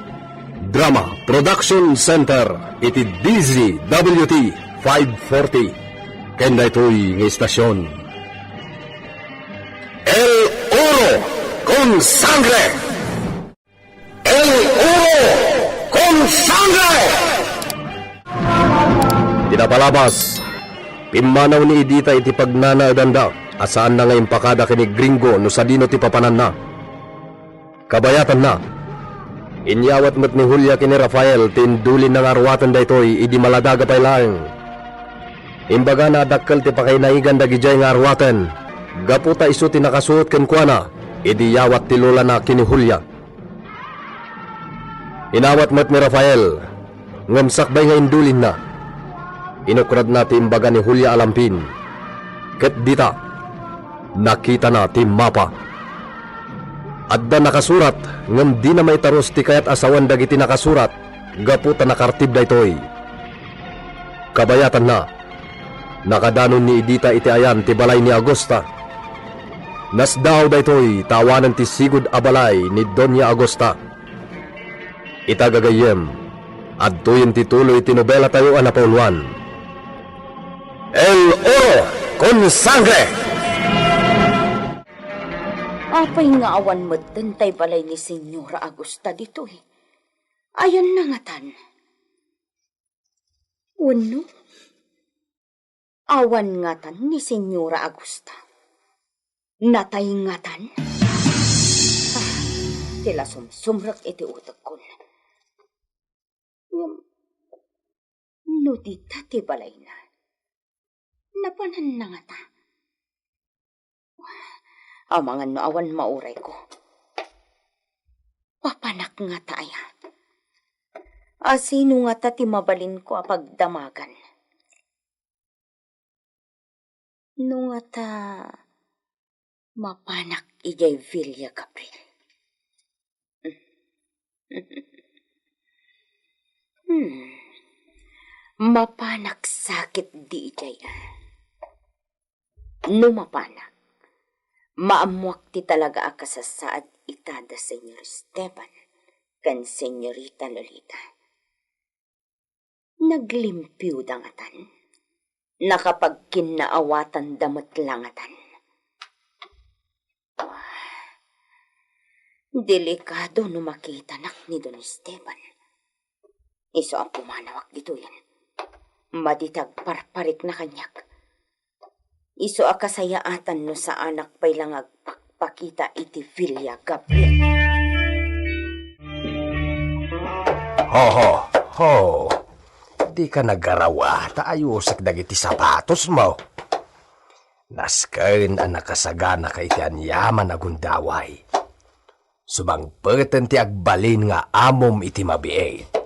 Drama Production Center, iti DZWT 540, kenda ito'y ng istasyon. El Oro con Sangre! El Oro con Sangre! Pinapalabas, pimanaw ni Edita iti pagnanaadanda, asaan na ngayon pakada kini gringo no sa dino ti papanan na. Kabayatan na, inyawat mo't ni Julia kini Rafael, tindulin ng arwatan da ito'y idi maladaga pay lang. Imbaga na adakkel ti pakainaigan da gijay nga arwatan, gaputa iso ti nakasuot ken kuana, idi yawat ti lola na kini Julia. Inawat mo't ni Rafael, ngamsakbay nga indulin na. Inukrad na ti imbaga ni Julia Alampin. Ket dita, nakita na ti mapa. Adda nakasurat, ngam di na may taros ti kayat asawan dagiti nakasurat, gaputa nakartib da itoy. Kabayatan na, nakadanon ni Edita iti ayan ti balay ni Agosta. Nasdaw da itoy tawanan ti sigud abalay ni Doña Agosta. Itagagayem, adtoyin ti tuloy tinobela tayo anapauluan. El Oro con Sangre! Apay nga awan mo't tay balay ni Senyora Agosta dito Ayan na nga tan. Uno? Awan nga tan ni Senyora Agosta. Natayngatan? Tila sumsumrak iti utak ko. No dita ti balay na. Napanan na nga ta. Amangan no awan mauray ko. Papanak nga tayo. Asino nga ta ti mabalin ko apagdamagan. No nga ta mapanak ijay Villa Gabriel. Mapanak sakit di ijay. No mapanak. Maamuak ti talaga akasasaad itada Senyor Esteban kan Senyorita Lolita. Naglimpiw dangatan. Nakapagkinaawatan damot langatan. Delikado no makita nak ni Don Esteban. Iso ang pumanawak dito yan. Maditag parparik na kanyak. Iso ang kasayaatan no sa anak pa'y lang agpakpakita iti Villa Gabriel. Ho. Di ka nagarawa, taayusak dagiti sapatos mo. Nasken ang nakasagana kay ti anyaman agundaway. Sumangpeten ti agbalin nga amom iti mabiit.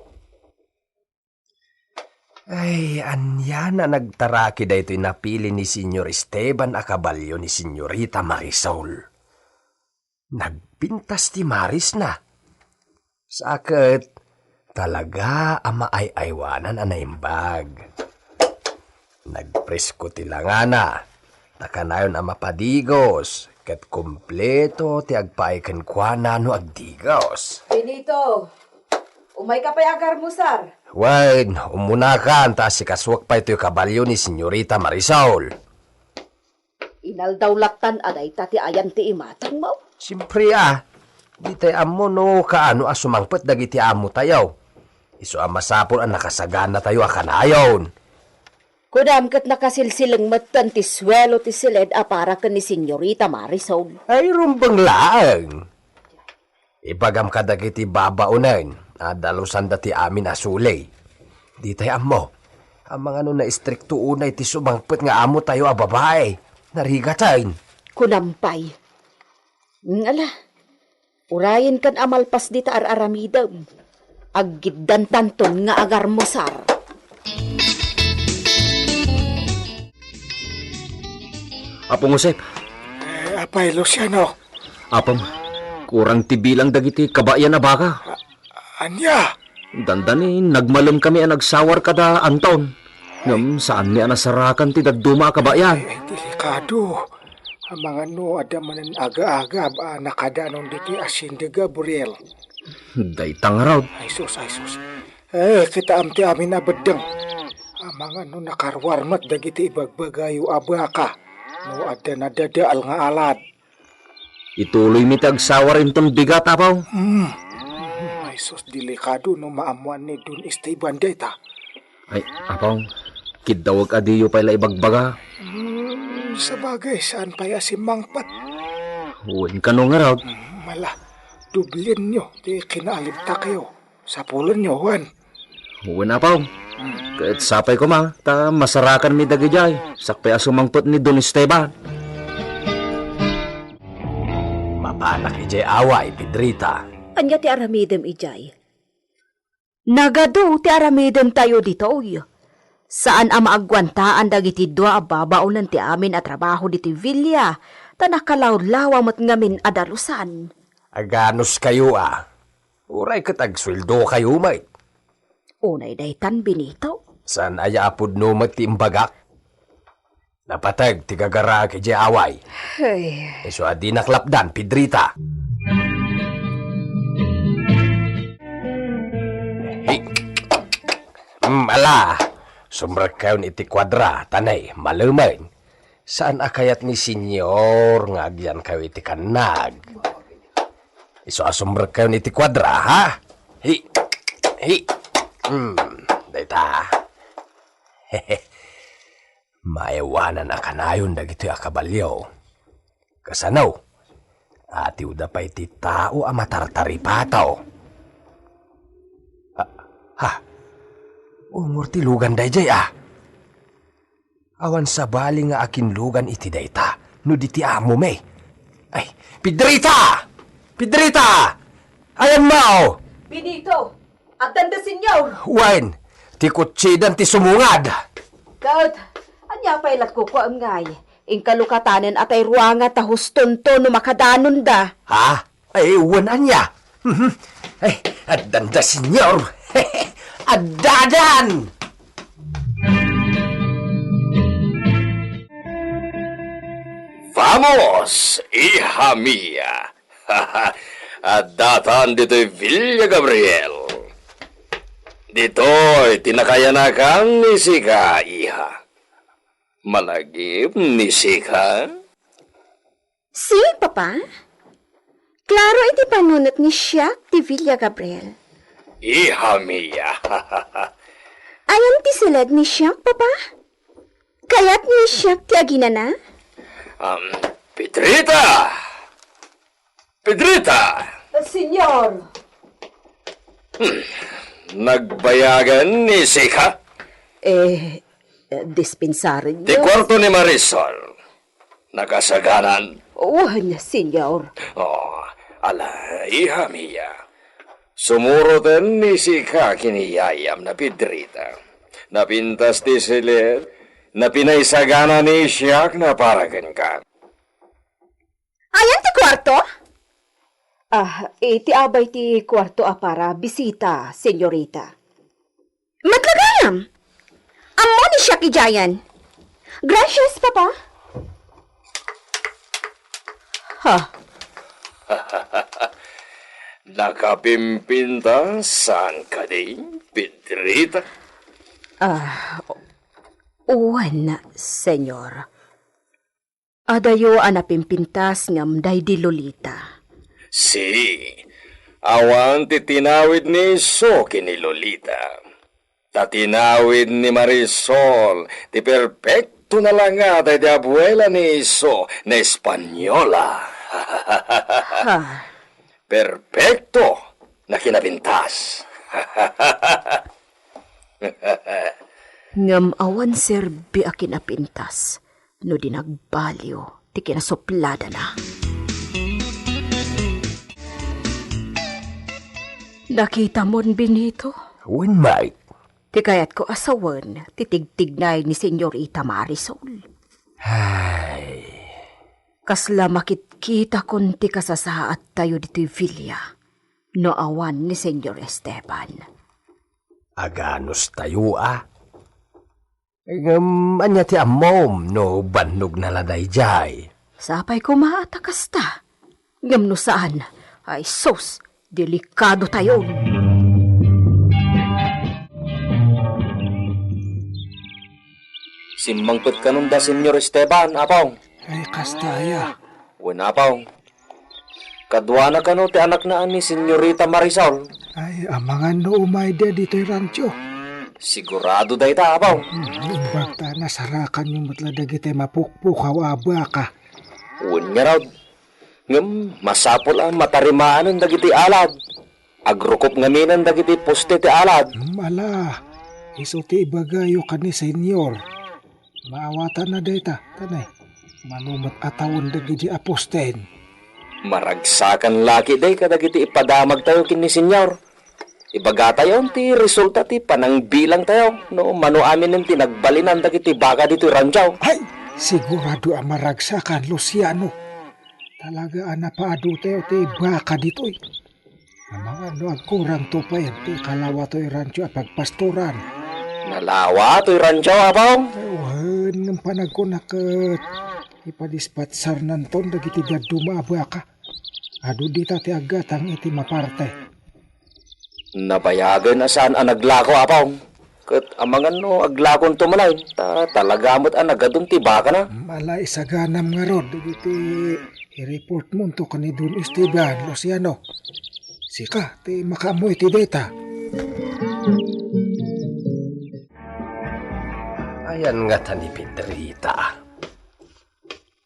Ay, anya na nagtaraki da ito'y napili ni Senyor Esteban Acabalyo ni Senyorita Marisol. Nagpintas ti Maris na. Sakit, talaga ama ay aywanan anaimbag. Nagpresko ti langana, takanayon ama padigos, ket kompleto ti agpaiken kwa na no agdigos. Benito, umay ka pa'y agar mo, sar. Wen, umuna ka, taas si kaswak pa ito'y kabalyo ni Senyorita Marisol. Inaldawlatan aday tati ayan ti imatang mo. Siyempre di tayo amo no kaano sumangpet dagiti amo tayo. Iso masapol ang nakasagana tayo akanayon. Kudam kat nakasilsilang matan ti swelo ti silid para ka ni Senyorita Marisol. Ay rumbang laang. Ibagam ka dagiti babaunan. Dalusan dati amin asulay. Di tayo amo. Ang mga na istrikto unay ti sumangpet nga amo tayo babae. Narigatayin. Kunampay. Ngala. Urayin kan amalpas di ta araramidam. Aggidan tanton nga agar mo, sar. Apong Josep. Apay, Luciano. Apong, kurang tibilang dagiti kabayan na baka. Anya? Dandanin, nagmalom kami ang nagsawar kada anton. Ngam saan niya nasarakan ti daduma kabayan. Ay, delikado. Ang mga no, adamanan aga-aga ba nakadanong diti asin de Gabriel. Daytang raw. Ay sus. Kita amti amin na bedeng. Ang mga no nakarwarmat dagiti ibagbagayo abaka. No, ada nadadaal nga alat. Ituloy mi tagsawar intong bigat, apaw. Ay sus, delikado no maamuan ni Don Esteban data. Ay, apaw, kidawag adiyo pala ibagbaga. Sa bagay, saan pa si Mangpat? Uwin ka nung araw. Mala, dublin nyo, di kinaalibta kayo. Sa pulan nyo, Juan. Uwin apaw. Kahit sapay ko ta masarakan mi dagijay. Sakpay asumangpot ni Don Esteban. Mapanak ijay away, Pedrita. Anya ti aramidem ijay. Nagado ti aramidem tayo dito, Saan maagwantaan dagiti dua ababaunan ti amin at trabaho diti Villa, tanakalaw-lawa mat ngamin adalusan. Aganos kayo Uray katagsweldo kayo, mate. Unay daytan, Benito. San aya apod no matimbagak? Napatag tigagara kay away. Hey. Iso adi naklapdan, Pedrita. Ala, sumrag kayo iti kwadra, tanay, maluman. Saan akayat ni Senyor nga agyan kayo iti kanag? Iso asumrag kayo iti kwadra, ha? Hi. Dayta. Hehe. Maewanan na kanayon dagito akabalyo. Kasanaw, ati uda pa iti tao amatartari pataw. Umur ti lugan dayjay Awan sa bali nga akin lugan iti dayta, no di ti amo me. Ay, Pedrita! Pedrita! Ayan mao! Benito, at tanda senyor. Wen, ti kutsidan ti sumungad. Kat, anya pa ilat ko ang ngay. Ing kalukatanen atay ruanga ta hustonto no makadanon da. Ha? Ay, wen anya. Ay, adanda senyor. Adadan! Vamos, hija mía. At datan dito'y Villa Gabriel. Dito'y tinakayanakan ni Sika, iha. Malagip ni Sika? Si, Papa? Klaro iti panunot ni Siak ti Villa Gabriel. Hija mía. Ayan ti sulad ni Siak, Papa? Kayat ni Siak ti aginana? Pedrita! Pedrita! Senyor! Nagbayagan ni Sika? Dispensarin Di kwarto ni Marisol. Nakasaganan. Uwan, senyor. Ala, hija mía. Sumurotan ni Sika kiniyayam na Pedrita. Napintas ti silir, na pinaisagana ni Siak na paragan ka. Ayan ti kwarto? Iti abay ti kwarto para bisita, senyorita. Matlagayam! Amo ni Siak ijayan. Gracias, Papa. Nakapimpinta saan ka din, Pedrita? Uwan, senyor. Adayo anapimpintas ngam day di Lolita. Si, awan ti tinawid ni Iso kini Lolita. Tatinawid ni Marisol, ti perpekto na lang nga ti abuela ni Iso na Espanyola. Perpekto na kinapintas. Ngam awan serbi a kinapintas, no di nagbalyo, ti kinasuplada na. Nakita mon, Benito? Wen, Mike? Ti kayat ko asawan, titigtignay ni Senyorita Marisol. Ay. Kasla makit-kita kon ti kasasaat tayo dito'y Villa, no awan ni Senyor Esteban. Aganos tayo, anya ti amom, no bannog na laday jay. Sapay ko maatakas ta. Ngam no saan, ay sos, delikado tayo. Simmangpet ka nun da, Senyor Esteban, apaw. Ay, kastaya. Wala, apaw. Kadwa na ka no, ti anak na ni Senyorita Marisol. Ay, amangan no umay de dito'y rancho. Sigurado day ta, apaw. Bata, nasarakan yung matladagit ay mapukpukaw aba ka. Uwan nga raw. Ngam, masapol ang matarimaan ng dagiti alad. Agrukop ngamin ang dagiti poste ti alad. Mala, iso ti ibagayo ka ni senyor. Maawatan na data, tanay. Manumat atawon dagiti aposten. Maragsakan laki day kadagiti ipadamag tayo kini senyor. Ibaga tayo ti resulta ti panang bilang tayo. No, mano amin ng tinagbalinan dagiti baka dito ranjaw. Ay, sigurado ang maragsakan, Luciano. Talaga napaado tayo ti baka dito. Mga no agkurang to pa yan, ti kalawa to'y rancho at pagpastoran. Nalawa to'y ranjaw, apaw? Ewan, ng panagkunakat. Ipadispatsar nanton dagiti daduma baka. Ado dita ti agatang iti maparte. Nabayagan na saan ang naglako, apaw? Kat amangan no, aglakon tumalay. Talagamot ang nagadun ti baka na. Mala isaganam nga rod, dagiti i-report mo to kanidun Esteban, Luciano. Sika, ti makamoy ti data. Ayan nga tani Pedrita.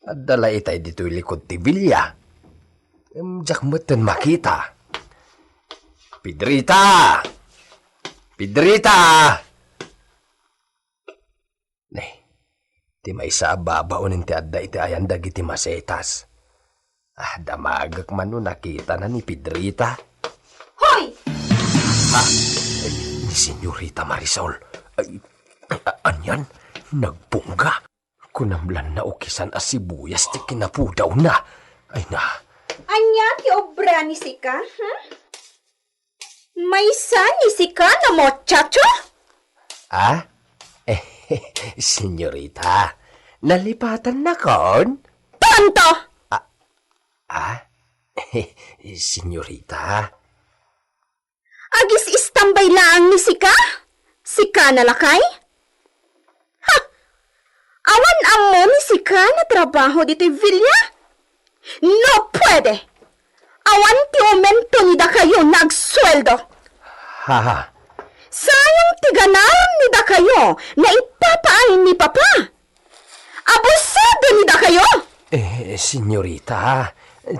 At dala itay dito'y likod ti Villa. Diyak mo'ten makita. Pedrita! Pedrita! Nay, ti may sa babaonin ti adda iti ayan dagiti masetas. Damagak man no nakita na ni Pedrita. Hoy! Ni Senyorita Marisol. Anyan, nagpungga. Kunamlan na ukisan as sibuyas ti kinapudaw na. Ay na. Anya ti obra ni Sika, ha? May san ni Sika na mochacho? Senyorita, nalipatan na kon? Tonto! Senyorita. Agis istambay laang ni Sika? Sika na lakay? Ha? Awan amo ni Sika na trabaho dito Villa? No pwede! Awan ti aumento ni da kayo nagsweldo. Sayang ti ganaran ni da kayo na ipapaanin ni Papa. Abusado ni da kayo. Senyorita,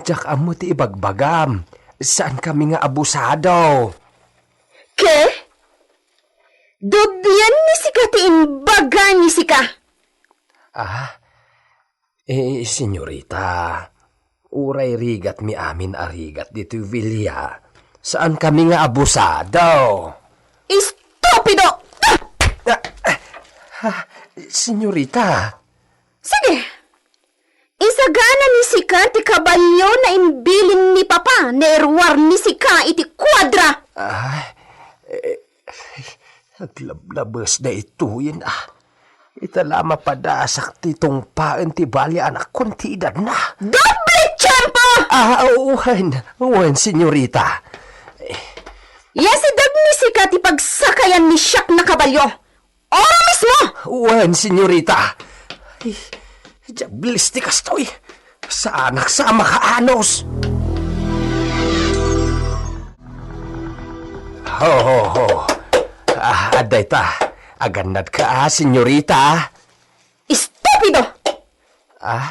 jak amo ti ibagbagam. Saan kami nga abusado? Ke? Dubyan ni Sika ti imbaga ni Sika. Senyorita, uray rigat mi amin arigat dito Villa. Saan kami nga abusado? Estupido! Senyorita. Sige. Isagana ni Sika ti kabalyo na imbilin ni Papa na erwar ni Sika iti kwadra. Naglablabas na ito yun Italama padasak ti tungpaan ti bali anak kon ti edad na. Doble tiyempo! Uwan, senyorita. Yasidag ni Sika ti pagsakayan ni Siak na kabalyo. Ora mismo! Uwan, senyorita. Jablis ti kastoy. Sa anak sa makaanos. Aday ta. Agandad ka, senyorita. Estupido!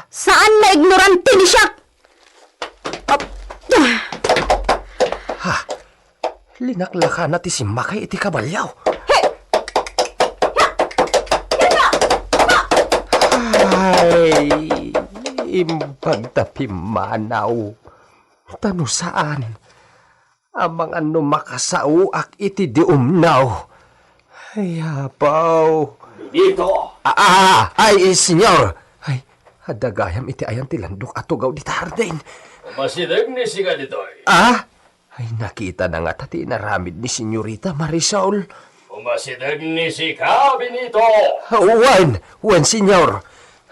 Saan na ignorante ni Siak? Linaklaka na ti si Makay iti kabalyaw. Ay, impagtapimanaw. Tano saan? Amang ano makasauak iti diumnaw. Ay, hapaw. Dito! Ay, senyor. Ay, hadagayam iti ayan tilandok atugaw di tarden. Masidag ni Sika dito. Ay, nakita na nga tati naramid ni Senyorita Marisol. Masidag ni Sika, Benito. Wan, senyor.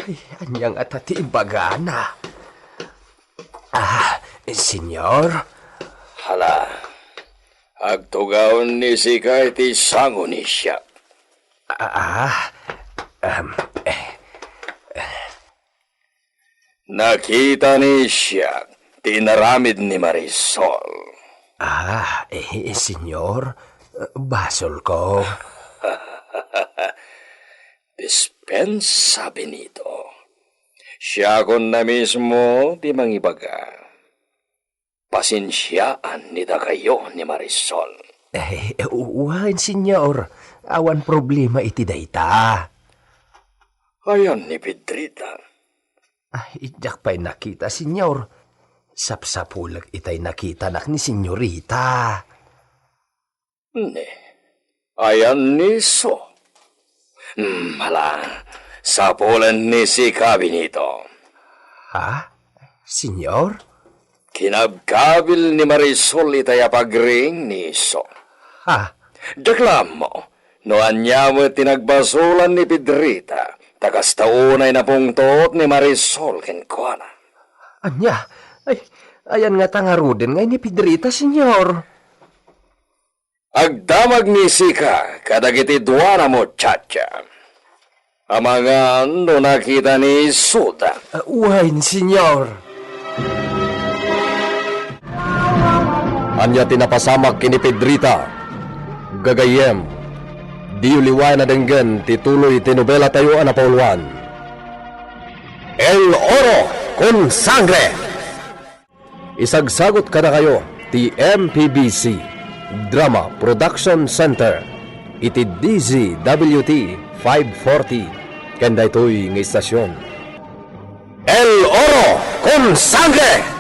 Ay, anyang atati ibagana. Senyor? Hala, agtugaw ni Sika iti sango ni siya. Nakita ni siya, tinaramid ni Marisol. Senyor, basol ko. Dispensa, Benito. Siya kon na mismo di mangibaga. Pasensyaan ni da kayo ni Marisol. Uwan, senyor. Awan problema iti dayta. Ayan ni Pedrita. Ijak pa'y nakita, senyor. Sapsapulag itay nakita nak ni senyorita. Ne, ayan ni So. Hala, sapulan ni Sika, Benito. Senyor? Kinabkabil ni Marisol itay apagring ni So. Daklam mo, noan niya mo tinagbasulan ni Pedrita, takas taunay na pungtot ni Marisol kenkwana. Anya? Ay, ayan nga tangaruden ngay ni Pedrita, senyor. Agdamag ni Sika, kadagiti duwana mo, Chacha. Amangan no nakita ni Suda. Uwain, senyor. Anya tinapasamak kini Pedrita. Gagayem. Di uliway na denggan tituloy tinobela tayo anapauluan. El Oro con Sangre. Isagsagot kada kayo ti MPBC Drama Production Center iti DZWT 540 kanda ito'y ng istasyon. El Oro con Sangre.